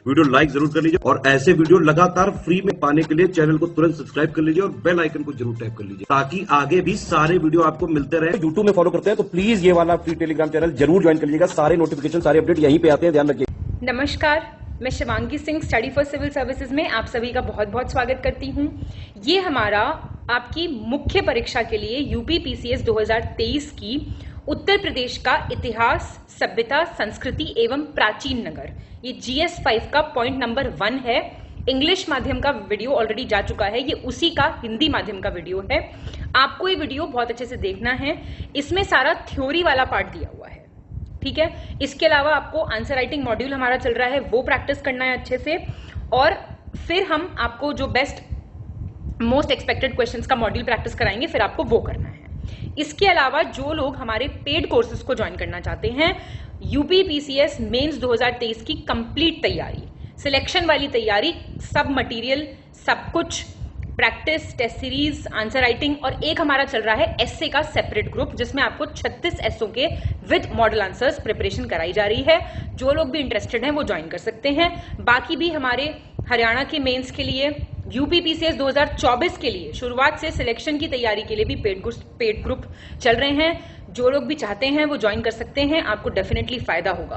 Video like जरूर कर लीजिए और ऐसे वीडियो लगातार फ्री में पाने के लिए चैनल को तुरंत सब्सक्राइब कर लीजिए और बेल आइकन को जरूर टैप कर लीजिए ताकि आगे भी सारे वीडियो आपको मिलते रहे। यूट्यूब में फॉलो करते हैं तो प्लीज ये वाला फ्री टेलीग्राम चैनल जरूर ज्वाइन कर लीजिएगा। सारे नोटिफिकेशन, सारे अपडेट यहीं पे आते हैं, ध्यान रखिए। नमस्कार, मैं Shivangi Singh study for civil services में आप सभी का बहुत बहुत स्वागत करती हूं। ये हमारा आपकी मुख्य परीक्षा के लिए यूपी पीसीएस 2023 की उत्तर प्रदेश का इतिहास, सभ्यता, संस्कृति एवं प्राचीन नगर, ये GS5 का पॉइंट नंबर 1 है। इंग्लिश माध्यम का वीडियो ऑलरेडी जा चुका है, ये उसी का हिंदी माध्यम का वीडियो है। आपको ये वीडियो बहुत अच्छे से देखना है, इसमें सारा थ्योरी वाला पार्ट दिया हुआ है, ठीक है। इसके अलावा आपको आंसर राइटिंग मॉड्यूल हमारा चल रहा है, वो प्रैक्टिस करना है अच्छे से, और फिर हम आपको जो बेस्ट मोस्ट एक्सपेक्टेड क्वेश्चंस का मॉड्यूल प्रैक्टिस कराएंगे, फिर आपको वो करना है। इसके अलावा जो लोग हमारे पेड कोर्सेज को ज्वाइन करना चाहते हैं, यूपी पीसीएस मेंस 2023 की कंप्लीट तैयारी, सिलेक्शन वाली तैयारी, सब मटेरियल, सब कुछ, practice, test series, answer writing, और एक हमारा चल रहा है एसए का सेपरेट ग्रुप जिसमें आपको 36 एसओ के विद मॉडल आंसर्स प्रिपरेशन कराई जा रही है। जो लोग भी इंटरेस्टेड हैं वो ज्वाइन कर सकते हैं। बाकी भी हमारे हरियाणा के मेंस के लिए, यूपी पीसीएस 2024 के लिए शुरुआत से सिलेक्शन की तैयारी के लिए भी पेड ग्रुप चल रहे हैं। जो लोग भी चाहते हैं वो ज्वाइन कर सकते हैं, आपको डेफिनेटली फायदा होगा।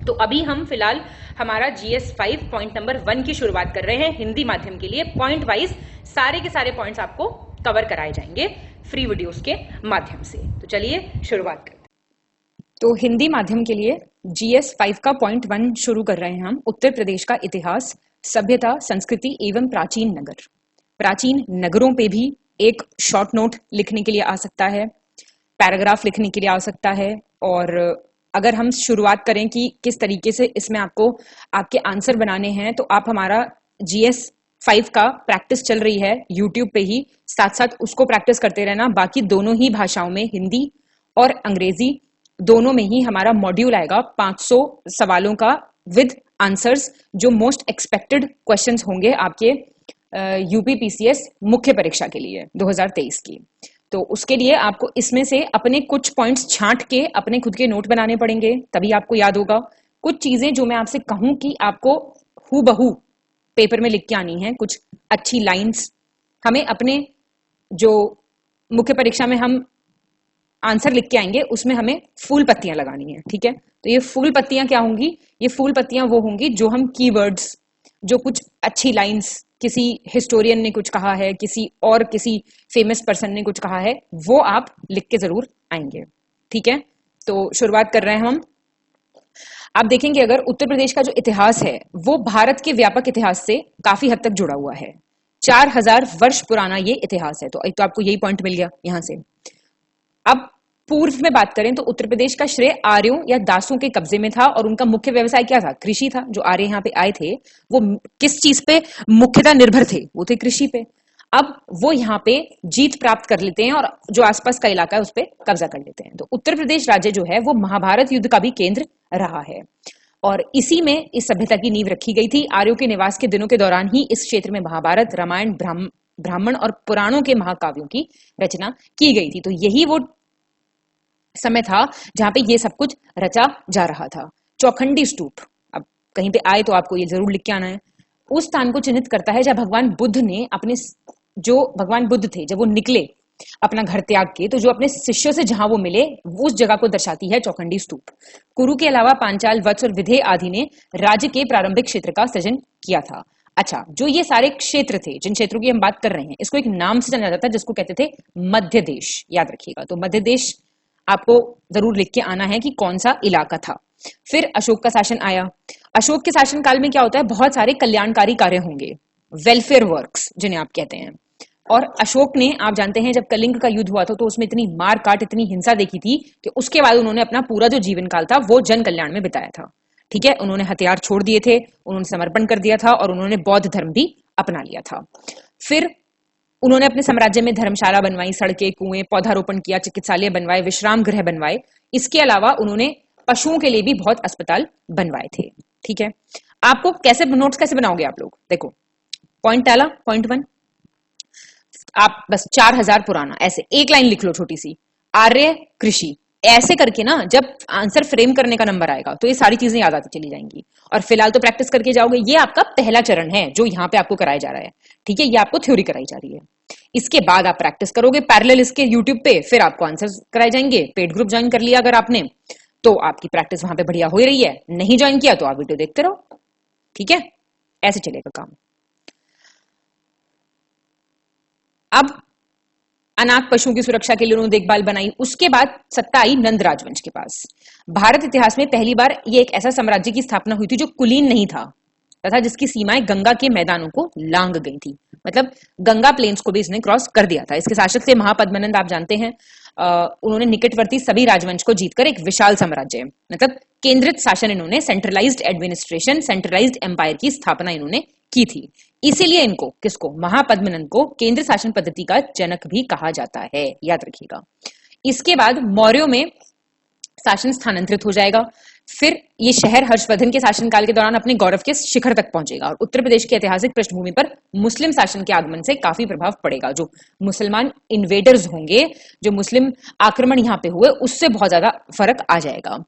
तो अभी हम फिलहाल हमारा GS5 पॉइंट नंबर 1 की शुरुआत कर रहे हैं हिंदी माध्यम के लिए। पॉइंट वाइज सारे के सारे पॉइंट्स आपको कवर कराए जाएंगे फ्री वीडियोस के माध्यम से। तो चलिए शुरुआत करते हैं। तो हिंदी माध्यम के लिए GS5 का पॉइंट 1 शुरू कर रहे हैं हम। उत्तर प्रदेश का इतिहास, सभ्यता, संस्कृति एवं प्राचीन नगर। प्राचीन नगरों पे भी एक शॉर्ट नोट लिखने के लिए आ सकता है, पैराग्राफ लिखने के लिए आ सकता है, और अगर हम शुरुआत करें कि किस तरीके से इसमें आपको आपके आंसर बनाने हैं, तो आप हमारा GS5 का प्रैक्टिस चल रही है यूट्यूब पे ही, साथ साथ उसको प्रैक्टिस करते रहना। बाकी दोनों ही भाषाओं में, हिंदी और अंग्रेजी दोनों में ही हमारा मॉड्यूल आएगा 500 सवालों का विद आंसर्स, जो मोस्ट एक्सपेक्टेड क्वेश्चंस होंगे आपके यूपी पीसीएस मुख्य परीक्षा के लिए 2023 की। तो उसके लिए आपको इसमें से अपने कुछ पॉइंट्स छांट के अपने खुद के नोट बनाने पड़ेंगे, तभी आपको याद होगा। कुछ चीजें जो मैं आपसे कहूं कि आपको हूबहू पेपर में लिख के आनी है, कुछ अच्छी लाइंस हमें अपने जो मुख्य परीक्षा में हम आंसर लिख के आएंगे उसमें हमें फूल पत्तियां लगानी है, ठीक है। तो ये फूल पत्तियां क्या होंगी? ये फूल पत्तियां वो होंगी जो हम कीवर्ड्स, जो कुछ अच्छी लाइंस, किसी हिस्टोरियन ने कुछ कहा है, किसी फेमस पर्सन ने कुछ कहा है, वो आप लिख के जरूर आएंगे, ठीक है। तो शुरुआत कर रहे हैं हम। आप देखेंगे अगर उत्तर प्रदेश का जो इतिहास है वो भारत के व्यापक इतिहास से काफी हद तक जुड़ा हुआ है। 4000 वर्ष पुराना ये इतिहास है। तो एक तो आपको यही पॉइंट मिल गया यहां से। अब पूर्व में बात करें तो उत्तर प्रदेश का श्रेय आर्यों या दासों के कब्जे में था, और उनका मुख्य व्यवसाय क्या था? कृषि था। जो आर्य यहाँ पे आए थे वो किस चीज पे मुख्यतः निर्भर थे? वो थे कृषि पे। अब वो यहाँ पे जीत प्राप्त कर लेते हैं और जो आसपास का इलाका है उस पर कब्जा कर लेते हैं। तो उत्तर प्रदेश राज्य जो है वो महाभारत युद्ध का भी केंद्र रहा है, और इसी में इस सभ्यता की नींव रखी गई थी। आर्यों के निवास के दिनों के दौरान ही इस क्षेत्र में महाभारत, रामायण, ब्राह्मण और पुराणों के महाकाव्यों की रचना की गई थी। तो यही वो समय था जहां पे ये सब कुछ रचा जा रहा था। चौखंडी स्तूप, अब कहीं पे आए तो आपको ये जरूर लिख के आना है, उस स्थान को चिन्हित करता है जब भगवान बुद्ध ने भगवान बुद्ध थे जब वो निकले अपना घर त्याग के, तो जो अपने शिष्यों से जहां वो मिले उस जगह को दर्शाती है चौखंडी स्तूप। कुरु के अलावा पांचाल, वत्स और विदेह आदि ने राज्य के प्रारंभिक क्षेत्र का सृजन किया था। अच्छा, जो ये सारे क्षेत्र थे, जिन क्षेत्रों की हम बात कर रहे हैं, इसको एक नाम से जाना जाता है जिसको कहते थे मध्य देश। याद रखिएगा। तो मध्य देश आपको जरूर लिख के आना है कि कौन सा इलाका था। फिर अशोक का शासन आया। अशोक के शासन काल में क्या होता है? बहुत सारे कल्याणकारी कार्य होंगे, वेलफेयर वर्क्स जिन्हें आप कहते हैं। और अशोक ने, आप जानते हैं जब कलिंग का युद्ध हुआ था तो उसमें इतनी मार काट, इतनी हिंसा देखी थी कि उसके बाद उन्होंने अपना पूरा जो जीवन काल था वो जन कल्याण में बिताया था, ठीक है। उन्होंने हथियार छोड़ दिए थे, उन्होंने समर्पण कर दिया था, और उन्होंने बौद्ध धर्म भी अपना लिया था। फिर उन्होंने अपने साम्राज्य में धर्मशाला बनवाई, सड़कें, कुएं, पौधारोपण किया, चिकित्सालय बनवाए, विश्राम गृह बनवाए। इसके अलावा उन्होंने पशुओं के लिए भी बहुत अस्पताल बनवाए थे, ठीक है। आपको कैसे नोट्स कैसे बनाओगे आप लोग? देखो, पॉइंट डाला, पॉइंट 1, आप बस 4000 पुराना, ऐसे एक लाइन लिख लो छोटी सी। आर्य कृषि, ऐसे करके ना जब आंसर फ्रेम करने का नंबर आएगा तो ये सारी चीजें याद आती चली जाएंगी। और फिलहाल तो प्रैक्टिस करके जाओगे। ये आपका पहला चरण है जो यहाँ पे आपको कराया जा रहा है, ठीक है, ये आपको थ्योरी कराई जा रही है। इसके बाद आप प्रैक्टिस करोगे पैरेलल इसके यूट्यूब पे, फिर आपको आंसर कराए जाएंगे। पेड ग्रुप ज्वाइन कर लिया अगर आपने तो आपकी प्रैक्टिस वहां पे बढ़िया हो रही है, नहीं ज्वाइन किया तो आप वीडियो देखते रहो, ठीक है, ऐसे चलेगा काम। अब अनाथ पशुओं की सुरक्षा के लिए उन्होंने देखभाल बनाई। उसके बाद सत्ता आई नंद राजवंश के पास। भारत इतिहास में पहली बार ये एक ऐसा साम्राज्य की स्थापना हुई थी जो कुलीन नहीं था तथा जिसकी सीमाएं गंगा के मैदानों को लांग गई थी, मतलब गंगा प्लेन्स को भी इसने क्रॉस कर दिया था। इसके शासक थे महापद्मनंद, आप जानते हैं। उन्होंने निकटवर्ती सभी राजवंश को जीतकर एक विशाल साम्राज्य, मतलब केंद्रित शासन, इन्होंने सेंट्रलाइज्ड एडमिनिस्ट्रेशन, सेंट्रलाइज्ड एम्पायर की स्थापना इन्होंने की थी। इसीलिए इनको, किसको, महापद्मनंद को केंद्र शासन पद्धति का जनक भी कहा जाता है, याद रखिएगा। इसके बाद मौर्यों में शासन स्थानांतरित हो जाएगा। फिर ये शहर हर्षवर्धन के शासनकाल के दौरान अपने गौरव के शिखर तक पहुंचेगा और उत्तर प्रदेश की ऐतिहासिक पृष्ठभूमि पर मुस्लिम शासन के आगमन से काफी प्रभाव पड़ेगा। जो मुसलमान इन्वेडर्स होंगे, जो मुस्लिम आक्रमण यहाँ पे हुए, उससे बहुत ज्यादा फर्क आ जाएगा।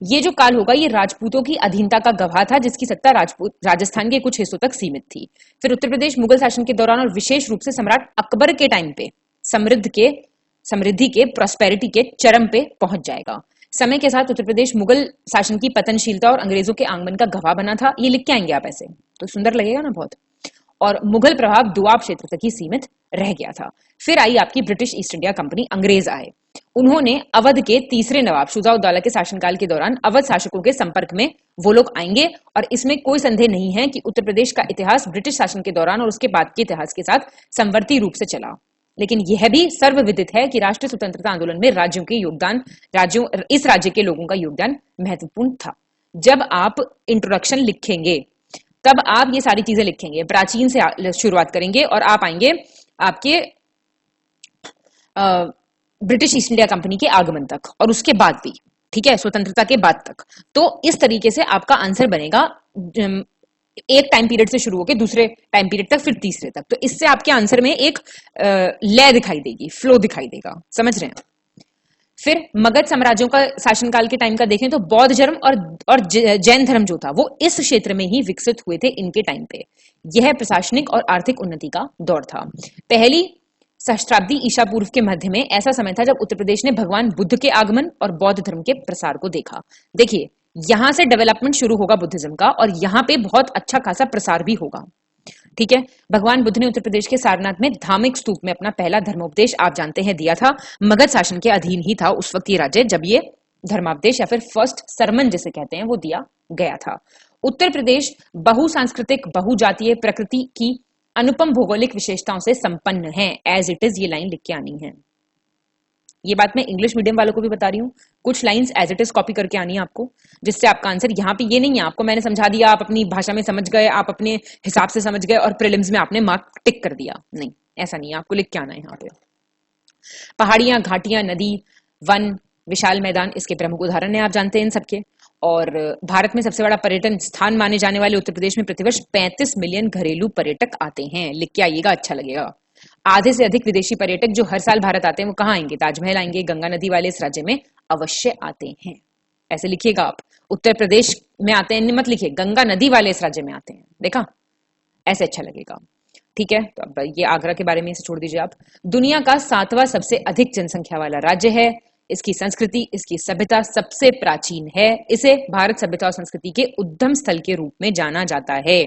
ये जो काल होगा ये राजपूतों की अधीनता का गवाह था, जिसकी सत्ता राजस्थान के कुछ हिस्सों तक सीमित थी। फिर उत्तर प्रदेश मुगल शासन के दौरान और विशेष रूप से सम्राट अकबर के टाइम पे समृद्धि के प्रॉस्पेरिटी के चरम पे पहुंच जाएगा। समय के साथ उत्तर प्रदेश मुगल शासन की पतनशीलता और अंग्रेजों के आगमन का गवाह बना था। ये लिख के आएंगे आप, ऐसे तो सुंदर लगेगा ना बहुत। और मुगल प्रभाव दुआब क्षेत्र तक ही सीमित रह गया था। फिर आई आपकी ब्रिटिश ईस्ट इंडिया कंपनी, अंग्रेज आए। उन्होंने अवध के तीसरे नवाब शुजा-उद-दौला के शासनकाल के दौरान अवध शासकों के संपर्क में वो लोग आएंगे। और इसमें कोई संदेह नहीं है कि उत्तर प्रदेश का इतिहास ब्रिटिश शासन के दौरान और उसके बाद के इतिहास के साथ समवर्ती रूप से चला। लेकिन यह भी सर्वविदित है कि राष्ट्रीय स्वतंत्रता आंदोलन में इस राज्य के लोगों का योगदान महत्वपूर्ण था। जब आप इंट्रोडक्शन लिखेंगे तब आप ये सारी चीजें लिखेंगे, प्राचीन से शुरुआत करेंगे और आप आएंगे आपके ब्रिटिश ईस्ट इंडिया कंपनी के आगमन तक और उसके बाद भी, ठीक है, स्वतंत्रता के बाद तक। तो इस तरीके से आपका आंसर बनेगा, एक टाइम पीरियड से शुरू होकर दूसरे टाइम पीरियड तक, फिर तीसरे तक। तो इससे आपके आंसर में एक लय दिखाई देगी, फ्लो दिखाई देगा, समझ रहे हैं। फिर मगध साम्राज्यों का शासनकाल के टाइम का देखें तो बौद्ध धर्म और जैन धर्म जो था वो इस क्षेत्र में ही विकसित हुए थे इनके टाइम पे। यह प्रशासनिक और आर्थिक उन्नति का दौर था। पहली सहस्त्राब्दी ईसा पूर्व के मध्य में ऐसा समय था जब उत्तर प्रदेश ने भगवान बुद्ध के आगमन और बौद्ध धर्म के प्रसार को देखा। देखिए, यहां से डेवलपमेंट शुरू होगा बुद्धिज्म का और यहाँ पे बहुत अच्छा खासा प्रसार भी होगा, ठीक है। भगवान बुद्ध ने उत्तर प्रदेश के सारनाथ में धार्मिक स्तूप में अपना पहला धर्मोपदेश, आप जानते हैं, दिया था। मगध शासन के अधीन ही था उस वक्त ये राज्य जब ये धर्मापदेश या फिर फर्स्ट सरमन जिसे कहते हैं वो दिया गया था। उत्तर प्रदेश बहुसांस्कृतिक, बहुजातीय प्रकृति की अनुपम भौगोलिक विशेषताओं से संपन्न है। एज इट इज ये लाइन लिख के आनी है। ये बात मैं इंग्लिश मीडियम वालों को भी बता रही हूँ। कुछ lines as it is copy करके आनी है आपको, जिससे आपका आंसर यहाँ पे ये नहीं है आपको मैंने समझा दिया, आप अपनी भाषा में समझ गए, आप अपने हिसाब से समझ गए और प्रीलिम्स में आपने मार्क टिक कर दिया। नहीं, ऐसा नहीं है, आपको लिख के आना है यहाँ पे। पहाड़ियां, घाटियां, नदी, वन, विशाल मैदान इसके प्रमुख उदाहरण है, आप जानते हैं इन सबके। और भारत में सबसे बड़ा पर्यटन स्थान माने जाने वाले उत्तर प्रदेश में प्रतिवर्ष 35 मिलियन घरेलू पर्यटक आते हैं। लिख के आइएगा, अच्छा लगेगा। आधे से अधिक विदेशी पर्यटक जो हर साल भारत आते हैं वो कहाँ आएंगे? ताजमहल आएंगे, गंगा नदी वाले इस राज्य में अवश्य आते हैं। ऐसे लिखिएगा आप, उत्तर प्रदेश में आते हैं मत लिखिए, गंगा नदी वाले इस राज्य में आते हैं। देखा, ऐसे अच्छा लगेगा, ठीक है। तो अब ये आगरा के बारे में इसे छोड़ दीजिए आप। दुनिया का 7वां सबसे अधिक जनसंख्या वाला राज्य है। इसकी संस्कृति, इसकी सभ्यता सबसे प्राचीन है। इसे भारत सभ्यता और संस्कृति के उद्गम स्थल के रूप में जाना जाता है,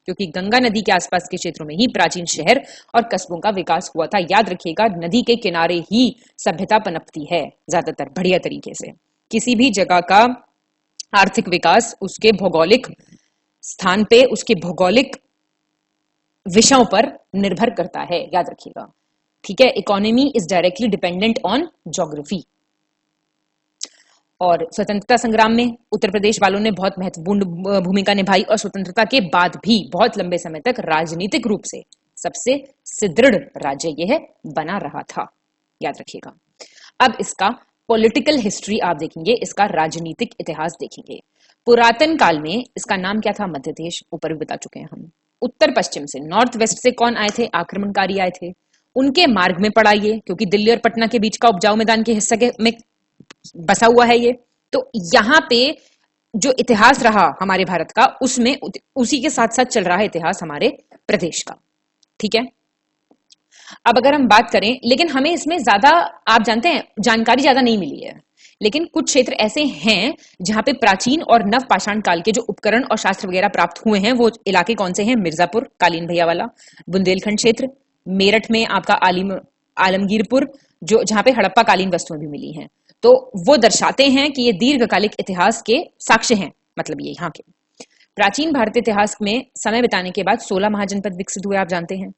क्योंकि गंगा नदी के आसपास के क्षेत्रों में ही प्राचीन शहर और कस्बों का विकास हुआ था। याद रखिएगा, नदी के किनारे ही सभ्यता पनपती है ज्यादातर बढ़िया तरीके से। किसी भी जगह का आर्थिक विकास उसके भौगोलिक स्थान पे, उसके भौगोलिक विषयों पर निर्भर करता है, याद रखिएगा, ठीक है। Economy is directly dependent on geography. और स्वतंत्रता संग्राम में उत्तर प्रदेश वालों ने बहुत महत्वपूर्ण भूमिका निभाई और स्वतंत्रता के बाद भी बहुत लंबे समय तक राजनीतिक रूप से सबसे सुदृढ़ राज्य यह बना रहा था, याद रखिएगा। अब इसका पॉलिटिकल हिस्ट्री आप देखेंगे, इसका राजनीतिक इतिहास देखेंगे। पुरातन काल में इसका नाम क्या था? मध्य देश, ऊपर भी बता चुके हैं हम। उत्तर पश्चिम से, नॉर्थ वेस्ट से कौन आए थे? आक्रमणकारी आए थे। उनके मार्ग में पड़ा ये, क्योंकि दिल्ली और पटना के बीच का उपजाऊ मैदान के हिस्से में बसा हुआ है ये। तो यहाँ पे जो इतिहास रहा हमारे भारत का, उसमें उसी के साथ साथ चल रहा है इतिहास हमारे प्रदेश का। ठीक है, अब अगर हम बात करें, लेकिन हमें इसमें ज्यादा, आप जानते हैं, जानकारी ज्यादा नहीं मिली है, लेकिन कुछ क्षेत्र ऐसे हैं जहां पे प्राचीन और नव पाषाण काल के जो उपकरण और शास्त्र वगैरह प्राप्त हुए हैं, वो इलाके कौन से हैं? मिर्जापुर, कालीन भैया वाला, बुंदेलखंड क्षेत्र, मेरठ में आपका आलमगीरपुर, जो जहां पे हड़प्पा कालीन वस्तुएं भी मिली हैं। तो वो दर्शाते हैं कि ये दीर्घकालिक इतिहास के साक्ष्य हैं, मतलब ये यहाँ के। प्राचीन भारतीय इतिहास में समय बिताने के बाद 16 महाजनपद विकसित हुए, आप जानते हैं।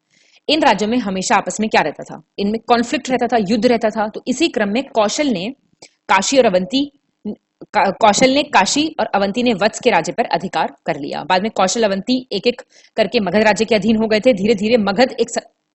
इन राज्यों में हमेशा आपस में क्या रहता था? इनमें कॉन्फ्लिक्ट रहता था, युद्ध रहता था। तो इसी क्रम में कौशल ने काशी और अवंती ने वत्स के राज्य पर अधिकार कर लिया। बाद में कौशल, अवंती एक एक करके मगध राज्य के अधीन हो गए थे। धीरे धीरे मगध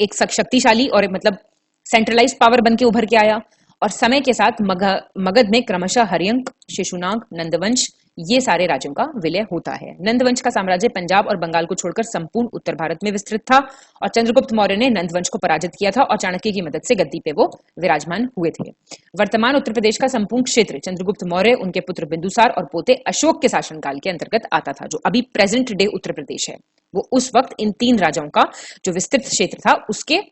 एक शक्तिशाली और मतलब सेंट्रलाइज्ड पावर बन के उभर के आया, और समय के साथ मगध में क्रमशः हर्यंक, शिशुनाग, नंदवंश, ये सारे राज्यों का विलय होता है। नंदवंश का साम्राज्य पंजाब और बंगाल को छोड़कर संपूर्ण उत्तर भारत में विस्तृत था, और चंद्रगुप्त मौर्य ने नंदवंश को पराजित किया था और चाणक्य की मदद से गद्दी पे वो विराजमान हुए थे। वर्तमान उत्तर प्रदेश का संपूर्ण क्षेत्र चंद्रगुप्त मौर्य, उनके पुत्र बिंदुसार और पोते अशोक के शासनकाल के अंतर्गत आता था। जो अभी प्रेजेंट डे उत्तर प्रदेश है, वो उस वक्त इन 3 राजाओं का जो विस्तृत क्षेत्र था उसके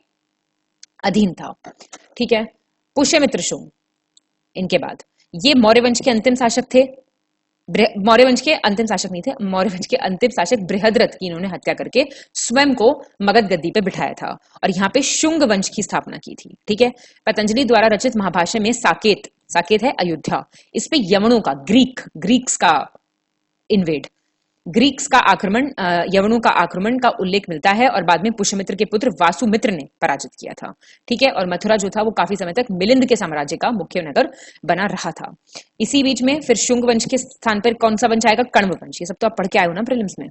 अधीन था। ठीक है, पुष्यमित्र शुंग, इनके बाद ये मौर्य वंश के अंतिम शासक थे। मौर्य वंश के अंतिम शासक नहीं थे, मौर्य वंश के अंतिम शासक बृहद्रथ की इन्होंने हत्या करके स्वयं को मगध गद्दी पे बिठाया था, और यहाँ पे शुंग वंश की स्थापना की थी। ठीक है, पतंजलि द्वारा रचित महाभाष्य में साकेत है अयोध्या, इस पे यवनों का, ग्रीक्स का इन्वेड, ग्रीक्स का आक्रमण, यवनों का आक्रमण का उल्लेख मिलता है, और बाद में पुष्यमित्र के पुत्र वासुमित्र ने पराजित किया था। ठीक है, और मथुरा जो था वो काफी समय तक मिलिंद के साम्राज्य का मुख्य नगर बना रहा था। इसी बीच में फिर शुंग वंश के स्थान पर कौन सा वंश आएगा? कण्व वंश। ये सब तो आप पढ़ के आए हो ना प्रीलिम्स में।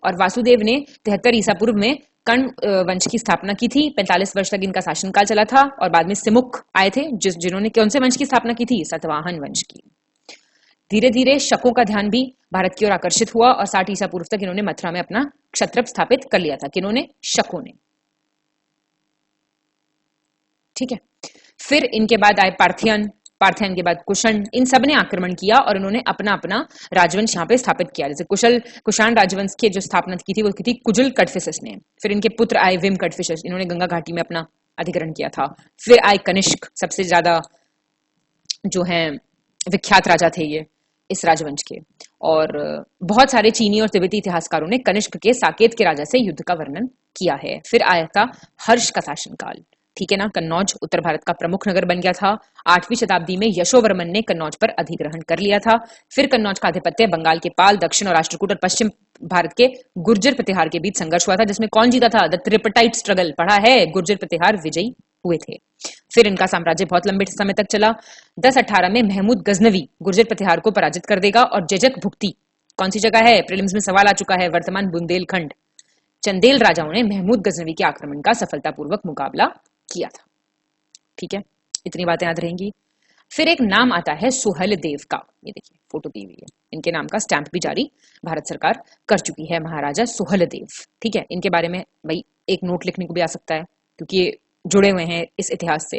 और वासुदेव ने 73 ईसा पूर्व में कण्व वंश की स्थापना की थी। 45 वर्ष तक इनका शासनकाल चला था, और बाद में सिमुख आए थे जिन्होंने कौन से वंश की स्थापना की थी? सतवाहन वंश की। धीरे धीरे शकों का ध्यान भी भारत की ओर आकर्षित हुआ, और 60 ईसा पूर्व तक इन्होंने मथुरा में अपना क्षत्रप स्थापित कर लिया था। किन्होंने? शकों ने। ठीक है, फिर इनके बाद आए पार्थियन के बाद कुषाण, इन सब ने आक्रमण किया और इन्होंने अपना अपना राजवंश यहाँ पे स्थापित किया। जैसे कुषाण राजवंश की जो स्थापना की थी वो की थी कुजल कटफिसस ने। फिर इनके पुत्र आए विम कटफिसस, इन्होंने गंगा घाटी में अपना अधिग्रहण किया था। फिर आए कनिष्क, सबसे ज्यादा जो है विख्यात राजा थे ये इस राजवंश के, और बहुत सारे चीनी और तिब्बती इतिहासकारों ने कनिष्क के साकेत के राजा से युद्ध का वर्णन किया है। फिर आया था हर्ष का शासनकाल। ठीक है ना, कन्नौज उत्तर भारत का प्रमुख नगर बन गया था। 8वीं शताब्दी में यशोवर्मन ने कन्नौज पर अधिग्रहण कर लिया था। फिर कन्नौज का आधिपत्य बंगाल के पाल, दक्षिण और राष्ट्रकूट और पश्चिम भारत के गुर्जर प्रतिहार के बीच संघर्ष हुआ था, जिसमें कौन जीता था? द ट्रिपटाइट स्ट्रगल, पढ़ा है? गुर्जर प्रतिहार विजयी हुए थे। फिर इनका साम्राज्य बहुत लंबे समय तक चला। 1018 में महमूद गजनवी गुर्जर प्रतिहार को पराजित कर देगा, और जजक भुक्ति कौन सी जगह है? प्रीलिम्स में सवाल आ चुका है, वर्तमान बुंदेलखंड। चंदेल राजाओं ने महमूद गजनवी के आक्रमण का सफलतापूर्वक मुकाबला किया था। ठीक है, इतनी बातें याद रहेंगी। फिर एक नाम आता है सुहल देव का, ये देखिए फोटो दी हुई है, इनके नाम का स्टैंप भी जारी भारत सरकार कर चुकी है, महाराजा सुहल देव। ठीक है, इनके बारे में भाई एक नोट लिखने को भी आ सकता है, क्योंकि ये जुड़े हुए हैं इस इतिहास से।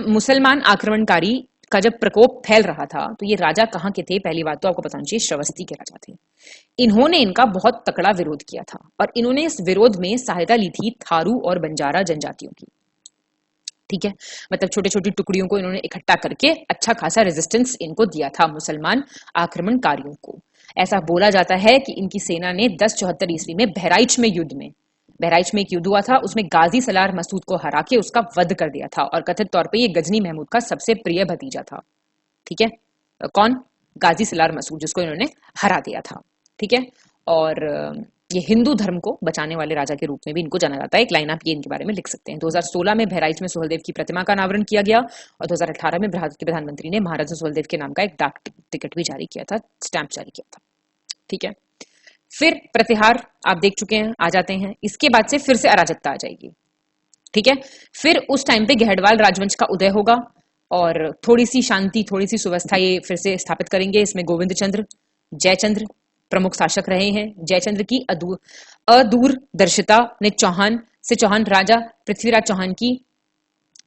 मुसलमान आक्रमणकारी का जब प्रकोप फैल रहा था, तो ये राजा कहाँ के थे? पहली बात तो आपको बताना चाहिए, श्रावस्ती के राजा थे। इन्होंने इनका बहुत तकड़ा विरोध किया था, और इन्होंने इस विरोध में सहायता ली थी थारू और बंजारा जनजातियों की। ठीक है, मतलब छोटे छोटी टुकड़ियों को इन्होंने इकट्ठा करके अच्छा खासा रेजिस्टेंस इनको दिया था मुसलमान आक्रमणकारियों को। ऐसा बोला जाता है कि इनकी सेना ने 1074 ईस्वी में बहराइच में एक युद्ध हुआ था, उसमें गाजी सलार मसूद को हरा के उसका वध कर दिया था, और कथित तौर पे ये गजनी महमूद का सबसे प्रिय भतीजा था। ठीक है, कौन? गाजी सलार मसूद, जिसको इन्होंने हरा दिया था। ठीक है, और ये हिंदू धर्म को बचाने वाले राजा के रूप में भी इनको जाना जाता है। एक लाइन आप ये इनके बारे में लिख सकते हैं। 2016 में बहराइच में सुहलदेव की प्रतिमा का अनावरण किया गया, और 2018 में भारत के प्रधानमंत्री ने महाराजा सुहलदेव के नाम का एक डाक टिकट भी जारी किया था, स्टैंप जारी किया था। ठीक है, फिर प्रतिहार आप देख चुके हैं, आ जाते हैं। इसके बाद से फिर से अराजकता आ जाएगी। ठीक है, फिर उस टाइम पे गहडवाल राजवंश का उदय होगा, और थोड़ी सी शांति, थोड़ी सी सुव्यवस्था ये फिर से स्थापित करेंगे। इसमें गोविंद चंद्र, जयचंद्र प्रमुख शासक रहे हैं। जयचंद्र की अदूरदर्शिता ने चौहान राजा पृथ्वीराज चौहान की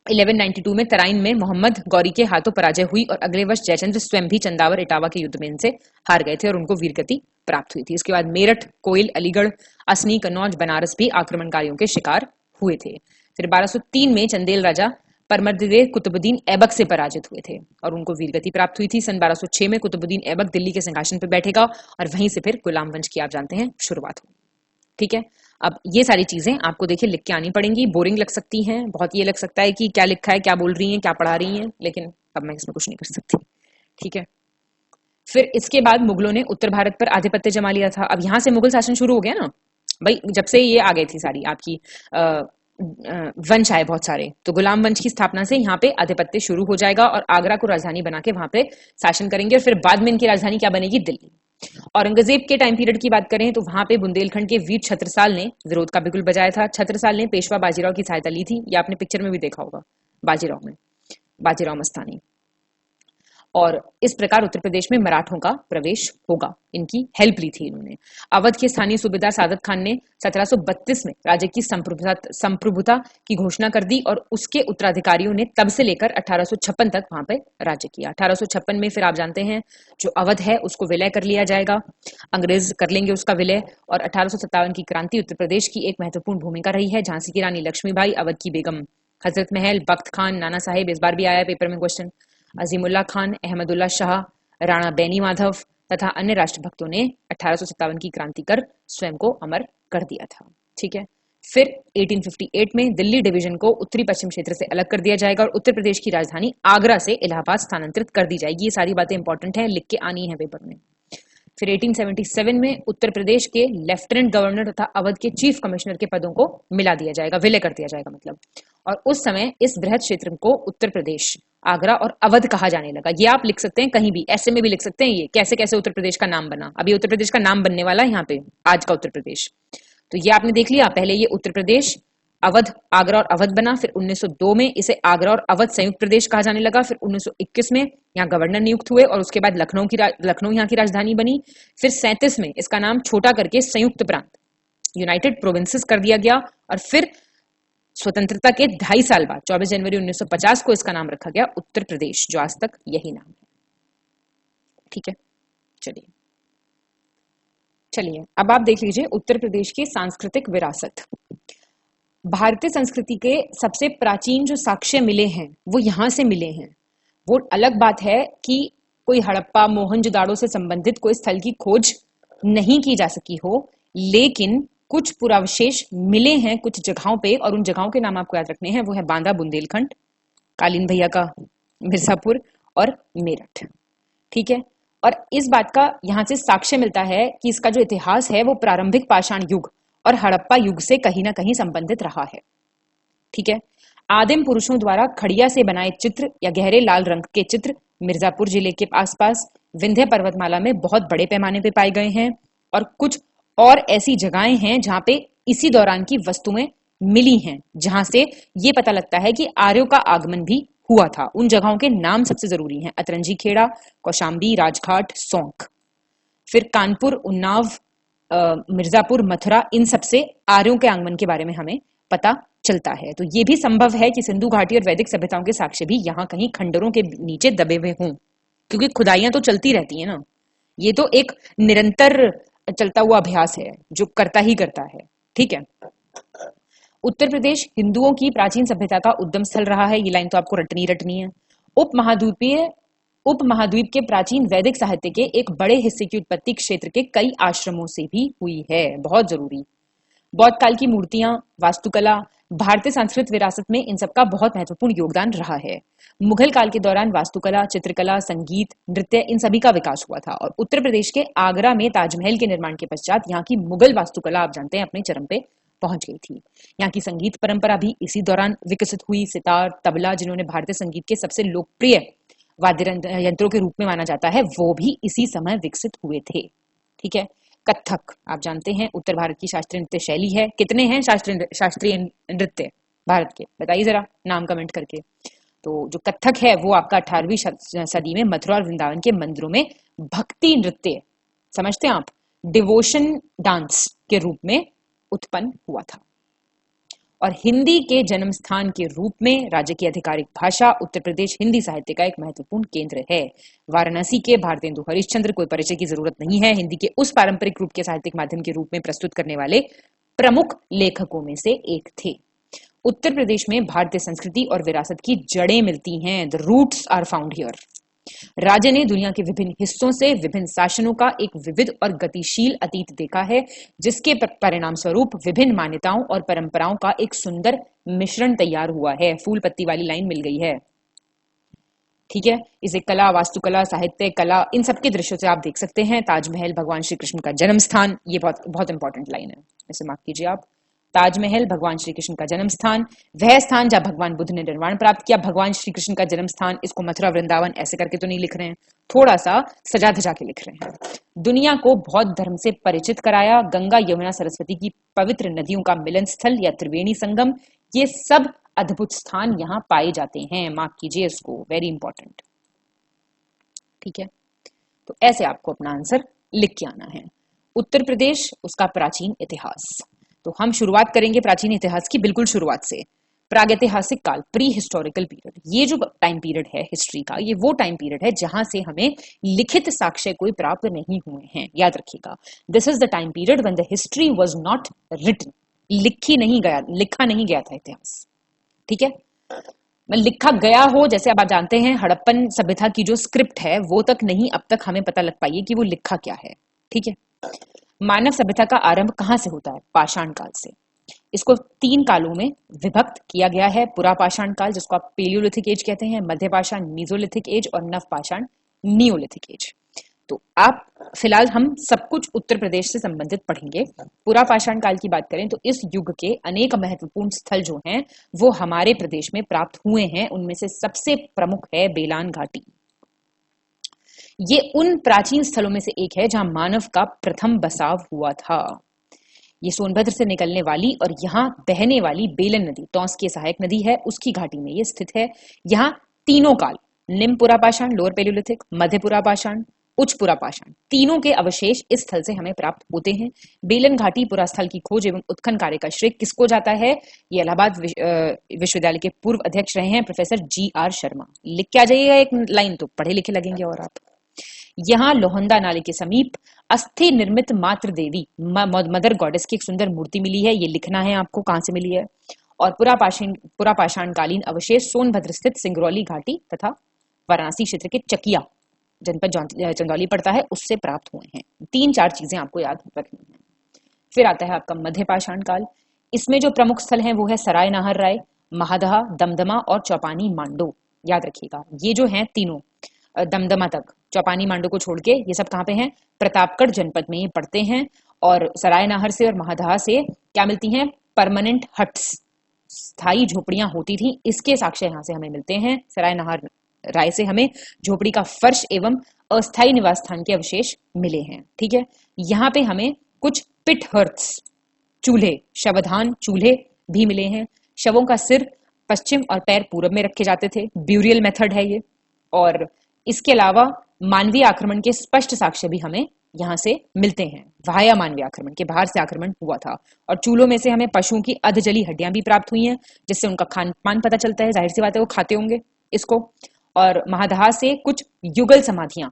1192 में तराइन में मोहम्मद गौरी के हाथों पराजय हुई और अगले वर्ष जयचंद्र स्वयं भी चंदावर इटावा के युद्ध में इनसे हार गए थे और उनको वीरगति प्राप्त हुई थी। इसके बाद मेरठ, कोइल, अलीगढ़, असनी, कन्नौज, बनारस भी आक्रमणकारियों के शिकार हुए थे। फिर 1203 में चंदेल राजा परमर्दिदेव कुतुबुद्दीन ऐबक से पराजित हुए थे और उनको वीरगति प्राप्त हुई थी। सन 1206 में कुतुबुद्दीन ऐबक दिल्ली के सिंहासन पर बैठेगा और वहीं से फिर गुलाम वंश की आप जानते हैं शुरुआत हुई। ठीक है, अब ये सारी चीजें आपको देखिए लिख के आनी पड़ेंगी। बोरिंग लग सकती हैं, बहुत ये लग सकता है कि क्या लिखा है, क्या बोल रही हैं, क्या पढ़ा रही हैं, लेकिन अब मैं इसमें कुछ नहीं कर सकती। ठीक है, फिर इसके बाद मुगलों ने उत्तर भारत पर आधिपत्य जमा लिया था। अब यहां से मुगल शासन शुरू हो गया ना भाई, जब से ये आ गई थी सारी आपकी वंश आए बहुत सारे, तो गुलाम वंश की स्थापना से यहाँ पे आधिपत्य शुरू हो जाएगा और आगरा को राजधानी बना के वहां पे शासन करेंगे और फिर बाद में इनकी राजधानी क्या बनेगी, दिल्ली। औरंगजेब के टाइम पीरियड की बात करें तो वहां पे बुंदेलखंड के वीर छत्रसाल ने विरोध का बिगुल बजाया था। छत्रसाल ने पेशवा बाजीराव की सहायता ली थी, ये आपने पिक्चर में भी देखा होगा बाजीराव में, बाजीराव मस्तानी। और इस प्रकार उत्तर प्रदेश में मराठों का प्रवेश होगा, इनकी हेल्प ली थी इन्होंने। अवध के स्थानीय सूबेदार सादत खान ने 1732 में राज्य की संप्रभुता की घोषणा कर दी और उसके उत्तराधिकारियों ने तब से लेकर 1856 तक वहां पे राज्य किया। 1856 में फिर आप जानते हैं जो अवध है उसको विलय कर लिया जाएगा, अंग्रेज कर लेंगे उसका विलय। और 1857 की क्रांति उत्तर प्रदेश की एक महत्वपूर्ण भूमिका रही है। झांसी की रानी लक्ष्मीबाई, अवध की बेगम हजरत महल, बख्त खान, नाना साहेब, इस बार भी आया है पेपर में क्वेश्चन, अजीमुल्ला खान, अहमदुल्ला शाह, राणा बेनी माधव तथा अन्य राष्ट्रभक्तों ने 1857 की क्रांति कर स्वयं को अमर कर दिया था। ठीक है, फिर 1858 में दिल्ली डिवीजन को उत्तरी पश्चिम क्षेत्र से अलग कर दिया जाएगा और उत्तर प्रदेश की राजधानी आगरा से इलाहाबाद स्थानांतरित कर दी जाएगी। ये सारी बातें इंपॉर्टेंट है, लिख के आनी है पेपर में। फिर 1877 में उत्तर प्रदेश के लेफ्टिनेंट गवर्नर तथा अवध के चीफ कमिश्नर के पदों को मिला दिया जाएगा, विलय कर दिया जाएगा मतलब। और उस समय इस बृहद क्षेत्र को उत्तर प्रदेश, आगरा और अवध कहा जाने लगा। ये आप लिख सकते हैं कहीं भी, ऐसे में भी लिख सकते हैं ये कैसे कैसे उत्तर प्रदेश का नाम बना। अभी उत्तर प्रदेश का नाम बनने वाला है यहाँ पे, आज का उत्तर प्रदेश। तो ये आपने देख लिया, पहले ये उत्तर प्रदेश, अवध, आगरा और अवध बना। फिर 1902 में इसे आगरा और अवध संयुक्त प्रदेश कहा जाने लगा। फिर 1921 में यहाँ गवर्नर नियुक्त हुए और उसके बाद लखनऊ यहाँ की राजधानी बनी। फिर 37 में इसका नाम छोटा करके संयुक्त प्रांत, यूनाइटेड प्रोविंसेस कर दिया गया। और फिर स्वतंत्रता के 2.5 साल बाद 24 जनवरी 1950 को इसका नाम रखा गया उत्तर प्रदेश, जो आज तक यही नाम है। ठीक है, चलिए अब आप देख लीजिए उत्तर प्रदेश की सांस्कृतिक विरासत। भारतीय संस्कृति के सबसे प्राचीन जो साक्ष्य मिले हैं वो यहां से मिले हैं। वो अलग बात है कि कोई हड़प्पा, मोहनजोदाड़ो से संबंधित कोई स्थल की खोज नहीं की जा सकी हो, लेकिन कुछ पुरावशेष मिले हैं कुछ जगहों पे और उन जगहों के नाम आपको याद रखने हैं। वो है बांदा बुंदेलखंड, कालीन भैया का मिर्जापुर और मेरठ। ठीक है, और इस बात का यहां से साक्ष्य मिलता है कि इसका जो इतिहास है वो प्रारंभिक पाषाण युग और हड़प्पा युग से कहीं ना कहीं संबंधित रहा है। ठीक है, आदिम पुरुषों द्वारा खड़िया से बनाए चित्र या गहरे लाल रंग के चित्र मिर्जापुर जिले के आसपास विंध्य पर्वतमाला में बहुत बड़े पैमाने पे पाए गए हैं और कुछ और ऐसी जगहें हैं जहां पे इसी दौरान की वस्तुएं मिली हैं, जहां से ये पता लगता है कि आर्यों का आगमन भी हुआ था। उन जगहों के नाम सबसे जरूरी हैं, अतरंजी खेड़ा, कौशाम्बी, राजघाट, सौंक। फिर कानपुर, उन्नाव, मिर्जापुर, मथुरा, इन सबसे आर्यों के आगमन के बारे में हमें पता चलता है। तो ये भी संभव है कि सिंधु घाटी और वैदिक सभ्यताओं के साक्ष्य भी यहाँ कहीं खंडरों के नीचे दबे हुए हों, क्योंकि खुदाइयां तो चलती रहती है ना। ये तो एक निरंतर चलता हुआ अभ्यास है जो करता ही करता है। ठीक है, उत्तर प्रदेश हिंदुओं की प्राचीन सभ्यता का उद्गम स्थल रहा है। ये लाइन तो आपको रटनी है। उपमहाद्वीप के प्राचीन वैदिक साहित्य के एक बड़े हिस्से की उत्पत्ति क्षेत्र के कई आश्रमों से भी हुई है, बहुत जरूरी। बौद्ध काल की मूर्तियां, वास्तुकला, भारतीय सांस्कृतिक विरासत में इन सबका बहुत महत्वपूर्ण योगदान रहा है। मुगल काल के दौरान वास्तुकला, चित्रकला, संगीत, नृत्य, इन सभी का विकास हुआ था और उत्तर प्रदेश के आगरा में ताजमहल के निर्माण के पश्चात यहाँ की मुगल वास्तुकला आप जानते हैं अपने चरम पे पहुंच गई थी। यहाँ की संगीत परंपरा भी इसी दौरान विकसित हुई। सितार, तबला, जिन्होंने भारतीय संगीत के सबसे लोकप्रिय वाद्य यंत्रों के रूप में माना जाता है, वो भी इसी समय विकसित हुए थे। ठीक है, कथक आप जानते हैं उत्तर भारत की शास्त्रीय नृत्य शैली है। कितने हैं शास्त्रीय नृत्य भारत के, बताइए जरा नाम कमेंट करके। तो जो कथक है वो आपका 18वीं सदी में मथुरा और वृंदावन के मंदिरों में भक्ति नृत्य, समझते हैं आप, डिवोशन डांस के रूप में उत्पन्न हुआ था। और हिंदी के जन्म स्थान के रूप में राज्य की आधिकारिक भाषा उत्तर प्रदेश हिंदी साहित्य का एक महत्वपूर्ण केंद्र है। वाराणसी के भारतेंदु हरिश्चंद्र कोई परिचय की जरूरत नहीं है, हिंदी के उस पारंपरिक रूप के साहित्यिक माध्यम के रूप में प्रस्तुत करने वाले प्रमुख लेखकों में से एक थे। उत्तर प्रदेश में भारतीय संस्कृति और विरासत की जड़ें मिलती हैं। The roots are found here. राज्य ने दुनिया के विभिन्न हिस्सों से विभिन्न शासनों का एक विविध और गतिशील अतीत देखा है, जिसके परिणाम स्वरूप विभिन्न मान्यताओं और परंपराओं का एक सुंदर मिश्रण तैयार हुआ है। फूल पत्ती वाली लाइन मिल गई है, ठीक है। इसे कला, वास्तुकला, साहित्य, कला, इन सबके दृश्यों से आप देख सकते हैं। ताजमहल भगवान श्री कृष्ण का जन्म स्थान, ये बहुत बहुत इंपॉर्टेंट लाइन है, इसे मार्क कीजिए आप। ताजमहल भगवान श्री कृष्ण का जन्म स्थान, वह स्थान जहां भगवान बुद्ध ने निर्वाण प्राप्त किया। भगवान श्री कृष्ण का जन्म स्थान, इसको मथुरा वृंदावन ऐसे करके तो नहीं लिख रहे हैं, थोड़ा सा सजा धजा के लिख रहे हैं। दुनिया को बौद्ध धर्म से परिचित कराया। गंगा, यमुना, सरस्वती की पवित्र नदियों का मिलन स्थल या त्रिवेणी संगम, ये सब अद्भुत स्थान यहाँ पाए जाते हैं। मार्क कीजिए इसको, वेरी इंपॉर्टेंट, ठीक है। तो ऐसे आपको अपना आंसर लिख के आना है। उत्तर प्रदेश, उसका प्राचीन इतिहास। तो हम शुरुआत करेंगे प्राचीन इतिहास की, बिल्कुल शुरुआत से। प्रागैतिहासिक काल, प्री हिस्टोरिकल पीरियड, ये जो टाइम पीरियड है हिस्ट्री का, ये वो टाइम पीरियड है जहां से हमें लिखित साक्ष्य कोई प्राप्त नहीं हुए हैं। याद रखिएगा, this is the time period when the history was not written, लिखा नहीं गया था इतिहास, ठीक है। लिखा गया हो, जैसे अब आप जानते हैं हड़प्पन सभ्यता की जो स्क्रिप्ट है वो तक नहीं अब तक हमें पता लग पाई है कि वो लिखा क्या है, ठीक है। मानव सभ्यता का आरंभ कहां से होता है? पाषाण काल से। इसको 3 कालों में विभक्त किया गया है। पुरापाषाण काल, जिसको आप पेलियोलिथिक एज कहते हैं, मध्य पाषाण मीजोलिथिक एज और नवपाषाण नियोलिथिक एज। तो आप फिलहाल हम सब कुछ उत्तर प्रदेश से संबंधित पढ़ेंगे। पुरापाषाण काल की बात करें तो इस युग के अनेक महत्वपूर्ण स्थल जो हैं वो हमारे प्रदेश में प्राप्त हुए हैं। उनमें से सबसे प्रमुख है बेलान घाटी। ये उन प्राचीन स्थलों में से एक है जहां मानव का प्रथम बसाव हुआ था। ये सोनभद्र से निकलने वाली और यहाँ बहने वाली बेलन नदी, टॉस की सहायक नदी है, उसकी घाटी में ये स्थित है। यहाँ तीनों काल, निम्न पुरापाषाण, लोअर पेलियोलिथिक, मध्य पुरापाषाण, उच्च पुरापाषाण, तीनों के अवशेष इस स्थल से हमें प्राप्त होते हैं। बेलन घाटी पुरास्थल की खोज एवं उत्खनन कार्य का श्रेय किसको जाता है? ये इलाहाबाद विश्वविद्यालय के पूर्व अध्यक्ष रहे हैं प्रोफेसर GR शर्मा। लिख के आ जाइएगा एक लाइन, तो पढ़े लिखे लगेंगे। और आप यहाँ लोहंदा नाले के समीप अस्थि निर्मित मातृ देवी, मदर गॉडेस की एक सुंदर मूर्ति मिली है। ये लिखना है आपको कहां से मिली है। और पुरापाषाण कालीन अवशेष सोनभद्र स्थित सिंगरौली घाटी तथा वाराणसी क्षेत्र के चकिया जनपद चंदौली पड़ता है, उससे प्राप्त हुए हैं। 3-4 चीजें आपको याद रखनी है। फिर आता है आपका मध्य पाषाण काल। इसमें जो प्रमुख स्थल हैं वो है सराय नाहर राय, महादहा, दमदमा और चौपानी मांडो। याद रखिएगा, ये जो हैं तीनों, दमदमा तक, चौपानी मांडो को छोड़ के ये सब कहाँ पे हैं? प्रतापगढ़ जनपद में ये पड़ते हैं। और सराय नाहर से और महादहा से क्या मिलती हैं? परमानेंट हट्स, स्थायी झोपड़ियां होती थी, इसके साक्ष्य यहाँ से हमें मिलते हैं। सराय नाहर राय से हमें झोपड़ी का फर्श एवं अस्थायी निवास स्थान के अवशेष मिले हैं, ठीक है। यहाँ पे हमें कुछ पिट हर्ट्स, चूल्हे, शवधान चूल्हे भी मिले हैं। शवों का सिर पश्चिम और पैर पूरब में रखे जाते थे, ब्यूरियल मेथड है ये। और इसके अलावा मानवीय आक्रमण के स्पष्ट साक्ष्य भी हमें यहाँ से मिलते हैं। वाया मानवीय आक्रमण के, बाहर से आक्रमण हुआ था। और चूल्हों में से हमें पशुओं की अधजली हड्डियां भी प्राप्त हुई हैं, जिससे उनका खान पान पता चलता है। जाहिर सी बात है वो खाते होंगे इसको। और महादहा से कुछ युगल समाधियां,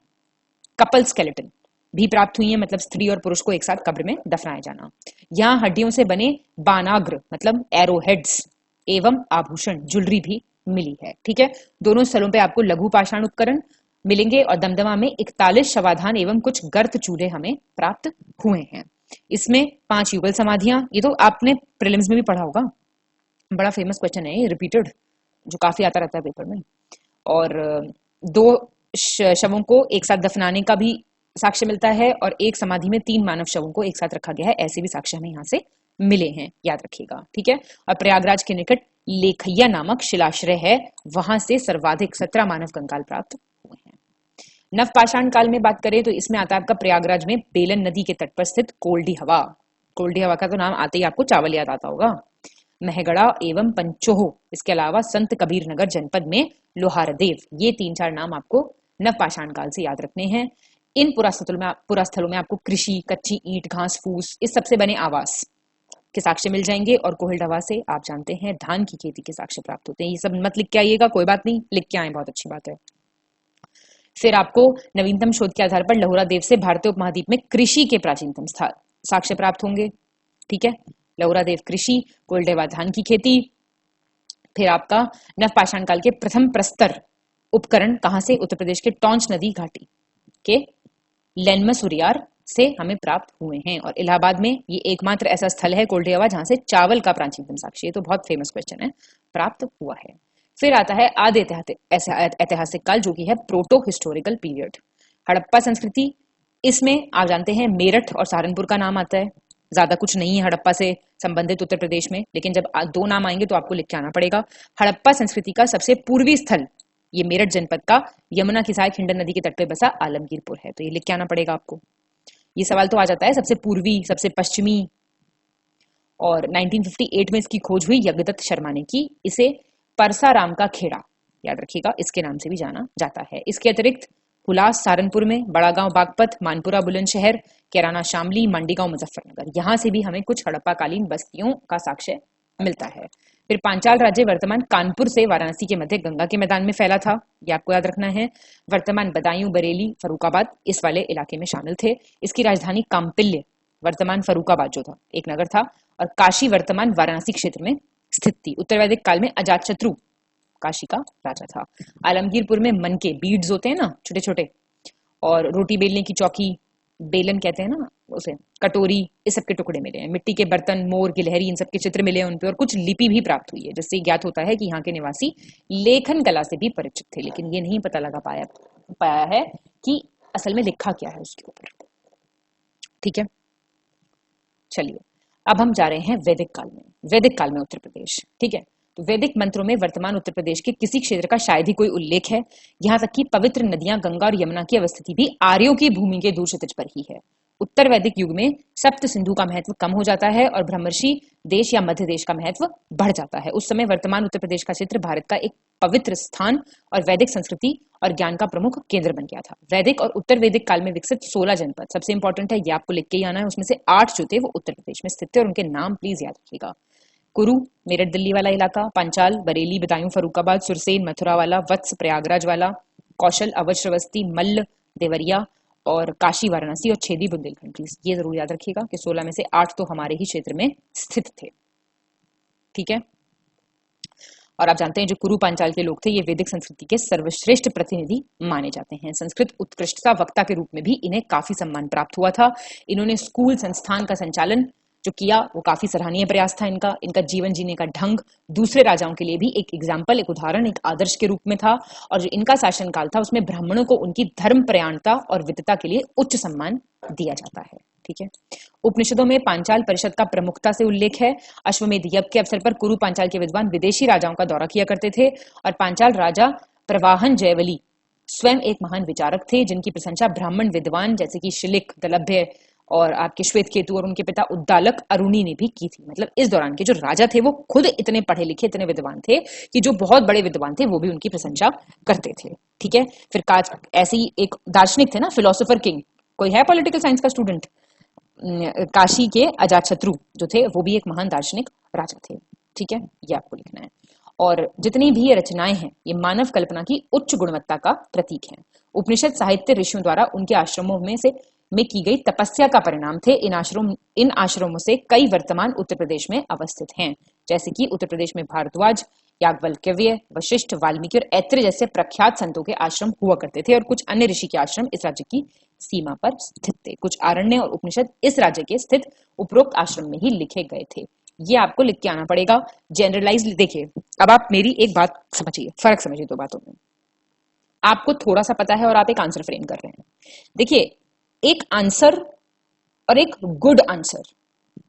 कपल स्केलेटन भी प्राप्त हुई हैं, मतलब स्त्री और पुरुष को एक साथ कब्र में दफनाया जाना। यहाँ हड्डियों से बने बानाग्र मतलब एरो हेड्स एवं आभूषण, ज्वेलरी भी मिली है, ठीक है। दोनों स्थलों पे आपको लघु पाषाण उपकरण मिलेंगे। और दमदमा में 41 शवाधान एवं कुछ गर्त चूल्हे हमें प्राप्त हुए हैं। इसमें 5 युगल समाधियां, ये तो आपने प्रीलिम्स में भी पढ़ा होगा, बड़ा फेमस क्वेश्चन है ये, रिपीटेड, जो काफी आता रहता है पेपर में। और 2 शवों को एक साथ दफनाने का भी साक्ष्य मिलता है। और एक समाधि में 3 मानव शवों को एक साथ रखा गया है, ऐसे भी साक्ष्य हमें यहाँ से मिले हैं, याद रखिएगा, ठीक है। और प्रयागराज के निकट लेखैया नामक शिलाश्रय है, वहां से सर्वाधिक 17 मानव कंकाल प्राप्त हुए हैं। नवपाषाण काल में बात करें तो इसमें आता है आपका प्रयागराज में बेलन नदी के तट पर स्थित कोल्डी हवा। कोल्डी हवा का तो नाम आते ही आपको चावल याद आता होगा। महगड़ा एवं पंचोह, इसके अलावा संत कबीर नगर जनपद में लोहारदेव, ये 3-4 नाम आपको नवपाषाण काल से याद रखने हैं। इन पुरास्थलों में आपको कृषि, कच्ची ईंट, घास फूस, इस सबसे बने आवास के साक्ष्य मिल जाएंगे और कोहलडवा से आप जानते हैं धान की खेती के साक्ष्य प्राप्त होते हैं। ये सब मत लिख के आइएगा, कोई बात नहीं, लिख के आए बहुत अच्छी बात है। फिर आपको नवीनतम शोध के आधार पर लहुरा देव से भारतीय उपमहाद्वीप में कृषि के प्राचीनतम साक्ष्य प्राप्त होंगे। ठीक है, लहुरा देव कृषि, कोहलडवा धान की खेती। फिर आपका नवपाषाण काल के प्रथम प्रस्तर उपकरण कहां से? उत्तर प्रदेश के टोंच नदी घाटी के लेनमस उरियार से हमें प्राप्त हुए हैं। और इलाहाबाद में ये एकमात्र ऐसा स्थल है कोल्डेवा जहां से चावल का प्राचीनतम साक्ष्य, ये तो बहुत फेमस क्वेश्चन है, प्राप्त हुआ है। फिर आता है आदि ऐतिहासिक काल जो कि है प्रोटो हिस्टोरिकल पीरियड, हड़प्पा संस्कृति। इसमें आप जानते हैं मेरठ और सहारनपुर का नाम आता है, ज्यादा कुछ नहीं है हड़प्पा से संबंधित उत्तर प्रदेश में, लेकिन जब दो नाम आएंगे तो आपको लिख के आना पड़ेगा। हड़प्पा संस्कृति का सबसे पूर्वी स्थल ये मेरठ जनपद का यमुना की सहायक हिंडन नदी के तट पर बसा आलमगीरपुर है, तो ये लिख के आना पड़ेगा आपको। ये सवाल तो आ जाता है सबसे पूर्वी, सबसे पश्चिमी। और 1958 में इसकी खोज हुई यज्ञदत्त शर्मा ने की। इसे परसाराम का खेड़ा, याद रखिएगा, इसके नाम से भी जाना जाता है। इसके अतिरिक्त हुलास सहारनपुर में, बड़ा गांव बागपत, मानपुरा बुलंदशहर, कैराना शामली, मंडीगांव मुजफ्फरनगर, यहां से भी हमें कुछ हड़प्पाकालीन बस्तियों का साक्ष्य मिलता है। फिर पांचाल राज्य वर्तमान कानपुर से वाराणसी के मध्य गंगा के मैदान में फैला था, ये आपको याद रखना है। वर्तमान बदायूं, बरेली, फर्रुखाबाद इस वाले इलाके में शामिल थे। इसकी राजधानी काम्पिल्य वर्तमान फर्रुखाबाद जो था एक नगर था, और काशी वर्तमान वाराणसी क्षेत्र में स्थित थी। उत्तर वैदिक काल में अजातशत्रु काशी का राजा था। आलमगीरपुर में मनके, बीड्स होते हैं ना छोटे छोटे, और रोटी बेलने की चौकी, बेलन कहते हैं ना उसे, कटोरी, इस सब के टुकड़े मिले हैं। मिट्टी के बर्तन, मोर, गिलहरी, इन सब के चित्र मिले हैं उन पे, और कुछ लिपि भी प्राप्त हुई है, जिससे ज्ञात होता है कि यहाँ के निवासी लेखन कला से भी परिचित थे, लेकिन ये नहीं पता लगा पाया है कि असल में लिखा क्या है उसके ऊपर। ठीक है, चलिए अब हम जा रहे हैं वैदिक काल में। वैदिक काल में उत्तर प्रदेश, ठीक है, तो वैदिक मंत्रों में वर्तमान उत्तर प्रदेश के किसी क्षेत्र का शायद ही कोई उल्लेख है। यहाँ तक कि पवित्र नदियां गंगा और यमुना की अवस्थिति भी आर्यों की भूमि के दूर क्षितिज पर ही है। उत्तर वैदिक युग में सप्त सिंधु का महत्व कम हो जाता है और ब्रह्मर्षि देश या मध्य देश का महत्व बढ़ जाता है। उस समय वर्तमान उत्तर प्रदेश का क्षेत्र भारत का एक पवित्र स्थान और वैदिक संस्कृति और ज्ञान का प्रमुख केंद्र बन गया था। वैदिक और उत्तर वैदिक काल में विकसित 16 जनपद, सबसे इंपॉर्टेंट है, ये आपको लिख के ही आना है, उसमें से 8 जो थे वो उत्तर प्रदेश में स्थित थे, और उनके नाम प्लीज याद रखिएगा। कुरु, मेरठ दिल्ली वाला इलाका, पांचाल, बरेली, बदायूं, फर्रुखाबाद, सुरसेन, मथुरा वाला, वत्स, प्रयागराज वाला, कौशल, अवध, श्रवस्ती, मल्ल, देवरिया, और काशी, वाराणसी, और छेदी, बुंदेलखंड। प्लीज ये जरूर याद रखिएगा कि 16 में से 8 तो हमारे ही क्षेत्र में स्थित थे। ठीक है, और आप जानते हैं जो कुरु पांचाल के लोग थे ये वैदिक संस्कृति के सर्वश्रेष्ठ प्रतिनिधि माने जाते हैं। संस्कृत उत्कृष्टता वक्ता के रूप में भी इन्हें काफी सम्मान प्राप्त हुआ था। इन्होंने स्कूल संस्थान का संचालन जो किया वो काफी सराहनीय प्रयास था इनका। इनका जीवन जीने का ढंग दूसरे राजाओं के लिए भी एक एग्जाम्पल, एक उदाहरण, एक आदर्श के रूप में था। और जो इनका शासनकाल था उसमें ब्राह्मणों को उनकी धर्म प्रयाणता और विद्वता के लिए उच्च सम्मान दिया जाता है। ठीक है, उपनिषदों में पांचाल परिषद का प्रमुखता से उल्लेख है। अश्वमेध यज्ञ के अवसर पर कुरु पांचाल के विद्वान विदेशी राजाओं का दौरा किया करते थे, और पांचाल राजा प्रवाहन जयवली स्वयं एक महान विचारक थे जिनकी प्रशंसा ब्राह्मण विद्वान जैसे कि शिलिक, दलभ्य और आपके श्वेत केतु और उनके पिता उद्दालक अरुणी ने भी की थी। मतलब इस दौरान के जो राजा थे वो खुद इतने पढ़े लिखे, इतने विद्वान थे कि जो बहुत बड़े विद्वान थे वो भी उनकी प्रशंसा करते थे। ठीक है, फिर ऐसे ही एक दार्शनिक थे ना, फिलोसोफर किंग, कोई है पॉलिटिकल साइंस का स्टूडेंट, काशी के अजातशत्रु जो थे वो भी एक महान दार्शनिक राजा थे। ठीक है, ये आपको लिखना है। और जितनी भी ये रचनाएं हैं ये मानव कल्पना की उच्च गुणवत्ता का प्रतीक हैं। उपनिषद साहित्य ऋषियों द्वारा उनके आश्रमों में की गई तपस्या का परिणाम थे। इन आश्रमों से कई वर्तमान उत्तर प्रदेश में अवस्थित हैं, जैसे कि उत्तर प्रदेश में भारद्वाज, याज्ञवल्क्य, वशिष्ठ, वाल्मीकि और ऐत्रेय जैसे प्रख्यात संतों के आश्रम हुआ करते थे, और कुछ अन्य ऋषि के आश्रम इस राज्य की सीमा पर स्थित थे। कुछ आरण्य और उपनिषद इस राज्य के स्थित उपरोक्त आश्रम में ही लिखे गए थे। ये आपको लिख के आना पड़ेगा। जनरलाइज देखिए, अब आप मेरी एक बात समझिए, फर्क समझिए दो बातों में। आपको थोड़ा सा पता है और आप एक आंसर फ्रेम कर रहे हैं। देखिए, एक आंसर और एक गुड आंसर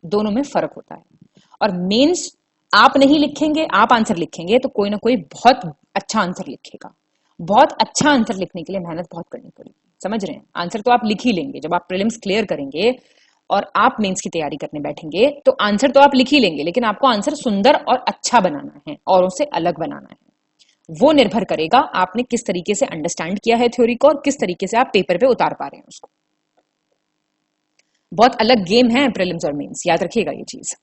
दोनों में फर्क होता है। और मेंस आप नहीं लिखेंगे, आप आंसर लिखेंगे तो कोई ना कोई बहुत अच्छा आंसर लिखेगा। बहुत अच्छा आंसर लिखने के लिए मेहनत बहुत करनी पड़ेगी, समझ रहे हैं। आंसर तो आप लिख ही लेंगे जब आप प्रीलिम्स क्लियर करेंगे और आप मेंस की तैयारी करने बैठेंगे तो आंसर तो आप लिख ही लेंगे, लेकिन आपको आंसर सुंदर और अच्छा बनाना है, औरों से अलग बनाना है। वो निर्भर करेगा आपने किस तरीके से अंडरस्टैंड किया है थ्योरी को और किस तरीके से आप पेपर पे उतार पा रहे हैं उसको। बहुत अलग गेम है प्रीलिम्स और मेंस, याद रखिएगा ये चीज।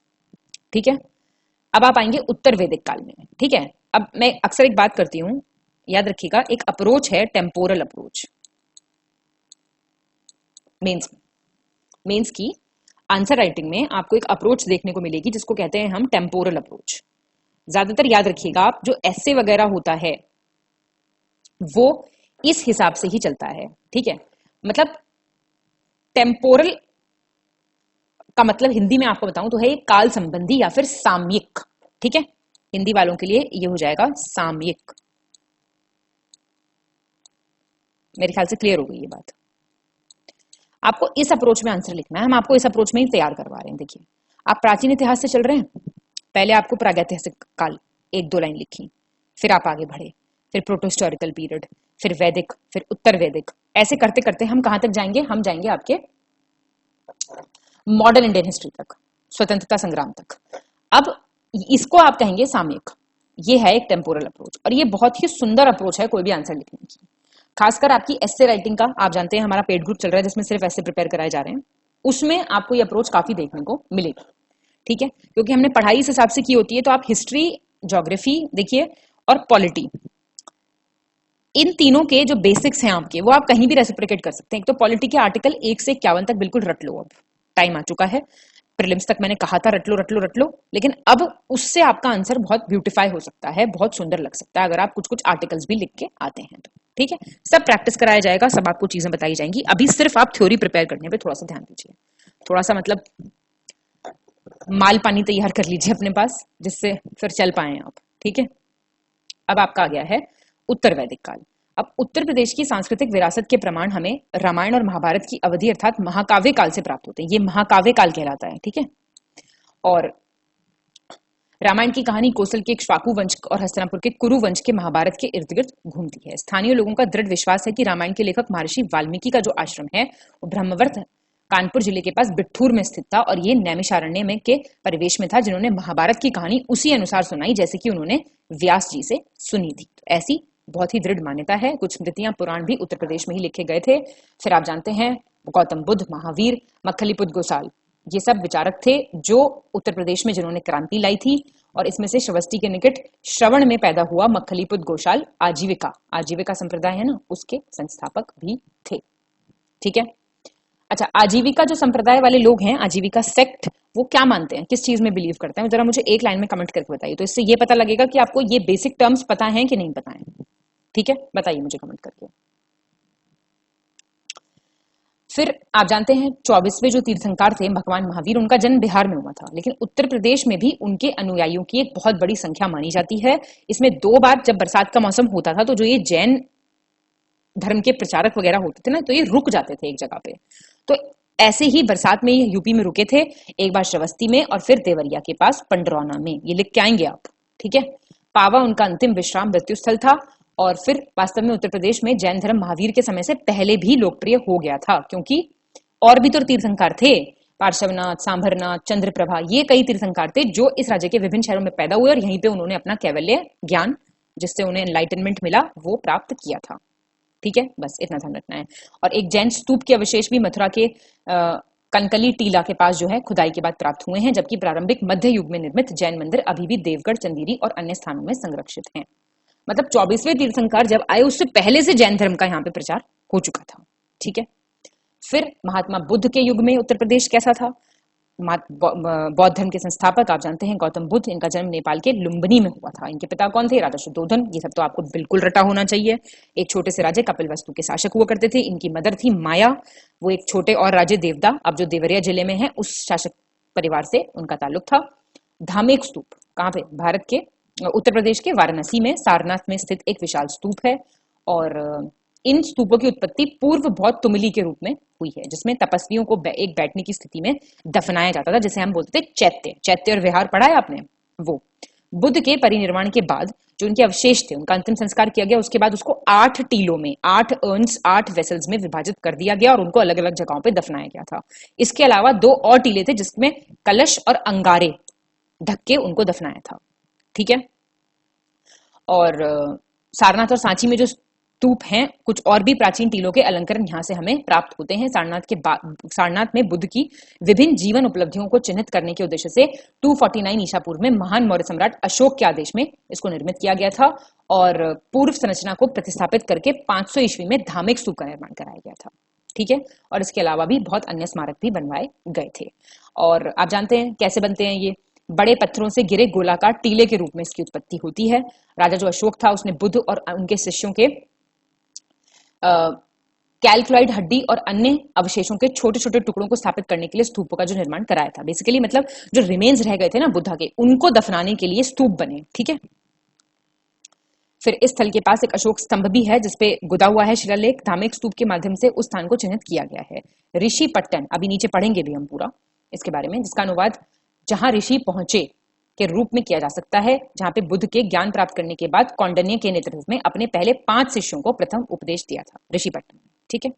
ठीक है। अब आप आएंगे उत्तर वैदिक काल में, ठीक है। अब मैं अक्सर एक बात करती हूं, याद रखिएगा, एक अप्रोच है टेम्पोरल अप्रोच। मेंस की आंसर राइटिंग में आपको एक अप्रोच देखने को मिलेगी जिसको कहते हैं हम टेम्पोरल अप्रोच। ज्यादातर याद रखिएगा आप, जो एस्से वगैरह होता है वो इस हिसाब से ही चलता है, ठीक है। मतलब टेम्पोरल का मतलब हिंदी में आपको बताऊं तो है काल संबंधी या फिर सामयिक, ठीक है। हिंदी वालों के लिए ये हो जाएगा सामयिक। मेरे ख्याल से क्लियर हो गई ये बात। आपको इस अप्रोच में आंसर लिखना है, हम आपको इस अप्रोच में ही तैयार करवा रहे हैं। देखिए, आप प्राचीन इतिहास से चल रहे हैं, पहले आपको प्रागैतिहासिक काल 1-2 लाइन लिखी, फिर आप आगे बढ़े, फिर प्रोटोहिस्टोरिकल पीरियड, फिर वैदिक, फिर उत्तर वैदिक। ऐसे करते करते हम कहां तक जाएंगे? हम जाएंगे आपके मॉडर्न इंडियन हिस्ट्री तक, स्वतंत्रता संग्राम तक। अब इसको आप कहेंगे सामयिक। ये है एक टेम्पोरल अप्रोच और ये बहुत ही सुंदर अप्रोच है कोई भी आंसर लिखने की, खासकर आपकी एस्से राइटिंग का। आप जानते हैं हमारा पेड ग्रुप चल रहा है जिसमें सिर्फ एस्से प्रिपेयर कराए जा रहे हैं, उसमें आपको ये अप्रोच काफी देखने को मिलेगी, ठीक है। क्योंकि हमने पढ़ाई इस हिसाब से की होती है, तो आप हिस्ट्री, ज्योग्राफी देखिए और पॉलिटी, इन तीनों के जो बेसिक्स हैं आपके, वो आप कहीं भी रेसिप्रोकेट कर सकते हैं। एक तो पॉलिटी के आर्टिकल 1 से 51 तक बिल्कुल रट लो, अब टाइम आ चुका है। प्रीलिम्स तक मैंने कहा था रट लो रट लो रट लो, लेकिन अब उससे आपका आंसर बहुत ब्यूटीफाई हो सकता है, बहुत सुंदर लग सकता है अगर आप कुछ कुछ आर्टिकल्स भी लिख के आते हैं तो, ठीक है। सब प्रैक्टिस कराया जाएगा, सब आपको चीजें बताई जाएंगी। अभी सिर्फ आप थ्योरी प्रिपेयर करने पे थोड़ा सा ध्यान दीजिए, थोड़ा सा मतलब माल पानी तैयार कर लीजिए अपने पास, जिससे फिर चल पाए आप, ठीक है। अब आपका आ गया है उत्तर वैदिक काल। अब उत्तर प्रदेश की सांस्कृतिक विरासत के प्रमाण हमें रामायण और महाभारत की अवधि अर्थात महाकाव्य काल से प्राप्त होते हैं। ये महाकाव्य काल कहलाता है, ठीक है। और रामायण की कहानी कौशल के इक्ष्वाकु वंश और हस्तिनापुर के कुरु वंश के महाभारत के इर्द गिर्द घूमती है। स्थानीय लोगों का दृढ़ विश्वास है कि रामायण के लेखक महर्षि वाल्मीकि का जो आश्रम है वो ब्रह्मवर्त कानपुर जिले के पास बिट्ठूर में स्थित था और ये नैमिषारण्य में के परिवेश में था, जिन्होंने महाभारत की कहानी उसी अनुसार सुनाई जैसे कि उन्होंने व्यास जी से सुनी थी। तो ऐसी बहुत ही दृढ़ मान्यता है। कुछ स्मृतियां, पुराण भी उत्तर प्रदेश में ही लिखे गए थे। फिर आप जानते हैं गौतम बुद्ध, महावीर, मक्खलीपुत्र गोसाल, ये सब विचारक थे जो उत्तर प्रदेश में जिन्होंने क्रांति लाई थी। और इसमें से श्रवस्ती के निकट श्रवण में पैदा हुआ मक्खलीपुत्र गोसाल आजीविका संप्रदाय है ना, उसके संस्थापक भी थे, ठीक है। अच्छा, आजीविका जो संप्रदाय वाले लोग हैं, आजीविका सेक्ट, वो क्या मानते हैं, किस चीज में बिलीव करते हैं, जरा मुझे एक लाइन में कमेंट करके बताइए। तो इससे ये पता लगेगा कि आपको ये बेसिक टर्म्स पता हैं कि नहीं पता है, ठीक है। बताइए मुझे कमेंट करके। फिर आप जानते हैं 24वें जो तीर्थंकर थे भगवान महावीर, उनका जन्म बिहार में हुआ था, लेकिन उत्तर प्रदेश में भी उनके अनुयायियों की एक बहुत बड़ी संख्या मानी जाती है। इसमें 2 बार जब बरसात का मौसम होता था तो जो ये जैन धर्म के प्रचारक वगैरह होते थे ना, तो ये रुक जाते थे एक जगह पे। तो ऐसे ही बरसात में यूपी में रुके थे, एक बार श्रवस्ती में और फिर देवरिया के पास पंडरौना में। ये लिख के आएंगे आप, ठीक है। पावा उनका अंतिम विश्राम मृत्यु स्थल था और फिर वास्तव में उत्तर प्रदेश में जैन धर्म महावीर के समय से पहले भी लोकप्रिय हो गया था, क्योंकि और भी तो तीर्थंकर थे, पार्श्वनाथ, सांभरनाथ, चंद्रप्रभा, ये कई तीर्थंकर थे जो इस राज्य के विभिन्न शहरों में पैदा हुए और यहीं पे उन्होंने अपना कैवल्य ज्ञान, जिससे उन्हें एनलाइटनमेंट मिला, वो प्राप्त किया था, ठीक है। बस इतना ध्यान रखना है। और एक जैन स्तूप के अवशेष भी मथुरा के कनकली टीला के पास जो है खुदाई के बाद प्राप्त हुए हैं, जबकि प्रारंभिक मध्य युग में निर्मित जैन मंदिर अभी भी देवगढ़, चंदेरी और अन्य स्थानों में संरक्षित हैं। मतलब 24वें तीर्थंकर जब आए उससे पहले से जैन धर्म का यहाँ पे प्रचार हो चुका था, ठीक है। फिर महात्मा बुद्ध के युग में उत्तर प्रदेश कैसा था? बौद्ध धर्म के संस्थापक आप जानते हैं गौतम बुद्ध, इनका जन्म नेपाल के लुम्बिनी में हुआ था। इनके पिता कौन थे? राजा शुद्धोधन। ये सब तो आपको बिल्कुल रटा होना चाहिए। एक छोटे से राजे कपिलवस्तु के शासक हुआ करते थे। इनकी मदर थी माया, वो एक छोटे और राजे देवदा, अब जो देवरिया जिले में है, उस शासक परिवार से उनका ताल्लुक था। धामेक स्तूप कहाँ पे? भारत के उत्तर प्रदेश के वाराणसी में सारनाथ में स्थित एक विशाल स्तूप है। और इन स्तूपों की उत्पत्ति पूर्व बौद्ध तुमली के रूप में हुई है, जिसमें तपस्वियों को एक बैठने की स्थिति में दफनाया जाता था, जिसे हम बोलते थे चैत्य और विहार पढ़ा है आपने वो। बुद्ध के परिनिर्वाण के बाद जो उनके अवशेष थे, उनका अंतिम संस्कार किया गया। उसके बाद उसको 8 टीलों में, 8 अर्न्स, 8 वेसल्स में विभाजित कर दिया गया और उनको अलग अलग जगहों पे दफनाया गया था। इसके अलावा 2 और टीले थे जिसमें कलश और अंगारे ढक के उनको दफनाया था, ठीक है। और सारनाथ और सांची में जो स्तूप हैं। कुछ और भी प्राचीन टीलों के अलंकरण यहाँ से हमें प्राप्त होते हैं। सारनाथ में बुद्ध की विभिन्न जीवन उपलब्धियों को चिन्हित करने के उद्देश्य से 249 ईसा पूर्व में महान मौर्य सम्राट अशोक के आदेश में इसको निर्मित किया गया था और पूर्व संरचना को प्रतिस्थापित करके 500 ईस्वी में धार्मिक स्तूप का निर्माण कराया गया था। ठीक है, और इसके अलावा भी बहुत अन्य स्मारक भी बनवाए गए थे। और आप जानते हैं कैसे बनते हैं ये, बड़े पत्थरों से गिरे गोलाकार टीले के रूप में इसकी उत्पत्ति होती है। राजा जो अशोक था उसने बुद्ध और उनके शिष्यों के कैल्कुलाइड हड्डी और अन्य अवशेषों के छोटे छोटे टुकड़ों को स्थापित करने के लिए स्तूपों का जो निर्माण कराया था। बेसिकली मतलब जो रिमेन्स रह गए थे ना बुद्धा के, उनको दफनाने के लिए स्तूप बने। ठीक है, फिर इस स्थल के पास एक अशोक स्तंभ भी है जिसपे गुदा हुआ है शिलालेख। धार्मिक स्तूप के माध्यम से उस स्थान को चिन्हित किया गया है। ऋषि पट्टन, अभी नीचे पढ़ेंगे भी हम पूरा इसके बारे में, जिसका अनुवाद जहां ऋषि पहुंचे के रूप में किया जा सकता है, जहां पे बुद्ध के ज्ञान प्राप्त करने के बाद कौंडिन्य के नेतृत्व में अपने पहले 5 शिष्यों को प्रथम उपदेश दिया था ऋषिपट्टन। ठीक है,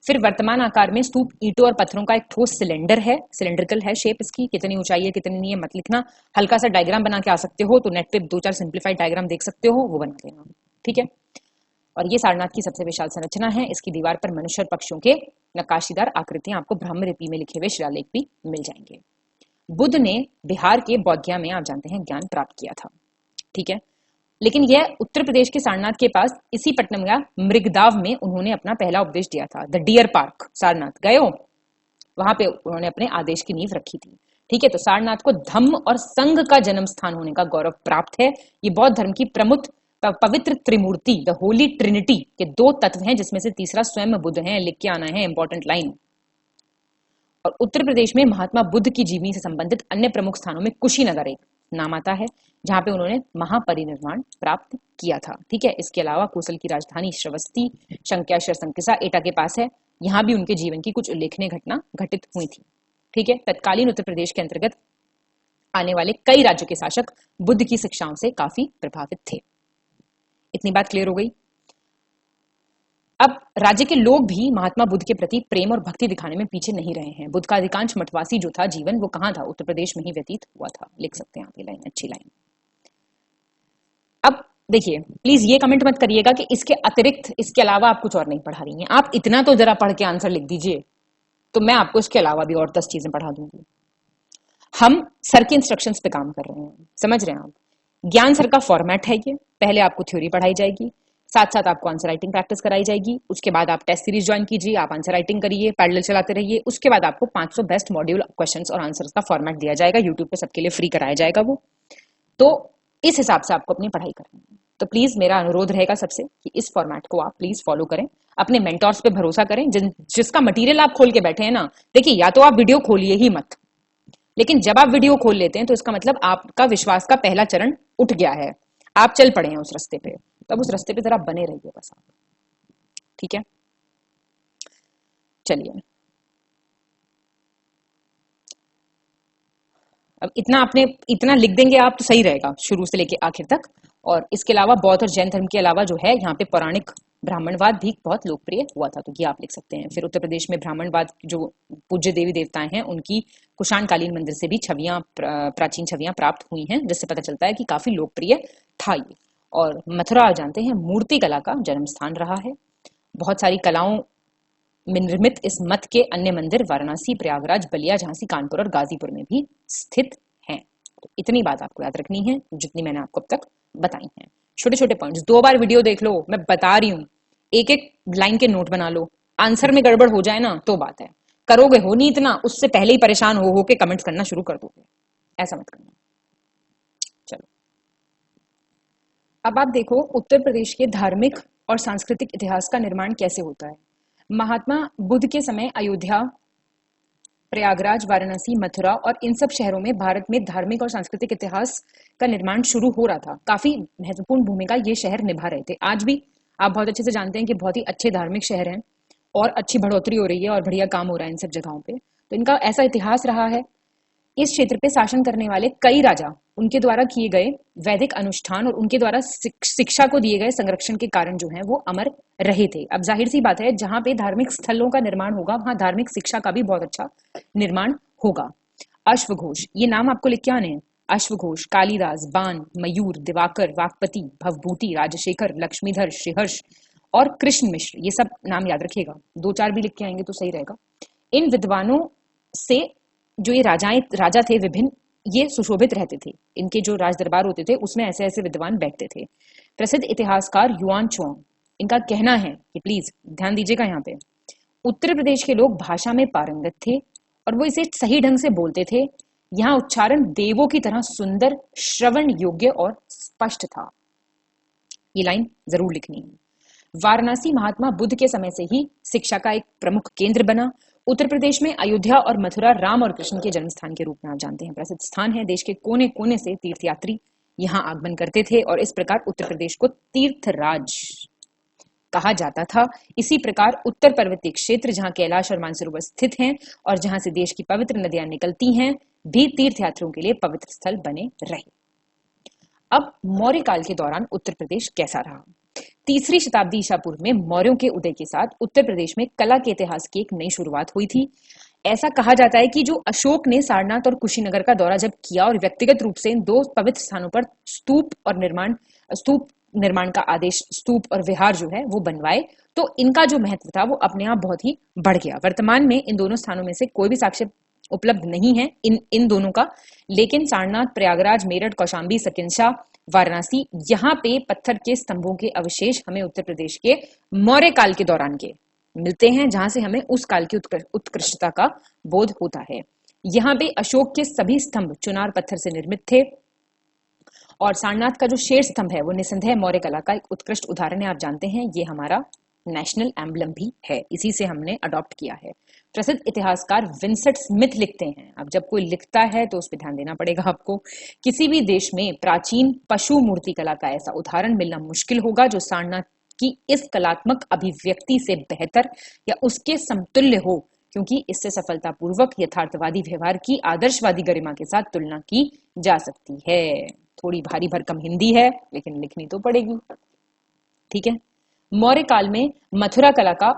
फिर वर्तमान आकार में स्तूप ईंटों और पत्थरों का एक ठोस सिलेंडर है, सिलेंड्रिकल है शेप इसकी। कितनी ऊंचाई है कितनी नहीं है मत लिखना, हल्का सा डायग्राम बना के आ सकते हो तो नेट पे 2-4 सिंप्लीफाइड डायग्राम देख सकते हो, वो बना लेना। ठीक है, और ये सारनाथ की सबसे विशाल संरचना है। इसकी दीवार पर मनुष्य और पक्षियों के नक्काशीदार आकृतियां आपको ब्राह्म लिपि में लिखे हुए शिलालेख भी मिल जाएंगे। बुद्ध ने बिहार के बौद्धिया में आप जानते हैं ज्ञान प्राप्त किया था। ठीक है, लेकिन यह उत्तर प्रदेश के सारनाथ के पास इसी पट्टनम या मृगदाव में उन्होंने अपना पहला उपदेश दिया था। द डियर पार्क सारनाथ गए हो, वहां पे उन्होंने अपने आदेश की नींव रखी थी। ठीक है, तो सारनाथ को धम्म और संघ का जन्म स्थान होने का गौरव प्राप्त है। ये बौद्ध धर्म की प्रमुख पवित्र त्रिमूर्ति द होली ट्रिनिटी के 2 तत्व हैं, जिसमें से तीसरा स्वयं बुद्ध है। लिख के आना है, इंपॉर्टेंट लाइन। और उत्तर प्रदेश में महात्मा बुद्ध की जीवनी से संबंधित अन्य प्रमुख स्थानों में कुशीनगर एक नाम आता है, जहां पे उन्होंने महापरिनिर्वाण प्राप्त किया था। ठीक है, इसके अलावा कोसल की राजधानी श्रवस्ती शंक्याश्र संकिसा एटा के पास है, यहां भी उनके जीवन की कुछ उल्लेखनीय घटना घटित हुई थी। ठीक है, तत्कालीन उत्तर प्रदेश के अंतर्गत आने वाले कई राज्यों के शासक बुद्ध की शिक्षाओं से काफी प्रभावित थे। इतनी बात क्लियर हो गई। अब राज्य के लोग भी महात्मा बुद्ध के प्रति प्रेम और भक्ति दिखाने में पीछे नहीं रहे हैं। बुद्ध का अधिकांश मठवासी जो था जीवन, वो कहां था? उत्तर प्रदेश में ही व्यतीत हुआ था। लिख सकते हैं आप ये लाइन, अच्छी लाइन। अब देखिए, प्लीज ये कमेंट मत करिएगा कि इसके अतिरिक्त, इसके अलावा आप कुछ और नहीं पढ़ा रही हैं। आप इतना तो जरा पढ़ के आंसर लिख दीजिए, तो मैं आपको इसके अलावा भी और 10 चीजें पढ़ा दूंगी। हम सर के इंस्ट्रक्शंस पे काम कर रहे हैं, समझ रहे हैं आप? ज्ञान सर का फॉर्मेट है ये। पहले आपको थ्योरी पढ़ाई जाएगी, साथ साथ आपको आंसर राइटिंग प्रैक्टिस कराई जाएगी। उसके बाद आप टेस्ट सीरीज ज्वाइन कीजिए, आप आंसर राइटिंग करिए, पैरेलल चलाते रहिए। उसके बाद आपको 500 बेस्ट मॉड्यूल क्वेश्चंस और आंसर्स का फॉर्मेट दिया जाएगा, यूट्यूब पे सबके लिए फ्री कराया जाएगा वो। तो इस हिसाब से आपको अपनी पढ़ाई करनी है। तो प्लीज मेरा अनुरोध रहेगा सबसे कि इस फॉर्मेट को आप प्लीज फॉलो करें, अपने मेंटर्स पे भरोसा करें, जिसका मटीरियल आप खोल के बैठे हैं ना। देखिए, या तो आप वीडियो खोलिए ही मत, लेकिन जब आप वीडियो खोल लेते हैं तो इसका मतलब आपका विश्वास का पहला चरण उठ गया है, आप चल पड़े हैं उस रास्ते पे। तब उस रास्ते पे जरा बने रहिए बस आप। ठीक है, चलिए। अब इतना लिख देंगे आप तो सही रहेगा शुरू से लेके आखिर तक। और इसके अलावा बौद्ध और जैन धर्म के अलावा जो है यहाँ पे पौराणिक ब्राह्मणवाद भी बहुत लोकप्रिय हुआ था, तो ये आप लिख सकते हैं। फिर उत्तर प्रदेश में ब्राह्मणवाद जो पूज्य देवी देवताएं हैं उनकी कुषाण कालीन मंदिर से भी प्राचीन छवियां प्राप्त हुई हैं, जिससे पता चलता है कि काफी लोकप्रिय था ये। और मथुरा जानते हैं मूर्ति कला का जन्म स्थान रहा है। बहुत सारी कलाओं में निर्मित इस मत के अन्य मंदिर वाराणसी, प्रयागराज, बलिया, झांसी, कानपुर और गाजीपुर में भी स्थित हैं। तो इतनी बात आपको याद रखनी है जितनी मैंने आपको अब तक बताई हैं। छोटे छोटे पॉइंट्स 2 बार वीडियो देख लो, मैं बता रही हूँ। एक एक लाइन के नोट बना लो, आंसर में गड़बड़ हो जाए ना तो बात है। करोगे हो नहीं इतना, उससे पहले ही परेशान हो के कमेंट्स करना शुरू कर दोगे, ऐसा मत करना। चलो, अब आप देखो उत्तर प्रदेश के धार्मिक और सांस्कृतिक इतिहास का निर्माण कैसे होता है। महात्मा बुद्ध के समय अयोध्या, प्रयागराज, वाराणसी, मथुरा और इन सब शहरों में भारत में धार्मिक और सांस्कृतिक इतिहास का निर्माण शुरू हो रहा था। काफी महत्वपूर्ण भूमिका ये शहर निभा रहे थे। आज भी आप बहुत अच्छे से जानते हैं कि बहुत ही अच्छे धार्मिक शहर हैं और अच्छी बढ़ोतरी हो रही है और बढ़िया काम हो रहा है इन सब जगहों पे। तो इनका ऐसा इतिहास रहा है। इस क्षेत्र पे शासन करने वाले कई राजा, उनके द्वारा किए गए वैदिक अनुष्ठान और उनके द्वारा शिक्षा को दिए गए संरक्षण के कारण जो है वो अमर रहे थे। अब जाहिर सी बात है, जहां पे धार्मिक स्थलों का निर्माण होगा वहां धार्मिक शिक्षा का भी बहुत अच्छा निर्माण होगा। अश्वघोष, ये नाम आपको लिख के आने हैं। अश्वघोष, कालिदास, बाण, मयूर, दिवाकर, वाकपति, भवभूति, राजशेखर, लक्ष्मीधर, श्रीहर्ष और कृष्ण मिश्र, ये सब नाम याद रखिएगा, 2-4 भी लिख के आएंगे तो सही रहेगा। इन विद्वानों से जो ये राजा थे विभिन्न, ये सुशोभित रहते थे। इनके जो राज दरबार होते थे उसमें ऐसे ऐसे विद्वान बैठते थे। प्रसिद्ध इतिहासकार युआन चोंग, इनका कहना है कि, प्लीज ध्यान दीजिएगा यहाँ पे, उत्तर प्रदेश के लोग भाषा में पारंगत थे और वो इसे सही ढंग से बोलते थे। यहाँ उच्चारण देवों की तरह सुंदर, श्रवण योग्य और स्पष्ट था। ये लाइन जरूर लिखनी है। वाराणसी महात्मा बुद्ध के समय से ही शिक्षा का एक प्रमुख केंद्र बना। उत्तर प्रदेश में अयोध्या और मथुरा राम और कृष्ण के जन्म स्थान के रूप में आप जानते हैं प्रसिद्ध स्थान है। देश के कोने कोने से तीर्थयात्री यहाँ आगमन करते थे और इस प्रकार उत्तर प्रदेश को तीर्थराज कहा जाता था। इसी प्रकार उत्तर पर्वतीय क्षेत्र, जहाँ कैलाश और मानसरोवर स्थित हैं और जहां से देश की पवित्र नदियां निकलती हैं, भी तीर्थयात्रियों के लिए पवित्र स्थल बने रहे। अब मौर्य काल के दौरान उत्तर प्रदेश कैसा रहा? 3री शताब्दी ईसा पूर्व में मौर्यों के उदय के साथ उत्तर प्रदेश में कला के इतिहास की एक नई शुरुआत हुई थी। ऐसा कहा जाता है कि जो अशोक ने सारनाथ और कुशीनगर का दौरा जब किया और व्यक्तिगत रूप से इन 2 पवित्र स्थानों पर स्तूप निर्माण का आदेश, स्तूप और विहार जो है वो बनवाए, तो इनका जो महत्व था वो अपने आप बहुत ही बढ़ गया। वर्तमान में इन दोनों स्थानों में से कोई भी साक्ष्य उपलब्ध नहीं है इन दोनों का, लेकिन सारनाथ, प्रयागराज, मेरठ, कौशाम्बी, सकिंसा, वाराणसी, यहाँ पे पत्थर के स्तंभों के अवशेष हमें उत्तर प्रदेश के मौर्य काल के दौरान के मिलते हैं, जहां से हमें उस काल की उत्कृष्टता का बोध होता है। यहाँ पे अशोक के सभी स्तंभ चुनार पत्थर से निर्मित थे और सारनाथ का जो शेर स्तंभ है वो निसंदेह मौर्य कला का एक उत्कृष्ट उदाहरण है। आप जानते हैं ये हमारा नेशनल एम्बलम भी है, इसी से हमने अडॉप्ट किया है। प्रसिद्ध इतिहासकार विंसेंट स्मिथ लिखते हैं, अब जब कोई लिखता है तो उस पर ध्यान देना पड़ेगा आपको, किसी भी देश में प्राचीन पशु मूर्ति कला का ऐसा उदाहरण मिलना मुश्किल होगा जो सारनाथ की इस कलात्मक अभिव्यक्ति से बेहतर या उसके समतुल्य हो, क्योंकि इससे सफलतापूर्वक यथार्थवादी व्यवहार की आदर्शवादी गरिमा के साथ तुलना की जा सकती है। थोड़ी भारी भरकम हिंदी है लेकिन लिखनी तो पड़ेगी, ठीक है। मौर्य काल में मथुरा कला का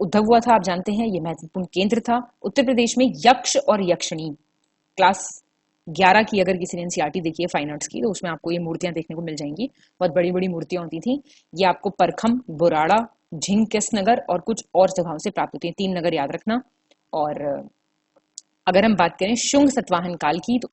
उद्भव हुआ था, आप जानते हैं ये महत्वपूर्ण केंद्र था। उत्तर प्रदेश में यक्ष और यक्षिणी, क्लास 11 की अगर किसी ने एनसीईआरटी देखी है फाइन आर्ट्स की, तो उसमें आपको ये मूर्तियां देखने को मिल जाएंगी। बहुत बड़ी बड़ी मूर्तियां होती थी। ये आपको परखम, बुराड़ा, झिंकसनगर और कुछ और जगहों से प्राप्त होती है। 3 नगर याद रखना। और अगर हम बात करें शुंग सतवाहन काल की, तो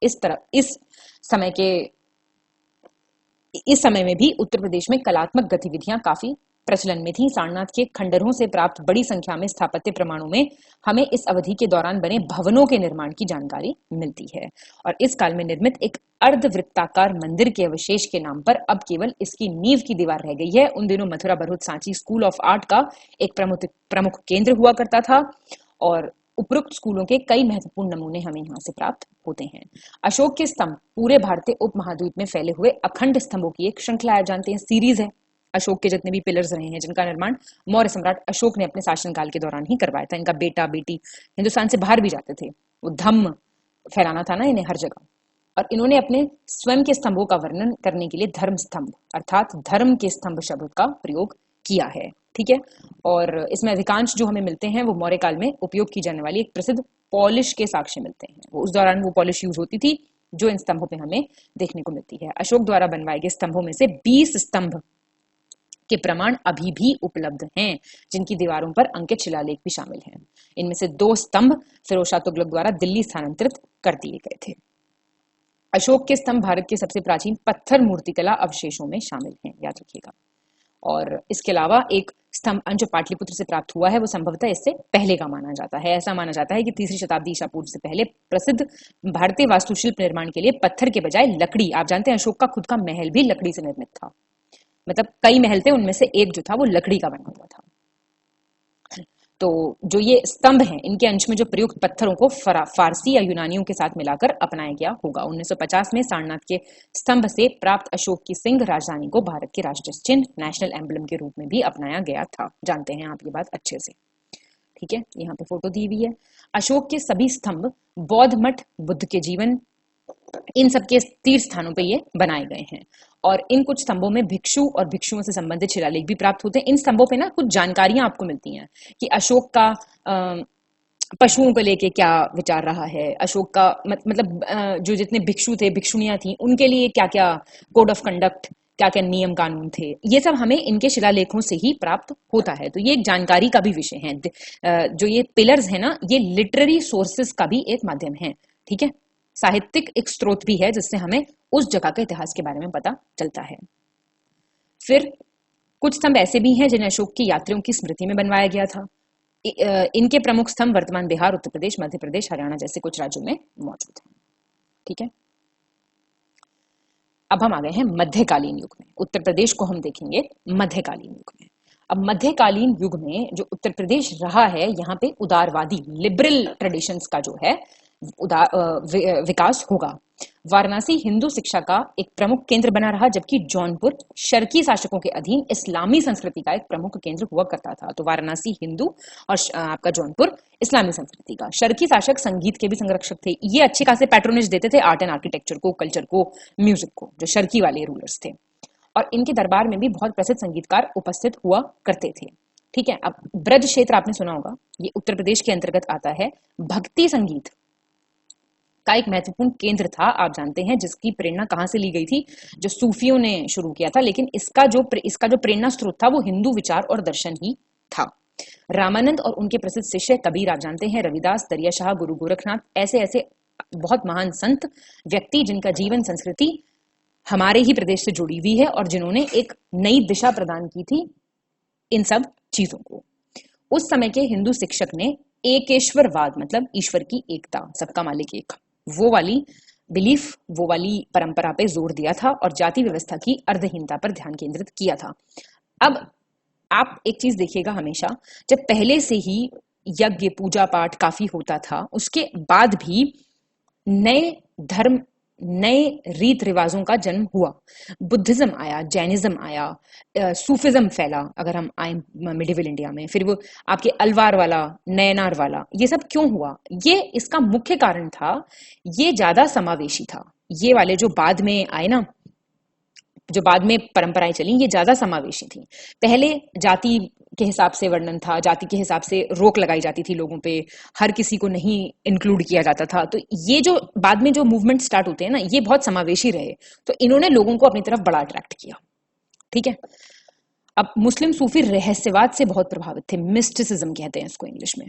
इस समय में भी उत्तर प्रदेश में कलात्मक गतिविधियां काफी प्रचलन में थी। सारनाथ के खंडरों से प्राप्त बड़ी संख्या में स्थापत्य प्रमाणों में हमें इस अवधि के दौरान बने भवनों के निर्माण की जानकारी मिलती है और इस काल में निर्मित एक अर्धवृत्ताकार मंदिर के अवशेष के नाम पर अब केवल इसकी नींव की दीवार रह गई है। उन दिनों Mathura, Bharuch, Sanchi school of art का एक प्रमुख केंद्र हुआ करता था और उपरोक्त स्कूलों के कई महत्वपूर्ण नमूने हमें यहाँ से प्राप्त होते हैं। अशोक के स्तंभ पूरे भारतीय उपमहाद्वीप में फैले हुए अखंड स्तंभों की एक श्रृंखला आप जानते हैं, सीरीज है। अशोक के जितने भी पिलर्स रहे हैं, जिनका निर्माण मौर्य सम्राट अशोक ने अपने शासनकाल के दौरान ही करवाया था। इनका बेटा बेटी हिंदुस्तान से बाहर भी जाते थे, वो धम्म फैलाना था ना इन्हें हर जगह, और इन्होंने अपने स्वयं के स्तंभों का वर्णन करने के लिए धर्म स्तंभ अर्थात धर्म के स्तंभ शब्द का प्रयोग किया है, ठीक है। और इसमें अधिकांश जो हमें मिलते हैं वो मौर्य काल में उपयोग की जाने वाली एक प्रसिद्ध पॉलिश के साक्ष्य मिलते हैं। वो उस दौरान वो पॉलिश यूज होती थी जो इन स्तंभों पे हमें देखने को मिलती है। अशोक द्वारा बनवाए गए स्तंभों में से 20 स्तंभ के प्रमाण अभी भी उपलब्ध हैं, जिनकी दीवारों पर अंकित शिलालेख भी शामिल हैं। इनमें से 2 स्तंभ फिरोज शाह तुगलक द्वारा दिल्ली स्थानांतरित कर दिए गए थे। अशोक के स्तंभ भारत के सबसे प्राचीन पत्थर मूर्तिकला अवशेषों में शामिल हैं, याद रखिएगा। और इसके अलावा एक स्तंभ जो पाटलिपुत्र से प्राप्त हुआ है वो संभवतः इससे पहले का माना जाता है। ऐसा माना जाता है कि 3री शताब्दी ईसा पूर्व से पहले प्रसिद्ध भारतीय वास्तुशिल्प निर्माण के लिए पत्थर के बजाय लकड़ी, आप जानते हैं अशोक का खुद का महल भी लकड़ी से निर्मित था, मतलब कई महल थे, उनमें से एक जो था वो लकड़ी का बना हुआ था। तो जो ये स्तंभ हैं, इनके अंश में जो प्रयुक्त पत्थरों को फारसी या यूनानियों के साथ मिलाकर अपनाया गया होगा। 1950 में सारनाथ के स्तंभ से प्राप्त अशोक की सिंह राजधानी को भारत के राष्ट्रीय चिन्ह, नेशनल एम्बलम के रूप में भी अपनाया गया था। जानते हैं आप ये बात अच्छे से, ठीक है। यहाँ पे फोटो दी हुई है। अशोक के सभी स्तंभ बौद्ध मठ, बुद्ध के जीवन, इन सबके तीर्थ स्थानों पे ये बनाए गए हैं और इन कुछ स्तंभों में भिक्षु और भिक्षुओं से संबंधित शिलालेख भी प्राप्त होते हैं। इन स्तंभों पे ना कुछ जानकारियां आपको मिलती हैं कि अशोक का पशुओं को लेके क्या विचार रहा है, अशोक का मतलब जो जितने भिक्षु थे, भिक्षुणियां थी, उनके लिए क्या क्या कोड ऑफ कंडक्ट, क्या क्या नियम कानून थे, ये सब हमें इनके शिलालेखों से ही प्राप्त होता है। तो ये एक जानकारी का भी विषय है। जो ये पिलर्स है ना, ये लिटरेरी सोर्सेस का भी एक माध्यम है, ठीक है, साहित्यिक एक स्रोत भी है जिससे हमें उस जगह के इतिहास के बारे में पता चलता है। फिर कुछ स्तंभ ऐसे भी हैं जिन्हें अशोक की यात्रियों की स्मृति में बनवाया गया था। इनके प्रमुख स्तंभ वर्तमान बिहार, उत्तर प्रदेश, मध्य प्रदेश, हरियाणा जैसे कुछ राज्यों में मौजूद हैं, ठीक है। अब हम आ गए हैं मध्यकालीन युग में। उत्तर प्रदेश को हम देखेंगे मध्यकालीन युग में। अब मध्यकालीन युग में जो उत्तर प्रदेश रहा है, यहाँ पे उदारवादी लिबरल ट्रेडिशंस का जो है विकास होगा। वाराणसी हिंदू शिक्षा का एक प्रमुख केंद्र बना रहा, जबकि जौनपुर शर्की शासकों के अधीन इस्लामी संस्कृति का एक प्रमुख केंद्र हुआ करता था। तो वाराणसी हिंदू और आपका जौनपुर इस्लामी संस्कृति का। शर्की शासक संगीत के भी संरक्षक थे, ये अच्छे खासे पैट्रोनेज देते थे आर्ट एंड आर्किटेक्चर को, कल्चर को, म्यूजिक को, जो शर्की वाले रूलर्स थे। और इनके दरबार में भी बहुत प्रसिद्ध संगीतकार उपस्थित हुआ करते थे, ठीक है। अब ब्रज क्षेत्र आपने सुना होगा, ये उत्तर प्रदेश के अंतर्गत आता है। भक्ति संगीत का एक महत्वपूर्ण केंद्र था, आप जानते हैं, जिसकी प्रेरणा कहां से ली गई थी, जो सूफियों ने शुरू किया था, लेकिन इसका जो प्रेरणा स्रोत था वो हिंदू विचार और दर्शन ही था। रामानंद और उनके प्रसिद्ध शिष्य कबीर, आप जानते हैं, रविदास, दरिया शाह, गुरु गोरखनाथ, ऐसे ऐसे बहुत महान संत व्यक्ति जिनका जीवन संस्कृति हमारे ही प्रदेश से जुड़ी हुई है और जिन्होंने एक नई दिशा प्रदान की थी इन सब चीजों को। उस समय के हिंदू शिक्षक ने एकेश्वरवाद, मतलब ईश्वर की एकता, सबका मालिक एक, वो वाली बिलीफ, वो वाली परंपरा पे जोर दिया था और जाति व्यवस्था की अर्धहीनता पर ध्यान केंद्रित किया था। अब आप एक चीज देखिएगा, हमेशा जब पहले से ही यज्ञ पूजा पाठ काफी होता था, उसके बाद भी नए धर्म, नए रीत रिवाजों का जन्म हुआ। बुद्धिज्म आया, जैनिज्म आया, सूफिज्म फैला, अगर हम आए मिडिवल इंडिया में, फिर वो आपके अलवार वाला, नयनार वाला, ये सब क्यों हुआ? ये इसका मुख्य कारण था, ये ज्यादा समावेशी था। ये वाले जो बाद में आए ना, जो बाद में परंपराएं चली, ये ज्यादा समावेशी थी। पहले जाति के हिसाब से वर्णन था, जाति के हिसाब से रोक लगाई जाती थी लोगों पे, हर किसी को नहीं इंक्लूड किया जाता था। तो ये जो बाद में जो मूवमेंट स्टार्ट होते हैं ना, ये बहुत समावेशी रहे, तो इन्होंने लोगों को अपनी तरफ बड़ा अट्रैक्ट किया, ठीक है। अब मुस्लिम सूफी रहस्यवाद से बहुत प्रभावित थे, मिस्टिसिज्म कहते हैं इसको इंग्लिश में।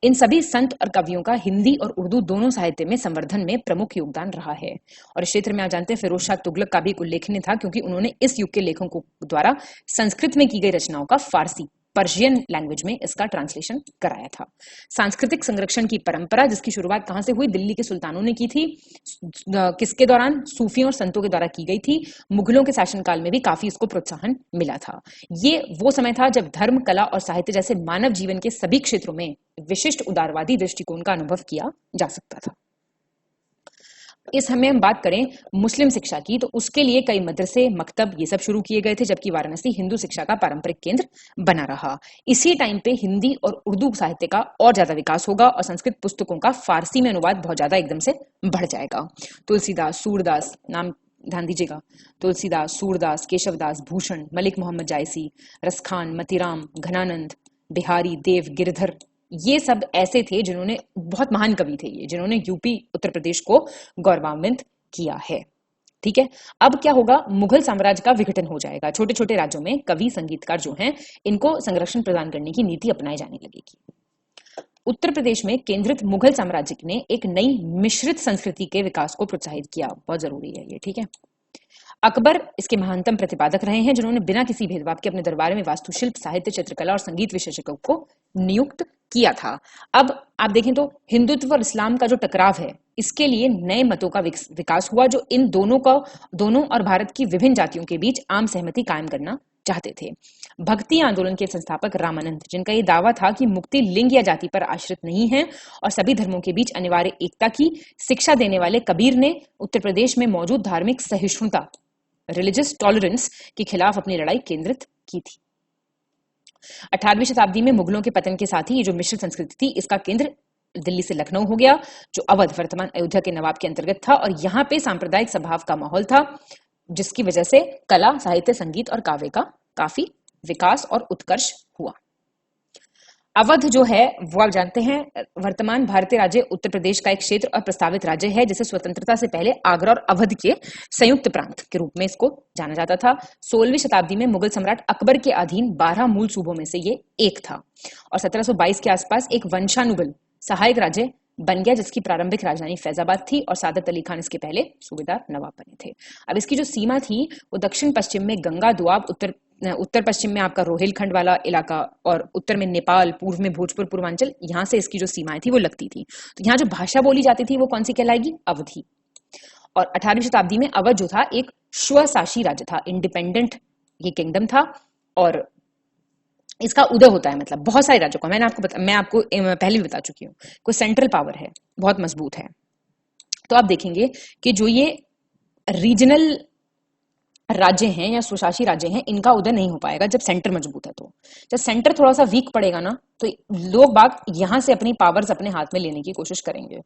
इन सभी संत और कवियों का हिंदी और उर्दू दोनों साहित्य में संवर्धन में प्रमुख योगदान रहा है। और इस क्षेत्र में आप जानते हैं फिरोज शाह तुगलक का भी उल्लेखनीय था, क्योंकि उन्होंने इस युग के लेखकों द्वारा संस्कृत में की गई रचनाओं का फारसी, पर्शियन लैंग्वेज में इसका ट्रांसलेशन कराया था। सांस्कृतिक संरक्षण की परंपरा, जिसकी शुरुआत कहां से हुई? दिल्ली के सुल्तानों ने की थी। किसके दौरान? सूफियों और संतों के द्वारा की गई थी। मुगलों के शासनकाल में भी काफी इसको प्रोत्साहन मिला था। ये वो समय था जब धर्म, कला और साहित्य जैसे मानव जीवन के सभी क्षेत्रों में विशिष्ट उदारवादी दृष्टिकोण का अनुभव किया जा सकता था। इस हमें हम बात करें मुस्लिम शिक्षा की, तो उसके लिए कई मदरसे, मकतब, ये सब शुरू किए गए थे, जबकि वाराणसी हिंदू शिक्षा का पारंपरिक केंद्र बना रहा। इसी टाइम पे हिंदी और उर्दू साहित्य का और ज्यादा विकास होगा और संस्कृत पुस्तकों का फारसी में अनुवाद बहुत ज्यादा एकदम से बढ़ जाएगा। तुलसीदास, सूरदास, नाम ध्यान दीजिएगा, तुलसीदास, सूरदास, केशवदास, भूषण, मलिक मोहम्मद जायसी, रसखान, मतीराम, घनानंद, बिहारी, देव, गिरधर, ये सब ऐसे थे जिन्होंने, बहुत महान कवि थे ये, जिन्होंने यूपी उत्तर प्रदेश को गौरवान्वित किया है, ठीक है। अब क्या होगा? मुगल साम्राज्य का विघटन हो जाएगा। छोटे छोटे राज्यों में कवि, संगीतकार जो हैं, इनको संरक्षण प्रदान करने की नीति अपनाई जाने लगेगी। उत्तर प्रदेश में केंद्रित मुगल साम्राज्य ने एक नई मिश्रित संस्कृति के विकास को प्रोत्साहित किया। बहुत जरूरी है ये, ठीक है। अकबर इसके महानतम प्रतिपादक रहे हैं, जिन्होंने बिना किसी भेदभाव के अपने दरबार में वास्तुशिल्प, साहित्य, चित्रकला और संगीत विशेषज्ञों को नियुक्त किया था। अब आप देखें तो हिंदुत्व और इस्लाम का जो टकराव है, इसके लिए नए मतों का विकास हुआ, जो इन दोनों और भारत की विभिन्न जातियों के बीच आम सहमति कायम करना चाहते थे। भक्ति आंदोलन के संस्थापक रामानंद, जिनका ये दावा था कि मुक्ति लिंग या जाति पर आश्रित नहीं है और सभी धर्मों के बीच अनिवार्य एकता की शिक्षा देने वाले कबीर ने उत्तर प्रदेश में मौजूद धार्मिक सहिष्णुता, रिलीजियस टॉलरेंस के खिलाफ अपनी लड़ाई केंद्रित की थी। 18वीं शताब्दी में मुगलों के पतन के साथ ही ये जो मिश्रित संस्कृति थी, इसका केंद्र दिल्ली से लखनऊ हो गया, जो अवध, वर्तमान अयोध्या के नवाब के अंतर्गत था, और यहाँ पे सांप्रदायिक स्वभाव का माहौल था, जिसकी वजह से कला, साहित्य, संगीत और काव्य का काफी विकास और उत्कर्ष हुआ। अवध जो है वो आप जानते हैं वर्तमान भारतीय राज्य उत्तर प्रदेश का एक क्षेत्र और प्रस्तावित राज्य है, जिसे स्वतंत्रता से पहले आगरा और अवध के संयुक्त प्रांत के रूप में इसको जाना जाता था। 16वीं शताब्दी में मुगल सम्राट अकबर के अधीन 12 मूल सूबों में से ये एक था और 1722 के आसपास एक वंशानुबल सहायक राज्य बन गया, जिसकी प्रारंभिक राजधानी फैजाबाद थी और सादत अली खान इसके पहले सूबेदार नवाब बने थे। अब इसकी जो सीमा थी वो दक्षिण पश्चिम में गंगा दुआब, उत्तर पश्चिम में आपका रोहिलखंड वाला इलाका और उत्तर में नेपाल, पूर्व में भोजपुर, पूर्वांचल, यहाँ से इसकी जो सीमाएं थी वो लगती थी। तो यहाँ जो भाषा बोली जाती थी वो कौन सी कहलाएगी? अवधी। और 18वीं शताब्दी में अवध जो था एक स्वशासी राज्य था, इंडिपेंडेंट ये किंगडम था और इसका उदय होता है मतलब बहुत सारे राज्यों का। मैं आपको पहले भी बता चुकी हूँ, कोई सेंट्रल पावर है, बहुत मजबूत है। तो आप देखेंगे कि जो ये रीजनल राज्य हैं या स्वशासी राज्य हैं, इनका उदय नहीं हो पाएगा जब सेंटर मजबूत है। तो जब सेंटर थोड़ा सा वीक पड़ेगा ना, तो लोग बाग यहां से अपनी पावर्स अपने हाथ में लेने की कोशिश करेंगे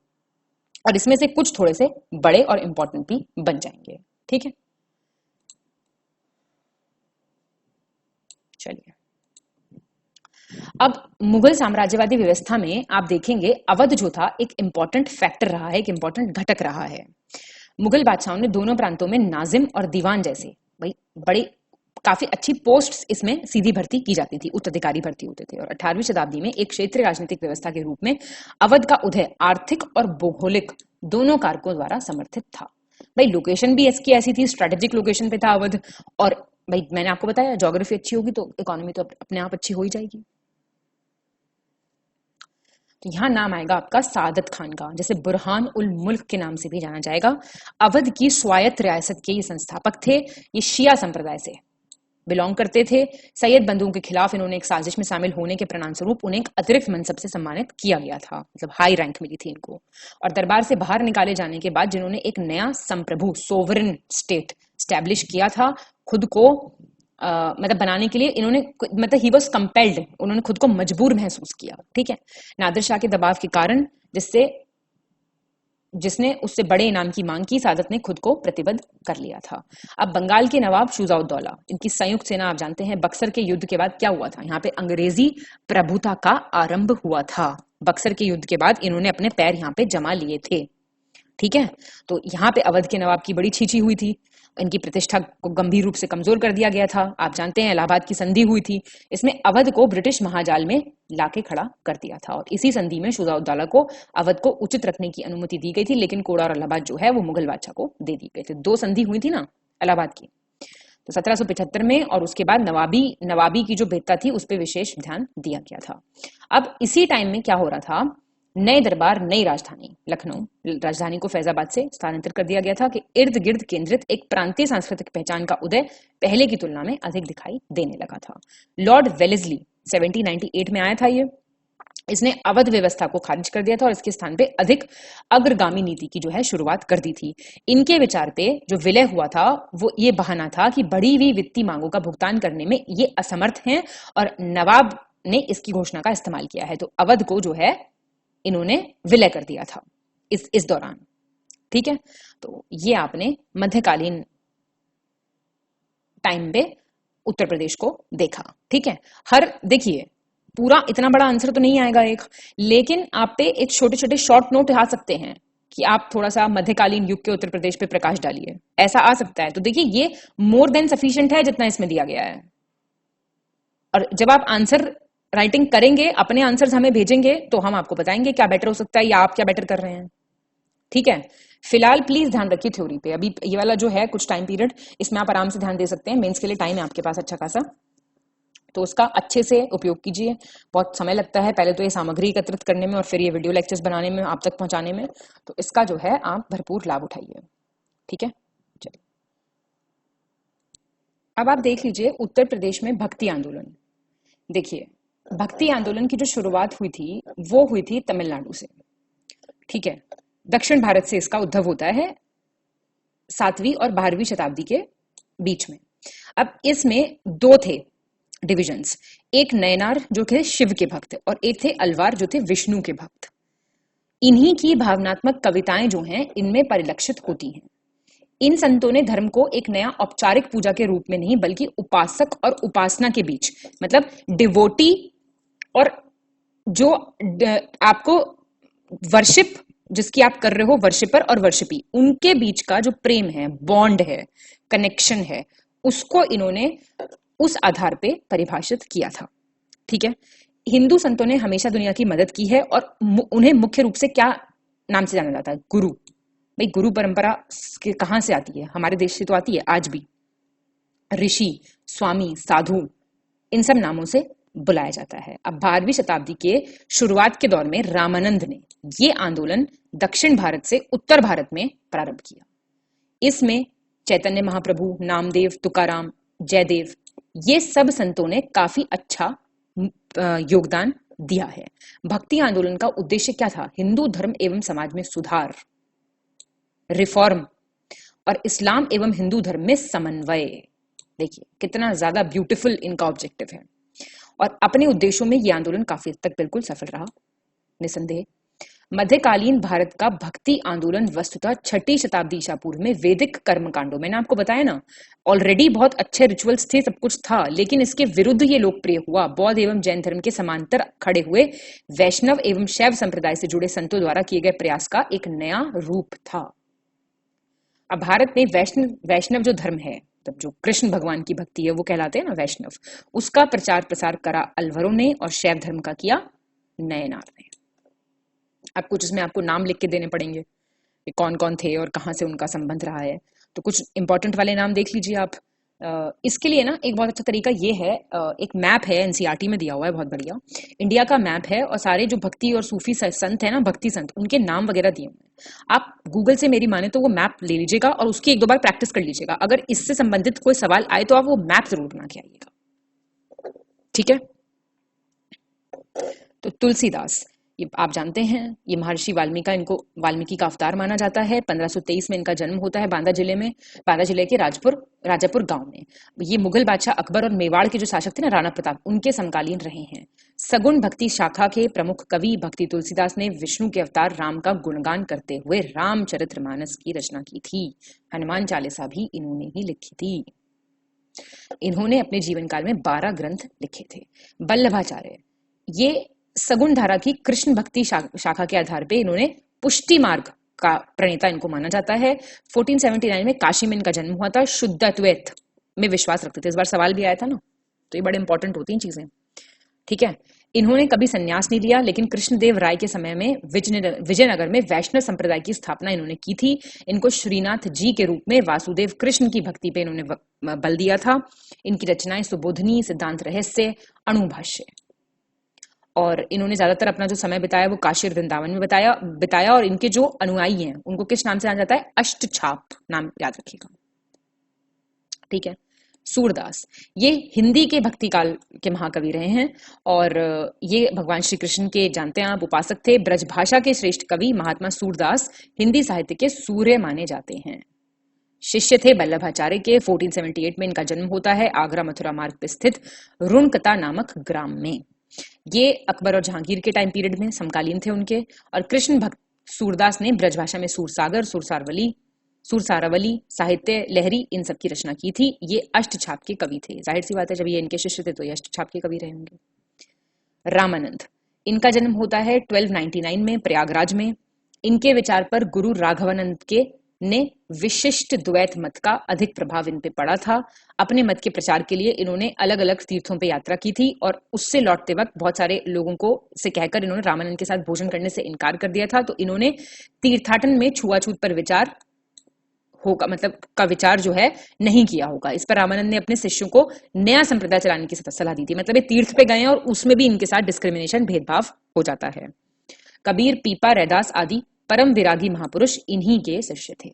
और इसमें से कुछ थोड़े से बड़े और इंपॉर्टेंट भी बन जाएंगे। ठीक है, चलिए अब मुगल साम्राज्यवादी व्यवस्था में आप देखेंगे अवध जो था एक इंपॉर्टेंट फैक्टर रहा है, एक इंपॉर्टेंट घटक रहा है। मुगल बादशाहों ने दोनों प्रांतों में नाजिम और दीवान जैसे भाई बड़ी काफी अच्छी पोस्ट्स इसमें सीधी भर्ती की जाती थी, उत्तराधिकारी भर्ती होते थे। और 18वीं शताब्दी में एक क्षेत्रीय राजनीतिक व्यवस्था के रूप में अवध का उदय आर्थिक और भौगोलिक दोनों कारकों द्वारा समर्थित था। भाई लोकेशन भी इसकी ऐसी थी, स्ट्रेटेजिक लोकेशन पे था अवध, और भाई मैंने आपको बताया ज्योग्राफी अच्छी होगी तो इकोनॉमी तो अपने आप अच्छी हो ही जाएगी। तो यहां नाम आएगा आपका सादत खान का, जैसे बुरहान उल मुल्क के नाम से भी जाना जाएगा। अवध की स्वायत्त रियासत के ये संस्थापक थे। ये शिया संप्रदाय से बिलोंग करते थे। सैयद बंधुओं के खिलाफ इन्होंने एक साजिश में शामिल होने के परिणाम स्वरूप उन्हें एक अतिरिक्त मनसब से सम्मानित किया गया था, मतलब हाई रैंक मिली थी इनको। और दरबार से बाहर निकाले जाने के बाद जिन्होंने एक नया संप्रभु सोवरेन स्टेट स्टैब्लिश किया था, खुद को मतलब बनाने के लिए इन्होंने मतलब ही वॉज कंपेल्ड, उन्होंने खुद को मजबूर महसूस किया। ठीक है, नादिर शाह के दबाव के कारण जिसने उससे बड़े इनाम की मांग की, सादत ने खुद को प्रतिबद्ध कर लिया था। अब बंगाल के नवाब शुजाउद्दौला, इनकी संयुक्त सेना आप जानते हैं बक्सर के युद्ध के बाद क्या हुआ था, यहाँ पे अंग्रेजी प्रभुता का आरंभ हुआ था। बक्सर के युद्ध के बाद इन्होंने अपने पैर यहाँ पे जमा लिए थे। ठीक है, तो यहाँ पे अवध के नवाब की बड़ी छींची हुई थी, इनकी प्रतिष्ठा को गंभीर रूप से कमजोर कर दिया गया था। आप जानते हैं इलाहाबाद की संधि हुई थी, इसमें अवध को ब्रिटिश महाजाल में लाके खड़ा कर दिया था और इसी संधि में शुजाउद्दौला को अवध को उचित रखने की अनुमति दी गई थी, लेकिन कोड़ा और इलाहाबाद जो है वो मुगल बादशाह को दे दी गई थी। 2 संधि हुई थी ना इलाहाबाद की, तो 1775 में, और उसके बाद नवाबी की जो भेदता थी उस पर विशेष ध्यान दिया गया था। अब इसी टाइम में क्या हो रहा था, नए दरबार नई राजधानी लखनऊ राजधानी को फैजाबाद से स्थानांतरित कर दिया गया था कि इर्द गिर्द केंद्रित एक प्रांतीय सांस्कृतिक पहचान का उदय पहले की तुलना में अधिक दिखाई देने लगा था। लॉर्ड वेलेस्ली 1798 में आया था इसने अवध व्यवस्था को खारिज कर दिया था और इसके स्थान पे अधिक अग्रगामी नीति की जो है शुरुआत कर दी थी। इनके विचार पे जो विलय हुआ था वो ये बहाना था कि बढ़ी हुई वित्तीय मांगों का भुगतान करने में ये असमर्थ हैं और नवाब ने इसकी घोषणा का इस्तेमाल किया है। तो अवध को जो है इन्होंने विलय कर दिया था इस दौरान। ठीक है, तो ये आपने मध्यकालीन टाइम पे उत्तर प्रदेश को देखा। ठीक है, देखिए पूरा इतना बड़ा आंसर तो नहीं आएगा लेकिन आप पे एक छोटे छोटे शॉर्ट नोट आ सकते हैं कि आप थोड़ा सा मध्यकालीन युग के उत्तर प्रदेश पे प्रकाश डालिए, ऐसा आ सकता है। तो देखिए ये मोर देन सफिशिएंट है जितना इसमें दिया गया है, और जब आप आंसर राइटिंग करेंगे, अपने आंसर्स हमें भेजेंगे तो हम आपको बताएंगे क्या बेटर हो सकता है या आप क्या बेटर कर रहे हैं। ठीक है, फिलहाल प्लीज ध्यान रखिए थ्योरी पे। अभी ये वाला जो है कुछ टाइम पीरियड, इसमें आप आराम से ध्यान दे सकते हैं। मेंस के लिए टाइम है आपके पास अच्छा खासा, तो उसका अच्छे से उपयोग कीजिए। बहुत समय लगता है पहले तो ये सामग्री एकत्रित करने में और फिर ये वीडियो लेक्चर्स बनाने में, आप तक पहुंचाने में, तो इसका जो है आप भरपूर लाभ उठाइए। ठीक है, चलिए अब आप देख लीजिए उत्तर प्रदेश में भक्ति आंदोलन। देखिए भक्ति आंदोलन की जो शुरुआत हुई थी वो हुई थी तमिलनाडु से। ठीक है, दक्षिण भारत से इसका उद्भव होता है 7वीं और 12वीं शताब्दी के बीच में। अब इसमें 2 थे डिविजन्स, एक नयनार जो थे शिव के भक्त और एक थे अलवार जो थे विष्णु के भक्त। इन्हीं की भावनात्मक कविताएं जो हैं इनमें परिलक्षित होती हैं। इन संतों ने धर्म को एक नया औपचारिक पूजा के रूप में नहीं बल्कि उपासक और उपासना के बीच, मतलब डिवोटी और जो आपको वर्शिप जिसकी आप कर रहे हो, वर्शिपर और वर्शिपी, उनके बीच का जो प्रेम है, बॉन्ड है, कनेक्शन है, उसको इन्होंने उस आधार पे परिभाषित किया था। ठीक है, हिंदू संतों ने हमेशा दुनिया की मदद की है और उन्हें मुख्य रूप से क्या नाम से जाना जाता है? गुरु। भाई गुरु परंपरा कहां से आती है? हमारे देश से तो आती है आज भी। ऋषि, स्वामी, साधु, इन सब नामों से बुलाया जाता है। अब 12वीं शताब्दी के शुरुआत के दौर में रामानंद ने ये आंदोलन दक्षिण भारत से उत्तर भारत में प्रारंभ किया। इसमें चैतन्य महाप्रभु, नामदेव, तुकाराम, जयदेव, ये सब संतों ने काफी अच्छा योगदान दिया है। भक्ति आंदोलन का उद्देश्य क्या था? हिंदू धर्म एवं समाज में सुधार, रिफॉर्म, और इस्लाम एवं हिंदू धर्म में समन्वय। देखिए कितना ज्यादा ब्यूटीफुल इनका ऑब्जेक्टिव है। और अपने उद्देश्यों में यह आंदोलन काफी हद तक बिल्कुल सफल रहा, निसंदेह। मध्यकालीन भारत का भक्ति आंदोलन वस्तुतः 6ठी शताब्दी ईसा पूर्व में वैदिक कर्मकांडों, मैंने आपको बताया ना, ऑलरेडी बहुत अच्छे रिचुअल्स थे, सब कुछ था, लेकिन इसके विरुद्ध ये लोकप्रिय हुआ। बौद्ध एवं जैन धर्म के समांतर खड़े हुए वैष्णव एवं शैव संप्रदाय से जुड़े संतों द्वारा किए गए प्रयास का एक नया रूप था। अब भारत में वैष्णव जो धर्म है, तब जो कृष्ण भगवान की भक्ति है, वो कहलाते हैं ना वैष्णव, उसका प्रचार प्रसार करा अलवरों ने और शैव धर्म का किया नयनार ने। अब कुछ इसमें आपको नाम लिख के देने पड़ेंगे कि कौन कौन थे और कहां से उनका संबंध रहा है। तो कुछ इंपॉर्टेंट वाले नाम देख लीजिए आप। इसके लिए ना एक बहुत अच्छा तरीका ये है, एक मैप है, एनसीईआरटी में दिया हुआ है, बहुत बढ़िया इंडिया का मैप है, और सारे जो भक्ति और सूफी संत है ना, भक्ति संत, उनके नाम वगैरह दिए हुए हैं। आप गूगल से मेरी माने तो वो मैप ले लीजिएगा और उसकी 1-2 बार प्रैक्टिस कर लीजिएगा। अगर इससे संबंधित कोई सवाल आए तो आप वो मैप जरूर बना के आइएगा। ठीक है, तो तुलसीदास, ये आप जानते हैं, ये महर्षि वाल्मीकि का अवतार माना जाता है। 1523 में इनका जन्म होता है बांदा जिले के राजापुर गांव में। ये मुगल बादशाह अकबर और मेवाड़ के जो शासक थे ना, राणा प्रताप, उनके समकालीन रहे हैं। सगुण भक्ति शाखा के प्रमुख कवि भक्ति तुलसीदास ने विष्णु के अवतार राम का गुणगान करते हुए रामचरितमानस की रचना की थी। हनुमान चालीसा भी इन्होंने ही लिखी थी। इन्होंने अपने जीवन काल में 12 ग्रंथ लिखे थे। वल्लभाचार्य, ये सगुण धारा की कृष्ण भक्ति शाखा के आधार पे इन्होंने पुष्टि मार्ग का प्रणेता इनको माना जाता है। 1479 में काशी में इनका जन्म हुआ था। शुद्ध अद्वैत में विश्वास रखते थे। इस बार सवाल भी आया था ना, तो ये बड़े इंपॉर्टेंट होती हैं चीजें। ठीक है, इन्होंने कभी संन्यास नहीं लिया, लेकिन कृष्णदेव राय के समय में विजयनगर में वैष्णव संप्रदाय की स्थापना इन्होंने की थी। इनको श्रीनाथ जी के रूप में वासुदेव कृष्ण की भक्ति पे इन्होंने बल दिया था। इनकी रचनाएं सुबोधनी, सिद्धांत रहस्य, अणुभाष्य, और इन्होंने ज्यादातर अपना जो समय बिताया वो काशी और वृंदावन में बिताया। और इनके जो अनुयायी हैं उनको किस नाम से जाना जाता है? अष्टछाप, नाम याद रखिएगा। ठीक है, सूरदास, ये हिंदी के भक्ति काल के महाकवि रहे हैं और ये भगवान श्री कृष्ण के, जानते हैं आप, उपासक थे। ब्रजभाषा के श्रेष्ठ कवि महात्मा सूरदास हिंदी साहित्य के सूर्य माने जाते हैं। शिष्य थे वल्लभाचार्य के। 1478 में इनका जन्म होता है आगरा मथुरा मार्ग पर स्थित रुणकता नामक ग्राम में। ये अकबर और जहांगीर के टाइम पीरियड में समकालीन थे उनके। और कृष्ण भक्त सूरदास ने ब्रजभाषा में सूरसागर, सुरसारावली, साहित्य लहरी, इन सब की रचना की थी। ये अष्टछाप के कवि थे। जाहिर सी बात है, जब ये इनके शिष्य थे तो ये अष्टछाप के कवि रहे होंगे। रामानंद, इनका जन्म होता है 1299 में प्रयागराज में। इनके विचार पर गुरु राघवानंद के ने विशिष्ट द्वैत मत का अधिक प्रभाव इन पे पड़ा था। अपने मत के प्रचार के लिए इन्होंने अलग अलग तीर्थों पे यात्रा की थी और उससे लौटते वक्त बहुत सारे लोगों को से कहकर इन्होंने रामानंद के साथ भोजन करने से इनकार कर दिया था। तो इन्होंने तीर्थाटन में छुआछूत पर विचार होगा, मतलब का विचार जो है नहीं किया होगा। इस पर रामानंद ने अपने शिष्यों को नया संप्रदाय चलाने की सलाह दी थी। मतलब ये तीर्थ पे गए और उसमें भी इनके साथ डिस्क्रिमिनेशन, भेदभाव हो जाता है। कबीर, पीपा, रैदास आदि परम विरागी महापुरुष इन्हीं के शिष्य थे।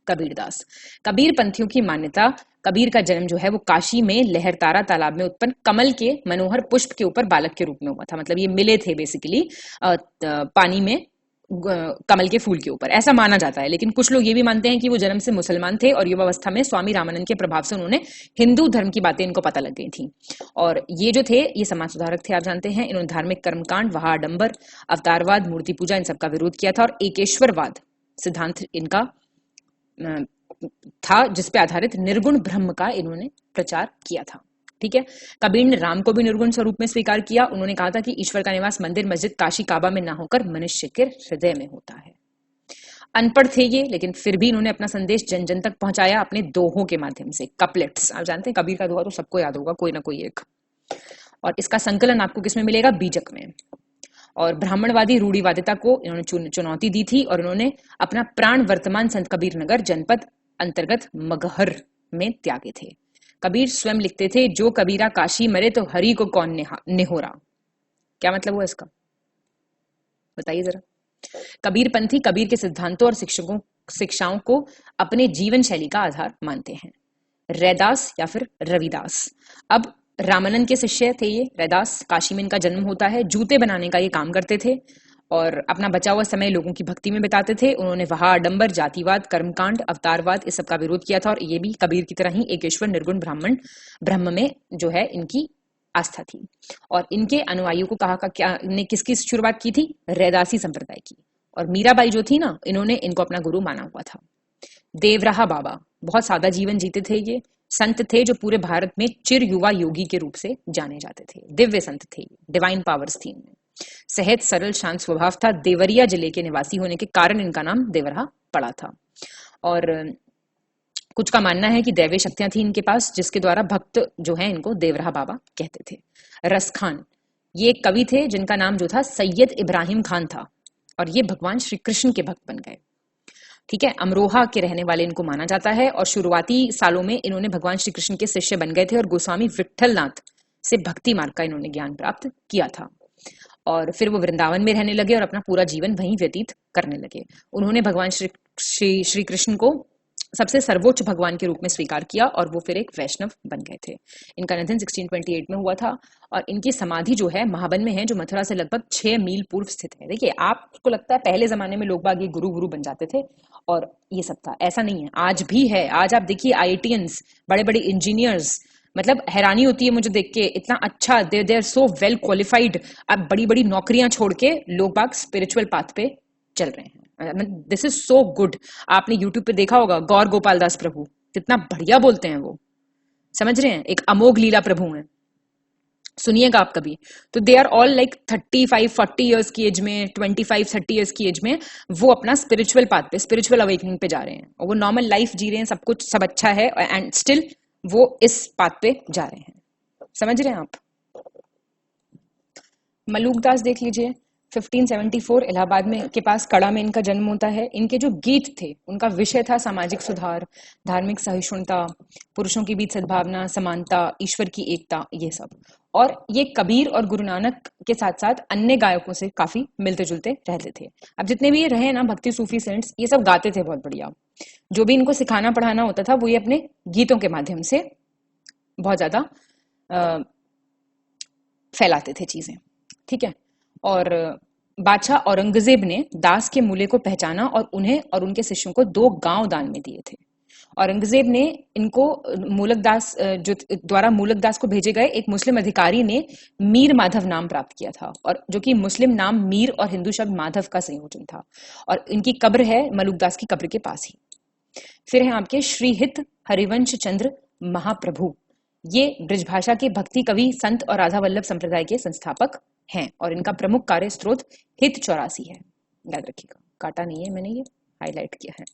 कबीरदास, कबीर पंथियों की मान्यता, कबीर का जन्म जो है वो काशी में लहरतारा तालाब में उत्पन्न कमल के मनोहर पुष्प के ऊपर बालक के रूप में हुआ था। मतलब ये मिले थे बेसिकली पानी में कमल के फूल के ऊपर, ऐसा माना जाता है। लेकिन कुछ लोग ये भी मानते हैं कि वो जन्म से मुसलमान थे और युवावस्था में स्वामी रामानंद के प्रभाव से उन्होंने हिंदू धर्म की बातें इनको पता लग गई थी। और ये जो थे ये समाज सुधारक थे, आप जानते हैं। इन्होंने धार्मिक कर्मकांड, वहाडंबर, अवतारवाद, मूर्ति पूजा, इन सबका विरोध किया था और एकेश्वरवाद सिद्धांत इनका था, जिसपे आधारित निर्गुण ब्रह्म का इन्होंने प्रचार किया था। ठीक है। कबीर ने राम को भी निर्गुण स्वरूप में स्वीकार किया। उन्होंने कहा था कि ईश्वर का निवास मंदिर, मस्जिद, काशी, काबा में ना होकर मनुष्य के हृदय में होता है। अनपढ़ थे ये, लेकिन फिर भी इन्होंने अपना संदेश जन जन तक पहुंचाया अपने दोहों के माध्यम से, कपलेट्स। आप जानते हैं कबीर का दोहा तो सबको याद होगा, कोई ना कोई एक। और इसका संकलन आपको किसमें मिलेगा? बीजक में। और ब्राह्मणवादी रूढ़िवादिता को इन्होंने चुनौती दी थी और इन्होंने अपना प्राण वर्तमान संत कबीर नगर जनपद अंतर्गत मगहर में त्यागे थे। कबीर स्वयं लिखते थे, जो कबीरा काशी मरे तो हरि को कौन निहोरा। क्या मतलब हुआ इसका, बताइए जरा। कबीरपंथी कबीर के सिद्धांतों और शिक्षाओं को अपने जीवन शैली का आधार मानते हैं। रैदास या फिर रविदास, अब रामानंद के शिष्य थे ये रैदास। काशी में इनका जन्म होता है। जूते बनाने का ये काम करते थे और अपना बचा हुआ समय लोगों की भक्ति में बिताते थे। उन्होंने वहां आडंबर, जातिवाद, कर्मकांड, अवतारवाद, इस सब का विरोध किया था और ये भी कबीर की तरह ही एक ईश्वर निर्गुण ब्रह्म में जो है इनकी आस्था थी। और इनके अनुयायियों को कहा क्या ने किसकी शुरुआत की थी? रैदासी संप्रदाय की। और मीराबाई जो थी ना, इन्होंने इनको अपना गुरु माना हुआ था। देवराहा बाबा बहुत सादा जीवन जीते थे। ये संत थे जो पूरे भारत में चिर युवा योगी के रूप से जाने जाते थे। दिव्य संत थे, डिवाइन पावर्स थी इनमें। सहज सरल शांत स्वभाव था। देवरिया जिले के निवासी होने के कारण इनका नाम देवराहा पड़ा था। और कुछ का मानना है कि दैवीय शक्तियां थी इनके पास, जिसके द्वारा भक्त जो है इनको देवराहा बाबा कहते थे। रस खान ये एक कवि थे जिनका नाम जो था सैयद इब्राहिम खान था और ये भगवान श्री कृष्ण के भक्त बन गए। ठीक है, अमरोहा के रहने वाले इनको माना जाता है और शुरुआती सालों में इन्होंने भगवान श्री कृष्ण के शिष्य बन गए थे और गोस्वामी विट्ठलनाथ से भक्ति मार्ग का इन्होंने ज्ञान प्राप्त किया था। और फिर वो वृंदावन में रहने लगे और अपना पूरा जीवन वहीं व्यतीत करने लगे। उन्होंने भगवान श्री कृष्ण को सबसे सर्वोच्च भगवान के रूप में स्वीकार किया और वो फिर एक वैष्णव बन गए थे। इनका निधन 1628 में हुआ था और इनकी समाधि जो है महाबन में है, जो मथुरा से लगभग 6 मील पूर्व स्थित है। देखिए, आपको लगता है पहले जमाने में लोग बाग ये गुरु बन जाते थे और ये सब था, ऐसा नहीं है, आज भी है। आज आप देखिए IITians, बड़े बड़े इंजीनियर्स, मतलब हैरानी होती है मुझे देख के, इतना अच्छा, they are so well qualified. अब बड़ी बड़ी नौकरियां छोड़ के लोग बाग स्पिरिचुअल पाथ पे चल रहे हैं। This is so good. आपने यूट्यूब पे देखा होगा गौर गोपाल दास प्रभु, कितना बढ़िया बोलते हैं वो, समझ रहे हैं, एक अमोघ लीला प्रभु हैं, सुनिएगा आप कभी। तो they are all like 35-40 years की एज में, 25-30 ईयर्स की एज में वो अपना स्पिरिचुअल पाथ पे, स्पिरिचुअल अवेकनिंग पे जा रहे हैं और वो नॉर्मल लाइफ जी रहे हैं, सब कुछ सब अच्छा है एंड स्टिल वो इस पाथ पे जा रहे हैं। समझ रहे हैं आप। मलूकदास देख लीजिए, 1574 इलाहाबाद में के पास कड़ा में इनका जन्म होता है। इनके जो गीत थे उनका विषय था सामाजिक सुधार, धार्मिक सहिष्णुता, पुरुषों के बीच सद्भावना, समानता, ईश्वर की एकता, ये सब। और ये कबीर और गुरु नानक के साथ साथ अन्य गायकों से काफी मिलते जुलते रहते थे। अब जितने भी ये रहे ना भक्ति सूफी सेंट्स, ये सब गाते थे बहुत बढ़िया। जो भी इनको सिखाना पढ़ाना होता था वो ये अपने गीतों के माध्यम से बहुत ज्यादा फैलाते थे चीजें। ठीक है। और बादशाह औरंगजेब ने दास के मूल्य को पहचाना और उन्हें और उनके शिष्यों को 2 गांव दान में दिए थे। औरंगजेब ने इनको मूलकदास जो द्वारा मूलकदास को भेजे गए एक मुस्लिम अधिकारी ने मीर माधव नाम प्राप्त किया था, और जो कि मुस्लिम नाम मीर और हिंदू शब्द माधव का संयोजन था। और इनकी कब्र है मलुकदास की कब्र के पास ही। फिर है आपके श्रीहित हरिवंश चंद्र महाप्रभु, ये ब्रजभाषा के भक्ति कवि, संत और राधा वल्लभ संप्रदाय के संस्थापक हैं और इनका प्रमुख कार्य स्रोत हित 84 है। याद रखिएगा, काटा नहीं है, मैंने ये हाईलाइट किया है।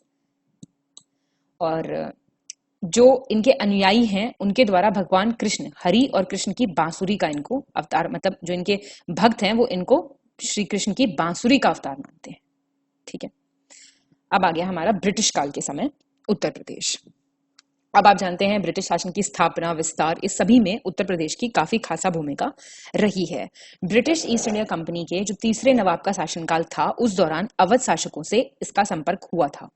और जो इनके अनुयायी हैं उनके द्वारा भगवान कृष्ण, हरि और कृष्ण की बांसुरी का इनको अवतार, मतलब जो इनके भक्त हैं वो इनको श्री कृष्ण की बांसुरी का अवतार मानते हैं। ठीक है। अब आ गया हमारा ब्रिटिश काल के समय, उत्तर प्रदेश। अब आप जानते हैं ब्रिटिश शासन की स्थापना, विस्तार, इस सभी में उत्तर प्रदेश की काफी खासा भूमिका रही है। ब्रिटिश ईस्ट इंडिया कंपनी के जो तीसरे नवाब का शासनकाल था, उस दौरान अवध शासकों से इसका संपर्क हुआ था,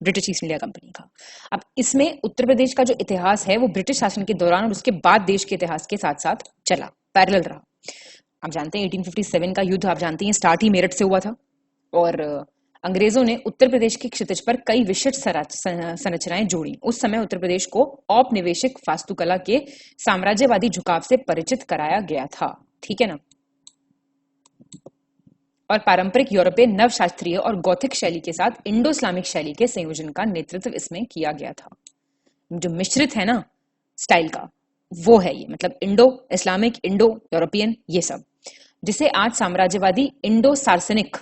ब्रिटिश ईस्ट इंडिया कंपनी का। अब इसमें उत्तर प्रदेश का जो इतिहास है वो ब्रिटिश शासन के दौरान और उसके बाद देश के इतिहास के साथ साथ चला, पैरेलल रहा। आप जानते हैं 1857 का युद्ध, आप जानते हैं स्टार्ट ही मेरठ से हुआ था और अंग्रेजों ने उत्तर प्रदेश के क्षितिज पर कई विशिष्ट संरचनाएं जोड़ी। उस समय उत्तर प्रदेश को औपनिवेशिक वास्तुकला के साम्राज्यवादी झुकाव से परिचित कराया गया था। ठीक है ना। और पारंपरिक यूरोपीय नवशास्त्रीय और गौथिक शैली के साथ इंडो इस्लामिक शैली के संयोजन का नेतृत्व इसमें किया गया था। जो मिश्रित है ना स्टाइल का, वो है ये, मतलब इंडो इस्लामिक, इंडो यूरोपियन, ये सब, जिसे आज साम्राज्यवादी इंडो सार्सनिक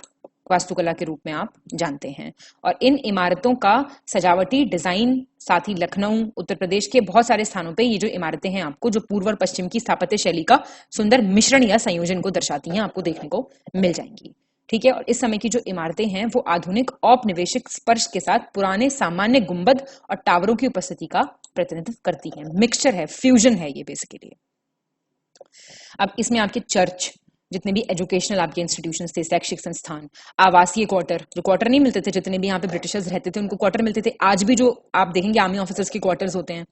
वास्तुकला के रूप में आप जानते हैं। और इन इमारतों का सजावटी डिजाइन, साथ ही लखनऊ, उत्तर प्रदेश के बहुत सारे स्थानों पे ये जो इमारतें हैं आपको, जो पूर्व और पश्चिम की स्थापत्य शैली का सुंदर मिश्रण या संयोजन को दर्शाती हैं, आपको देखने को मिल जाएंगी। ठीक है, और इस समय की जो इमारतें हैं वो आधुनिक औपनिवेशिक स्पर्श के साथ पुराने सामान्य गुंबद और टावरों की उपस्थिति का प्रतिनिधित्व करती हैं। मिक्सचर है, फ्यूजन है ये बेसिकली। अब इसमें आपके चर्च, जितने भी एजुकेशनल आपके इंस्टीट्यूशंस थे, शैक्षिक संस्थान, आवासीय क्वार्टर, जो क्वार्टर नहीं मिलते थे, जितने भी यहाँ पे ब्रिटिशर्स रहते थे उनको क्वार्टर मिलते थे, आज भी जो आप देखेंगे आर्मी ऑफिसर्स के क्वार्टर्स होते हैं,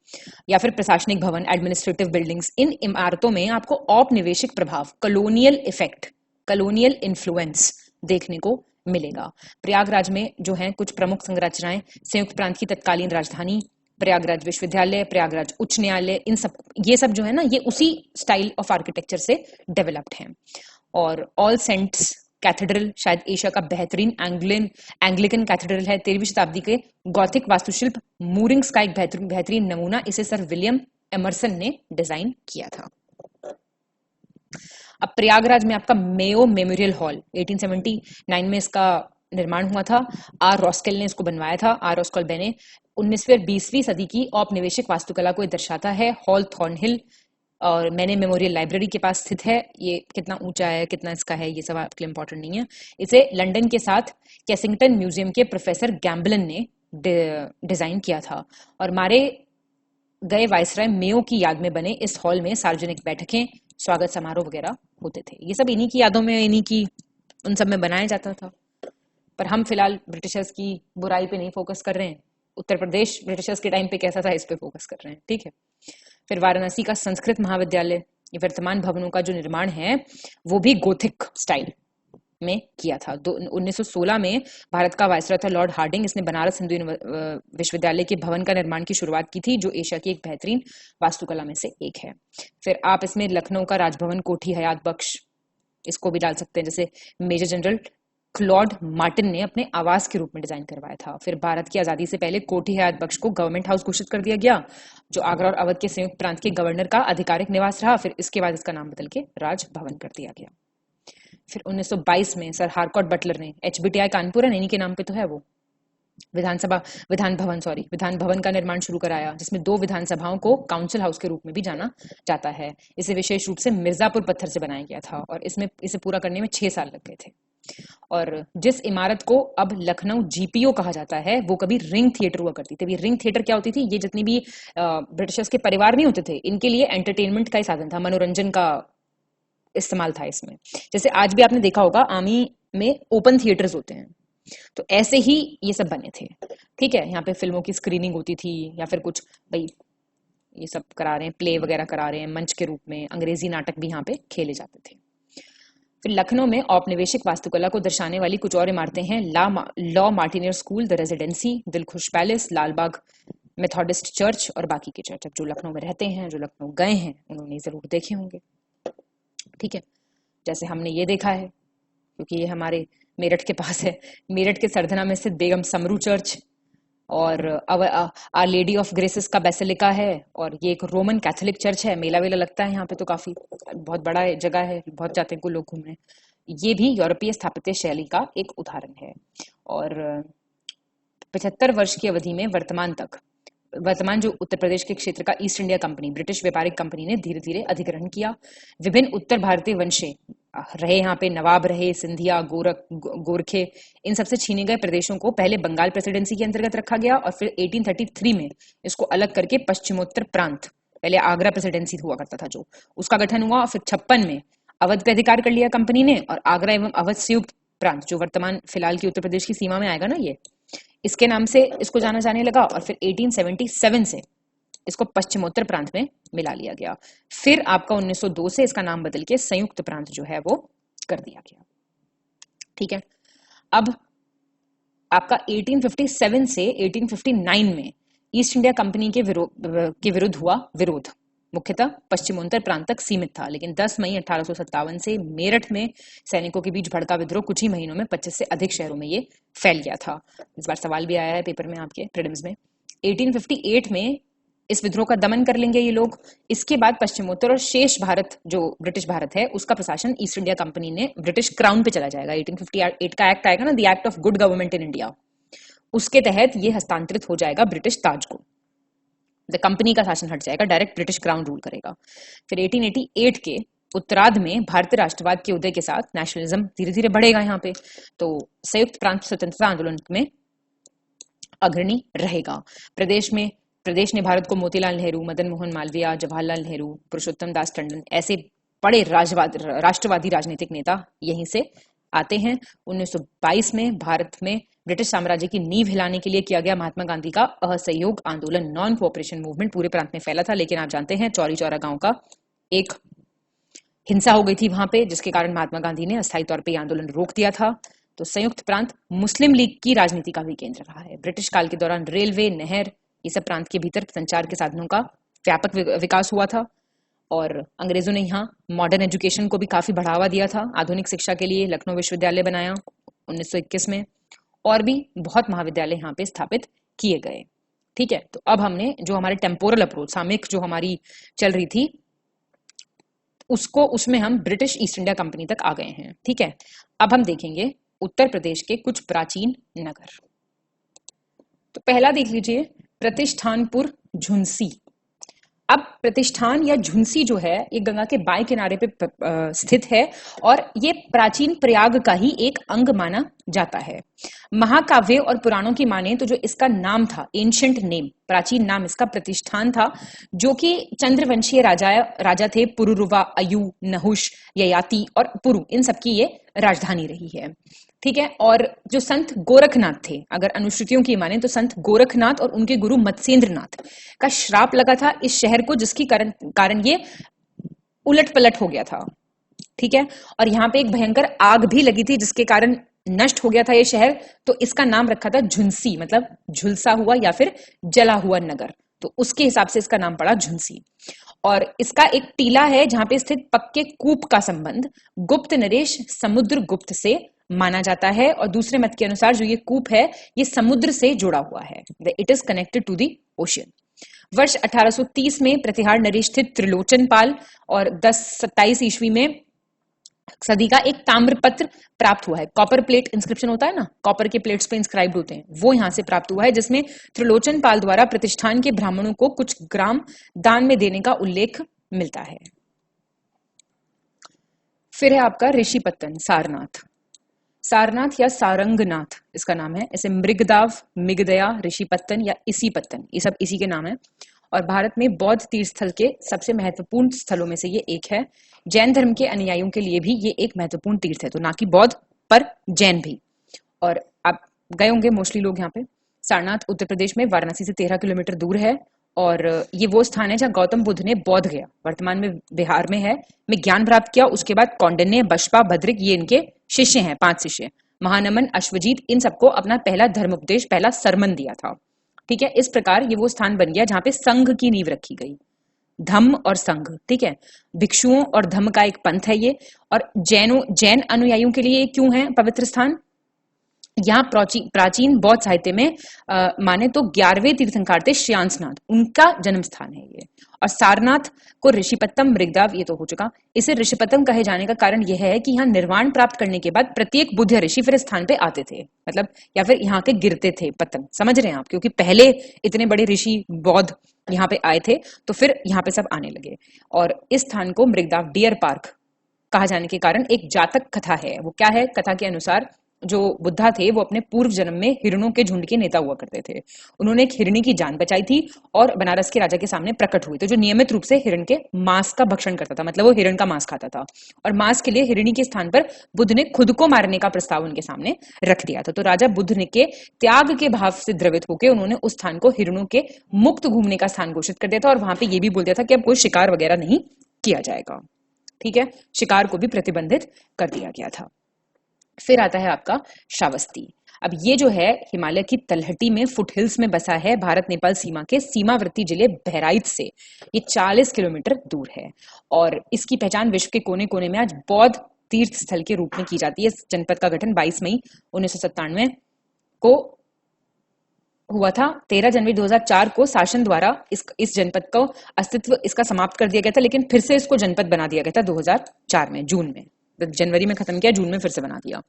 या फिर प्रशासनिक भवन, एडमिनिस्ट्रेटिव बिल्डिंग्स, इन इमारतों में आपको औपनिवेशिक प्रभाव, कॉलोनियल इफेक्ट, कॉलोनियल इन्फ्लुएंस देखने को मिलेगा। प्रयागराज में जो है कुछ प्रमुख संरचनाएं, संयुक्त प्रांत की तत्कालीन राजधानी, प्रयागराज विश्वविद्यालय, प्रयागराज उच्च न्यायालय, इन सब, ये सब जो है ना, ये उसी स्टाइल ऑफ आर्किटेक्चर से डेवलप्ड हैं। और ऑल सेंट्स कैथेड्रल शायद एशिया का बेहतरीन एंग्लिकन कैथेड्रल है, 13वीं शताब्दी के गॉथिक वास्तुशिल्प मूरिंग्स का एक बेहतरीन नमूना, इसे सर विलियम एमरसन ने डिजाइन किया था। अब प्रयागराज में आपका मेयो मेमोरियल हॉल 1879 में इसका निर्माण हुआ था। आर रॉस्केल ने इसको बनवाया था, आर रॉस्केल बेने। 19वीं और 20वीं सदी की औपनिवेशिक वास्तुकला को दर्शाता है। हॉल थॉर्नहिल और मैने मेमोरियल लाइब्रेरी के पास स्थित है। ये कितना ऊंचा है, कितना इसका है, ये सब आपके लिए इंपॉर्टेंट नहीं है। इसे लंदन के साथ कैसिंगटन म्यूजियम के प्रोफेसर गैम्बलन ने डिजाइन किया था। और मारे गए वायसराय मेयो की याद में बने इस हॉल में सार्वजनिक बैठकें, स्वागत समारोह वगैरह होते थे। ये सब इन्हीं की यादों में, इन्हीं की उन सब में बनाया जाता था। पर हम फिलहाल ब्रिटिशर्स की बुराई पे नहीं फोकस कर रहे हैं, उत्तर प्रदेश ब्रिटिशर्स के टाइम पे कैसा था इस पे फोकस कर रहे हैं। ठीक है। फिर वाराणसी का संस्कृत महाविद्यालय, ये वर्तमान भवनों का जो निर्माण है वो भी गोथिक स्टाइल में किया था। 1916 में भारत का वायसराय था लॉर्ड हार्डिंग। इसने बनारस हिंदू विश्वविद्यालय के भवन का निर्माण की शुरुआत की थी, जो एशिया की एक बेहतरीन वास्तुकला में से एक है। फिर आप इसमें लखनऊ का राजभवन, कोठी हयात बख्श, इसको भी डाल सकते हैं, जैसे मेजर जनरल क्लॉड मार्टिन ने अपने आवास के रूप में डिजाइन करवाया था। फिर भारत की आजादी से पहले कोठी हयात बख्श को गवर्नमेंट हाउस घोषित कर दिया गया, जो आगरा और अवध के संयुक्त प्रांत के गवर्नर का आधिकारिक निवास रहा। फिर इसके बाद इसका नाम बदल के राजभवन कर दिया गया। फिर 1922 में सर हारकॉट बटलर ने, HBTI कानपुर है, इन्हीं के नाम पे तो है वो, विधान भवन का निर्माण शुरू कराया, जिसमें 2 विधानसभाओं को काउंसिल हाउस के रूप में भी जाना जाता है। इसे विशेष रूप से मिर्जापुर पत्थर से बनाया गया था और इसमें इसे पूरा करने में 6 साल लग गए थे। और जिस इमारत को अब लखनऊ GPO कहा जाता है, वो कभी रिंग थिएटर हुआ करती थी। रिंग थिएटर क्या होती थी? ये जितनी भी ब्रिटिशर्स के परिवार नहीं होते थे, इनके लिए एंटरटेनमेंट का ही साधन था, मनोरंजन का इस्तेमाल था इसमें। जैसे आज भी आपने देखा होगा आर्मी में ओपन थिएटर्स होते हैं, तो ऐसे ही ये सब बने थे। ठीक है, यहाँ पे फिल्मों की स्क्रीनिंग होती थी, या फिर कुछ भाई ये सब करा रहे हैं, प्ले वगैरह करा रहे हैं मंच के रूप में, अंग्रेजी नाटक भी यहाँ पे खेले जाते थे। फिर लखनऊ में औपनिवेशिक वास्तुकला को दर्शाने वाली कुछ और इमारतें हैं। La Martiniere School, the Residency, Dilkhush Palace, Lalbagh Methodist Church और बाकी के चर्च। अब जो लखनऊ में रहते हैं, जो लखनऊ गए हैं, उन्होंने जरूर देखे होंगे। ठीक है, जैसे हमने ये देखा है, क्योंकि ये हमारे मेरठ के पास है, मेरठ के सरधना में स्थित बेगम समरू चर्च, और आर लेडी ऑफ ग्रेसेस का बेसिलिका है, और ये एक रोमन कैथोलिक चर्च है। मेला वेला लगता है यहाँ पे, तो काफी बहुत बड़ा जगह है, बहुत जाते हैं लोग घूमने। ये भी यूरोपीय स्थापत्य शैली का एक उदाहरण है। और 75 वर्ष की अवधि में वर्तमान जो उत्तर प्रदेश के क्षेत्र का ईस्ट इंडिया कंपनी, ब्रिटिश व्यापारिक कंपनी ने धीरे धीरे अधिग्रहण किया। विभिन्न उत्तर भारतीय वंशे रहे, यहाँ पे नवाब रहे, सिंधिया, गोरखे, इन सबसे छीने गए प्रदेशों को पहले बंगाल प्रेसिडेंसी के अंतर्गत रखा गया, और फिर 1833 में इसको अलग करके पश्चिमोत्तर प्रांत, पहले आगरा प्रेसिडेंसी हुआ करता था जो, उसका गठन हुआ। और फिर 56 में अवध पे अधिकार कर लिया कंपनी ने, और आगरा एवं अवध संयुक्त प्रांत, जो वर्तमान फिलहाल की उत्तर प्रदेश की सीमा में आएगा ना, ये इसके नाम से इसको जाना जाने लगा। और फिर 1877 से इसको पश्चिमोत्तर प्रांत में मिला लिया गया। फिर आपका 1902 से इसका नाम बदल के संयुक्त प्रांत जो है वो कर दिया गया। ठीक है, अब आपका 1857 से 1859 में ईस्ट इंडिया कंपनी के विरुद्ध हुआ विरोध, मुख्यतः पश्चिमोत्तर प्रांत तक सीमित था। लेकिन 10 मई 1857 से मेरठ में सैनिकों के बीच भड़का विद्रोह कुछ ही महीनों में 25 से अधिक शहरों में ये फैल गया था। इस बार सवाल भी आया है पेपर में आपके प्रीलिम्स में। 1858 में इस विद्रोह का दमन कर लेंगे ये लोग। इसके बाद पश्चिमोत्तर और शेष भारत जो ब्रिटिश भारत है उसका प्रशासन ईस्ट इंडिया कंपनी ने ब्रिटिश क्राउन पे चला जाएगा। 1858 का एक्ट आएगा ना, the act of good government in India, उसके तहत ये हस्तांतरित हो जाएगा ब्रिटिश ताज को। द कंपनी का शासन हट जाएगा, डायरेक्ट ब्रिटिश क्राउन रूल करेगा। फिर 1888 के उत्तरार्ध में भारतीय राष्ट्रवाद के उदय के साथ नेशनलिज्म धीरे धीरे बढ़ेगा यहाँ पे, तो संयुक्त प्रांत स्वतंत्रता आंदोलन में अग्रणी रहेगा। प्रदेश ने भारत को मोतीलाल नेहरू, मदन मोहन मालवीय, जवाहरलाल नेहरू, पुरुषोत्तम दास टंडन ऐसे बड़े राष्ट्रवादी राजनीतिक नेता यहीं से आते हैं। 1922 में भारत में ब्रिटिश साम्राज्य की नींव हिलाने के लिए किया गया महात्मा गांधी का असहयोग आंदोलन, नॉन कोऑपरेशन मूवमेंट पूरे प्रांत में फैला था। लेकिन आप जानते हैं चौरी चौरा गांव का एक हिंसा हो गई थी वहां पे, जिसके कारण महात्मा गांधी ने अस्थायी तौर पे आंदोलन रोक दिया था। तो संयुक्त प्रांत मुस्लिम लीग की राजनीति का भी केंद्र रहा है। ब्रिटिश काल के दौरान रेलवे, नहर, ये सब प्रांत के भीतर संचार के साधनों का व्यापक विकास हुआ था और अंग्रेजों ने यहाँ मॉडर्न एजुकेशन को भी काफी बढ़ावा दिया था। आधुनिक शिक्षा के लिए लखनऊ विश्वविद्यालय बनाया 1921 में, और भी बहुत महाविद्यालय यहाँ पे स्थापित किए गए। ठीक है, तो अब हमने जो हमारे टेम्पोरल अप्रोच, सामयिक जो हमारी चल रही थी, उसमें हम ब्रिटिश ईस्ट इंडिया कंपनी तक आ गए हैं। ठीक है, अब हम देखेंगे उत्तर प्रदेश के कुछ प्राचीन नगर। तो पहला देख लीजिए प्रतिष्ठानपुर झुंसी। अब प्रतिष्ठान या झुंसी जो है ये गंगा के बाएं किनारे पे स्थित है और ये प्राचीन प्रयाग का ही एक अंग माना जाता है। महाकाव्य और पुराणों की माने तो जो इसका नाम था, एंशिएंट नेम, प्राचीन नाम इसका प्रतिष्ठान था, जो कि चंद्रवंशीय राजा थे। पुरुरुवा, अयु, नहुष, ययाति और पुरु, इन सबकी ये राजधानी रही है। ठीक है, और जो संत गोरखनाथ थे, अगर अनुश्रुतियों की माने तो संत गोरखनाथ और उनके गुरु मत्स्येंद्रनाथ का श्राप लगा था इस शहर को, जिसकी कारण ये उलट पलट हो गया था। ठीक है, और यहाँ पे एक भयंकर आग भी लगी थी जिसके कारण नष्ट हो गया था ये शहर। तो इसका नाम रखा था झुंसी, मतलब झुलसा हुआ या फिर जला हुआ नगर, तो उसके हिसाब से इसका नाम पड़ा झुंसी। और इसका एक टीला है जहां पे स्थित पक्के कूप का संबंध गुप्त नरेश समुद्रगुप्त से माना जाता है, और दूसरे मत के अनुसार जो ये कूप है ये समुद्र से जुड़ा हुआ है, it is connected to the ocean. वर्ष 1830 में प्रतिहार नरेश स्थित त्रिलोचन पाल और 1027 ईस्वी में सदी का एक ताम्रपत्र प्राप्त हुआ है। कॉपर प्लेट इंस्क्रिप्शन होता है ना, कॉपर के प्लेट्स पे इंस्क्राइब्ड होते हैं, वो यहां से प्राप्त हुआ है, जिसमें त्रिलोचन पाल द्वारा प्रतिष्ठान के ब्राह्मणों को कुछ ग्राम दान में देने का उल्लेख मिलता है। फिर है आपका ऋषिपत्तन, सारनाथ या सारंगनाथ इसका नाम है। इसे मृगदाव, मिगदया, ऋषिपत्तन या इसीपत्तन, ये सब इसी के नाम है। और भारत में बौद्ध तीर्थ स्थल के सबसे महत्वपूर्ण स्थलों में से ये एक है। जैन धर्म के अनुयायियों के लिए भी ये एक महत्वपूर्ण तीर्थ है, तो ना कि बौद्ध पर जैन भी। और आप गए होंगे मोस्टली लोग यहाँ पे। सारनाथ उत्तर प्रदेश में वाराणसी से 13 किलोमीटर दूर है, और ये वो स्थान है जहाँ गौतम बुद्ध ने बौद्ध गया, वर्तमान में बिहार में है, में ज्ञान प्राप्त किया। उसके बाद कौंडिन्य, बशपा, भद्रिक, ये इनके शिष्य हैं, 5 शिष्य। महानमन, अश्वजीत, इन सबको अपना पहला धर्म उपदेश, पहला सरमन दिया था। ठीक है, इस प्रकार ये वो स्थान बन गया जहां पे संघ की नींव रखी गई, धम्म और संघ। ठीक है, भिक्षुओं और धम्म का एक पंथ है ये। और जैन अनुयायियों के लिए क्यों है पवित्र स्थान? यहाँ प्राचीन बौद्ध साहित्य में माने तो 11वें तीर्थंकर थे श्रेयांसनाथ, उनका जन्म स्थान है ये। और सारनाथ को ऋषिपत्तम, मृगदाव ये तो हो चुका। इसे ऋषिपत्तम कहे जाने का कारण यह है कि यहाँ निर्वाण प्राप्त करने के बाद प्रत्येक बुद्ध ऋषि फिर स्थान पे आते थे, मतलब या फिर यहाँ के गिरते थे पत्तन, समझ रहे हैं आप, क्योंकि पहले इतने बड़े ऋषि बौद्ध यहाँ पे आए थे, तो फिर यहाँ पे सब आने लगे। और इस स्थान को मृगदाव, डियर पार्क कहा जाने के कारण एक जातक कथा है। वो क्या है? कथा के अनुसार जो बुद्धा थे वो अपने पूर्व जन्म में हिरणों के झुंड के नेता हुआ करते थे। उन्होंने एक हिरणी की जान बचाई थी और बनारस के राजा के सामने प्रकट हुए थे, जो नियमित रूप से हिरण के मांस का भक्षण करता था, मतलब वो हिरण का मांस खाता था। और मांस के लिए हिरणी के स्थान पर बुद्ध ने खुद को मारने का प्रस्ताव उनके सामने रख दिया था। तो राजा बुद्ध ने के त्याग के भाव से द्रवित होकर उन्होंने उस स्थान को हिरणों के मुक्त घूमने का स्थान घोषित कर दिया था, और वहां पे ये भी बोल दिया था कि अब कोई शिकार वगैरह नहीं किया जाएगा। ठीक है, शिकार को भी प्रतिबंधित कर दिया गया था। फिर आता है आपका श्रावस्ती। अब ये जो है हिमालय की तलहटी में फुटहिल्स में बसा है, भारत नेपाल सीमा के सीमावर्ती जिले बहराइच से ये 40 किलोमीटर दूर है। और इसकी पहचान विश्व के कोने कोने में आज बौद्ध तीर्थ स्थल के रूप में की जाती है। इस जनपद का गठन 22 मई 1997 को हुआ था 13 जनवरी 2004 को शासन द्वारा इस जनपद का अस्तित्व इसका समाप्त कर दिया गया था, लेकिन फिर से इसको जनपद बना दिया गया था 2004 में, जून में। जनवरी में खत्म किया, जून में फिर से बना दिया।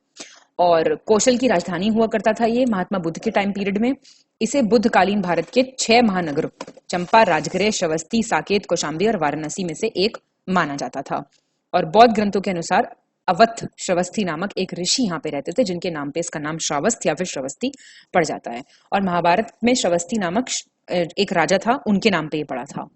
और कौशल की राजधानी हुआ करता था ये महात्मा बुद्ध के टाइम पीरियड में। इसे बुद्धकालीन भारत के 6 महानगरों चंपा, राजगृह, श्रवस्ती, साकेत, कौशाम्बी और वाराणसी में से एक माना जाता था। और बौद्ध ग्रंथों के अनुसार अवध श्रवस्ती नामक एक ऋषि यहाँ पे रहते थे, जिनके नाम पे इसका नाम श्रावस्त या फिर श्रवस्ती पड़ जाता है। और महाभारत में श्रवस्ती नामक एक राजा था, उनके नाम पे ये पड़ा था।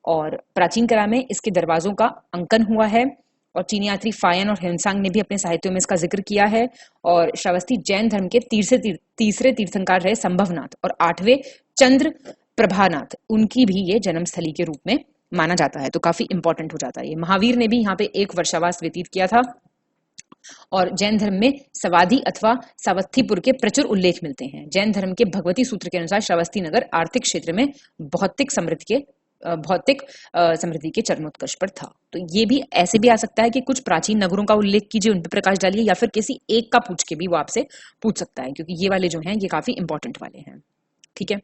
और प्राचीन काल में इसके दरवाजों का अंकन हुआ है, और चीनी यात्री फायन और हिमसांग ने भी अपने साहित्यों में इसका जिक्र किया है। और श्रावस्ती जैन धर्म के तीसरे तीर्थंकर रहे संभवनाथ और 8वें चंद्र प्रभानाथ, उनकी भी ये जन्मस्थली के रूप में माना जाता है, तो काफी इंपॉर्टेंट हो जाता है ये। महावीर ने भी यहाँ पे एक वर्षावास व्यतीत किया था। और जैन धर्म में सवाधी अथवा सावत्थीपुर के प्रचुर उल्लेख मिलते हैं। जैन धर्म के भगवती सूत्र के अनुसार श्रावस्ती नगर आर्थिक क्षेत्र में भौतिक समृद्धि के चरमोत्कर्ष पर था। तो ये भी ऐसे भी आ सकता है कि कुछ प्राचीन नगरों का उल्लेख कीजिए, उन पर प्रकाश डालिए, या फिर किसी एक का पूछ के भी वो आपसे पूछ सकता है, क्योंकि ये वाले जो हैं ये काफी इंपॉर्टेंट वाले हैं। ठीक है,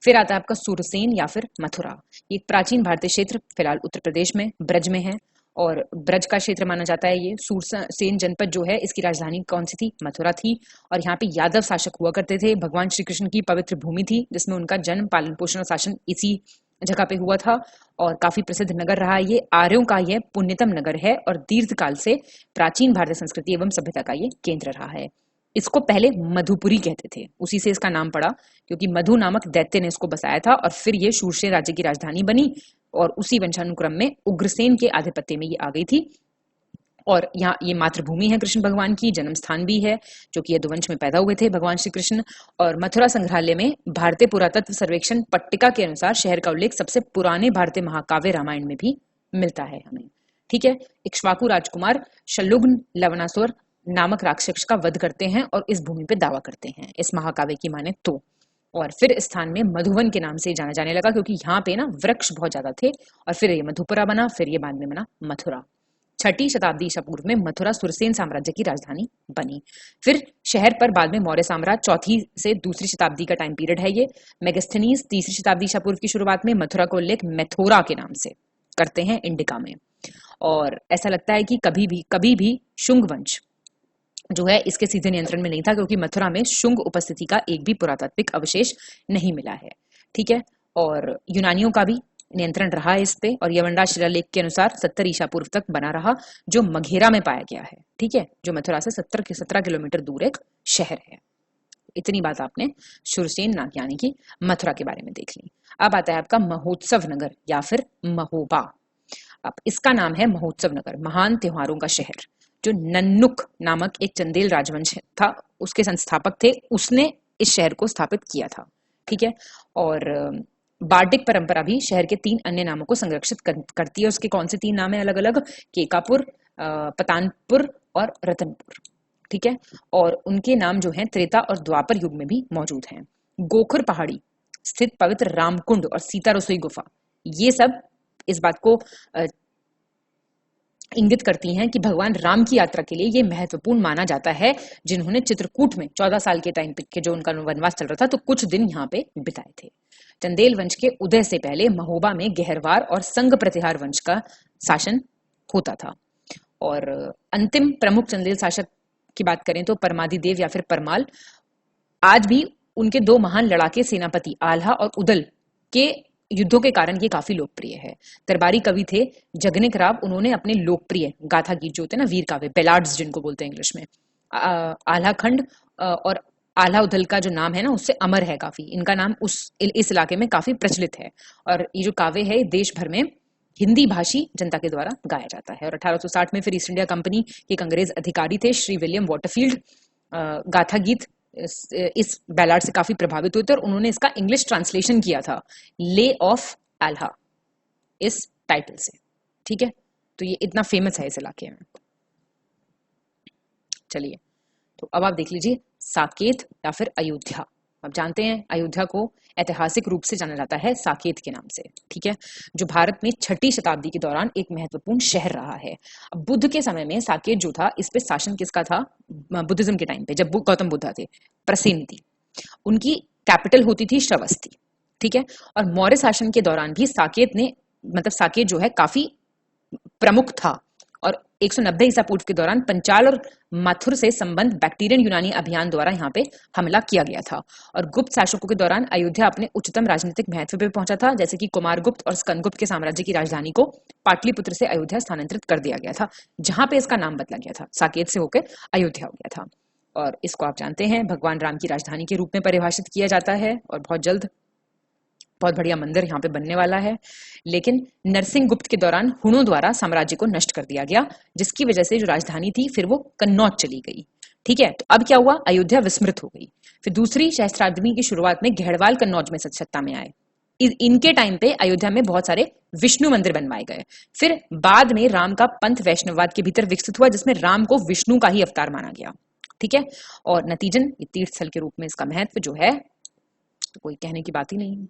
फिर आता है आपका सूरसेन या फिर मथुरा। ये एक प्राचीन भारतीय क्षेत्र फिलहाल उत्तर प्रदेश में ब्रज में है, और ब्रज का क्षेत्र माना जाता है ये। सूरसेन जनपद जो है इसकी राजधानी कौन सी थी? मथुरा थी। और यहाँ पे यादव शासक हुआ करते थे। भगवान श्री कृष्ण की पवित्र भूमि थी, जिसमें उनका जन्म, पालन पोषण और शासन इसी जगह पे हुआ था, और काफी प्रसिद्ध नगर रहा है ये। आर्यों का यह पुण्यतम नगर है, और दीर्घकाल से प्राचीन भारतीय संस्कृति एवं सभ्यता का ये केंद्र रहा है। इसको पहले मधुपुरी कहते थे, उसी से इसका नाम पड़ा, क्योंकि मधु नामक दैत्य ने इसको बसाया था, और फिर ये शूरसेन राज्य की राजधानी बनी, और उसी वंशानुक्रम में उग्रसेन के आधिपत्य में ये आ गई थी। और यहाँ ये मातृभूमि है कृष्ण भगवान की, जन्म स्थान भी है, जो कि यदुवंश में पैदा हुए थे भगवान श्री कृष्ण। और मथुरा संग्रहालय में भारतीय पुरातत्व सर्वेक्षण पट्टिका के अनुसार शहर का उल्लेख सबसे पुराने भारतीय महाकाव्य रामायण में भी मिलता है हमें। ठीक है, इक्ष्वाकु राजकुमार शल्युग्न लवणासुर नामक राक्षस का वध करते हैं और इस भूमि पे दावा करते हैं, इस महाकाव्य की माने तो। और फिर इस स्थान में मधुवन के नाम से जाना जाने लगा, क्योंकि यहाँ पे ना वृक्ष बहुत ज्यादा थे, और फिर ये मधुपुरा बना, फिर ये बाद में बना मथुरा। 6ठी शताब्दी ईसा पूर्व में मथुरा सुरसेन साम्राज्य की राजधानी बनी। फिर शहर पर बाद में मौर्य साम्राज्य 4ठी से 2री शताब्दी का टाइम पीरियड है ये। मेगस्थनीज 3री शताब्दी ईसा पूर्व की शुरुआत में मथुरा को उल्लेख मेथोरा के नाम से करते हैं इंडिका में। और ऐसा लगता है कि कभी भी शुंग वंश जो है इसके सीधे नियंत्रण में नहीं था, क्योंकि मथुरा में शुंग उपस्थिति का एक भी पुरातात्विक अवशेष नहीं मिला है। ठीक है, और यूनानियों का भी नियंत्रण रहा है इस पे, और यवनराज शिलालेख के अनुसार 70 ईसा पूर्व तक बना रहा, जो मघेरा में पाया गया है। ठीक है, जो मथुरा से 17 किलोमीटर दूर एक शहर है। इतनी बात आपने शूरसेन यानी कि मथुरा के बारे में देख ली। अब आता है आपका महोत्सव नगर या फिर महोबा। अब इसका नाम है महोत्सव नगर, महान त्योहारों का शहर। जो नन्नुक नामक एक चंदेल राजवंश था, उसके संस्थापक थे, उसने इस शहर को स्थापित किया था। ठीक है, और बार्डिक परंपरा भी शहर के 3 अन्य नामों को संरक्षित करती है। उसके कौन से 3 नाम है अलग अलग? केकापुर, पतानपुर और रतनपुर। ठीक है, और उनके नाम जो हैं त्रेता और द्वापर युग में भी मौजूद हैं। गोखुर पहाड़ी स्थित पवित्र रामकुंड और सीता रसोई गुफा, ये सब इस बात को इंगित करती हैं कि भगवान राम की यात्रा के लिए ये महत्वपूर्ण माना जाता है, जिन्होंने चित्रकूट में 14 साल के टाइम के जो उनका वनवास चल रहा था, तो कुछ दिन यहाँ पे बिताए थे। चंदेल वंश के उदय से पहले महोबा में गहरवार और संघ प्रतिहार वंश का शासन होता था। और अंतिम प्रमुख चंदेल शासक की बात करें तो परमादिदेव या फिर परमाल। आज भी उनके 2 महान लड़ाके सेनापति आल्हा और उदल के युद्धों के कारण ये काफी लोकप्रिय है। दरबारी कवि थे जगनिक राव, उन्होंने अपने लोकप्रिय गाथा गीत जो होते हैं ना, वीर काव्य, बेलाड्स जिनको बोलते हैं इंग्लिश में, आल्हा खंड और आल्हा उदल का जो नाम है ना, उससे अमर है काफी। इनका नाम इस इलाके में काफी प्रचलित है, और ये जो काव्य है देश भर में हिंदी भाषी जनता के द्वारा गाया जाता है। और 1860 में फिर ईस्ट इंडिया कंपनी के एक अंग्रेज अधिकारी थे श्री विलियम वाटरफील्ड, गाथा गीत इस बैलाड से काफी प्रभावित हुए थे, और उन्होंने इसका इंग्लिश ट्रांसलेशन किया था, ले ऑफ आल्हा, इस टाइटल से। ठीक है, तो ये इतना फेमस है इस इलाके में। चलिए, तो अब आप देख लीजिए साकेत या फिर अयोध्या। अब जानते हैं अयोध्या को ऐतिहासिक रूप से जाना जाता है साकेत के नाम से। ठीक है, जो भारत में 6ठी शताब्दी के दौरान एक महत्वपूर्ण शहर रहा है। अब बुद्ध के समय में साकेत जो था, इस पे शासन किसका था? बुद्धिज्म के टाइम पे, जब गौतम बुद्ध थे, प्रसेन थी। उनकी कैपिटल होती थी श्रावस्ती, ठीक है। और मौर्य शासन के दौरान भी साकेत ने मतलब साकेत जो है काफी प्रमुख था। और 190 ईसा पूर्व के दौरान पंचाल और मथुर से संबंध बैक्टीरियन यूनानी अभियान द्वारा यहाँ पे हमला किया गया था। और गुप्त शासकों के दौरान अयोध्या अपने उच्चतम राजनीतिक महत्व पे पहुंचा था, जैसे कि कुमारगुप्त और स्कंदगुप्त के साम्राज्य की राजधानी को पाटलिपुत्र से अयोध्या स्थानांतरित कर दिया गया था, जहां पे इसका नाम बदला गया था, साकेत से होकर अयोध्या हो गया था। और इसको आप जानते हैं भगवान राम की राजधानी के रूप में परिभाषित किया जाता है, और बहुत जल्द बहुत बढ़िया मंदिर यहाँ पे बनने वाला है। लेकिन नरसिंह गुप्त के दौरान हुणों द्वारा साम्राज्य को नष्ट कर दिया गया, जिसकी वजह से जो राजधानी थी फिर वो कन्नौज चली गई, ठीक है। तो अब क्या हुआ, अयोध्या विस्मृत हो गई। फिर दूसरी सहस्त्राब्दी की शुरुआत में घेड़वाल कन्नौज में सत्ता में आए। इनके टाइम पे अयोध्या में बहुत सारे विष्णु मंदिर बनवाए गए। फिर बाद में राम का पंथ वैष्णववाद के भीतर विकसित हुआ, जिसमें राम को विष्णु का ही अवतार माना गया, ठीक है। और नतीजन तीर्थ स्थल के रूप में इसका महत्व जो है तो कोई कहने की बात ही नहीं।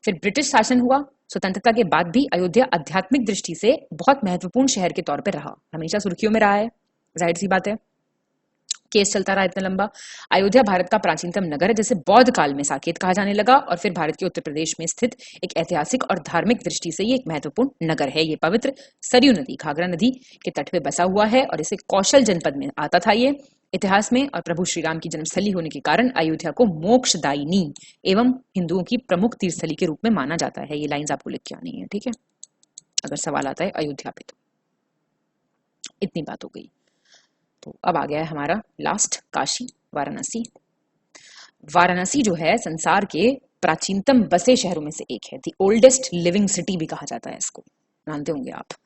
फिर ब्रिटिश शासन हुआ। स्वतंत्रता के बाद भी अयोध्या आध्यात्मिक दृष्टि से बहुत महत्वपूर्ण शहर के तौर पर रहा, हमेशा सुर्खियों में रहा है, जाहिर सी बात है, केस चलता रहा इतना लंबा। अयोध्या भारत का प्राचीनतम नगर है, जिसे बौद्ध काल में साकेत कहा जाने लगा, और फिर भारत के उत्तर प्रदेश में स्थित एक ऐतिहासिक और धार्मिक दृष्टि से ये एक महत्वपूर्ण नगर है। ये पवित्र सरयू नदी, घाघरा नदी के तट पे बसा हुआ है, और इसे कौशल जनपद में आता था ये इतिहास में। और प्रभु श्री राम की जन्मस्थली होने के कारण अयोध्या को मोक्षदायिनी एवं हिंदुओं की प्रमुख तीर्थस्थली के रूप में माना जाता है। ये लाइंस आपको लिख के आनी है, ठीक है, अगर सवाल आता है अयोध्या पे। तो इतनी बात हो गई। तो अब आ गया है हमारा लास्ट, काशी, वाराणसी। वाराणसी जो है संसार के प्राचीनतम बसे शहरों में से एक है, द ओल्डेस्ट लिविंग सिटी भी कहा जाता है इसको, जानते होंगे आप।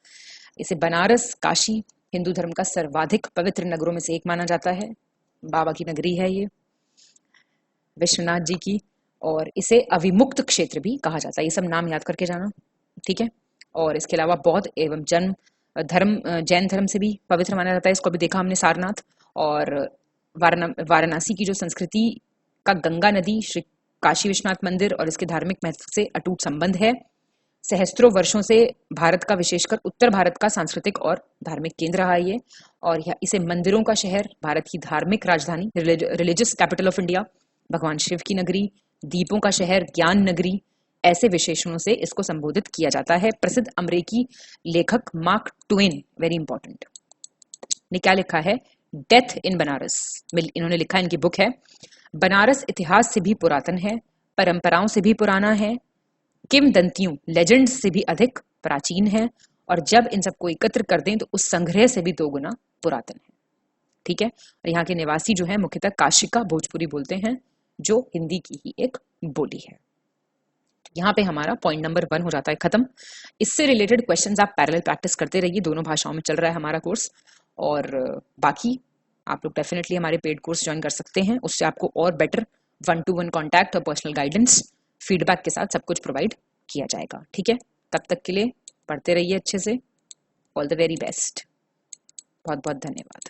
इसे बनारस, काशी हिंदू धर्म का सर्वाधिक पवित्र नगरों में से एक माना जाता है। बाबा की नगरी है ये, विश्वनाथ जी की। और इसे अविमुक्त क्षेत्र भी कहा जाता है। ये सब नाम याद करके जाना, ठीक है। और इसके अलावा बौद्ध एवं जैन धर्म से भी पवित्र माना जाता है। इसको भी देखा हमने सारनाथ। और वाराणसी की जो संस्कृति का गंगा नदी, श्री काशी विश्वनाथ मंदिर और इसके धार्मिक महत्व से अटूट संबंध है। सहस्त्रों वर्षों से भारत का, विशेषकर उत्तर भारत का सांस्कृतिक और धार्मिक केंद्र रहा है ये। और इसे मंदिरों का शहर, भारत की धार्मिक राजधानी, रिलीजियस कैपिटल ऑफ इंडिया, भगवान शिव की नगरी, दीपों का शहर, ज्ञान नगरी, ऐसे विशेषणों से इसको संबोधित किया जाता है। प्रसिद्ध अमेरिकी लेखक मार्क ट्वेन, वेरी इंपॉर्टेंट, ने क्या लिखा है, डेथ इन बनारस, इन्होंने लिखा, इनकी बुक है, बनारस इतिहास से भी पुरातन है, परंपराओं से भी पुराना है, किंवदंतियों, लेजेंड्स से भी अधिक प्राचीन है, और जब इन सबको एकत्र कर दें तो उस संग्रह से भी 2 गुना पुरातन है, ठीक है। और यहाँ के निवासी जो है मुख्यतः काशिका भोजपुरी बोलते हैं, जो हिंदी की ही एक बोली है। यहाँ पे हमारा पॉइंट नंबर 1 हो जाता है खत्म। इससे रिलेटेड क्वेश्चंस आप पैरेलल प्रैक्टिस करते रहिए, दोनों भाषाओं में चल रहा है हमारा कोर्स। और बाकी आप लोग डेफिनेटली हमारे पेड कोर्स ज्वाइन कर सकते हैं, उससे आपको और बेटर 1-to-1 कॉन्टैक्ट और पर्सनल गाइडेंस, फीडबैक के साथ सब कुछ प्रोवाइड किया जाएगा, ठीक है। तब तक के लिए पढ़ते रहिए अच्छे से। ऑल द वेरी बेस्ट, बहुत बहुत धन्यवाद।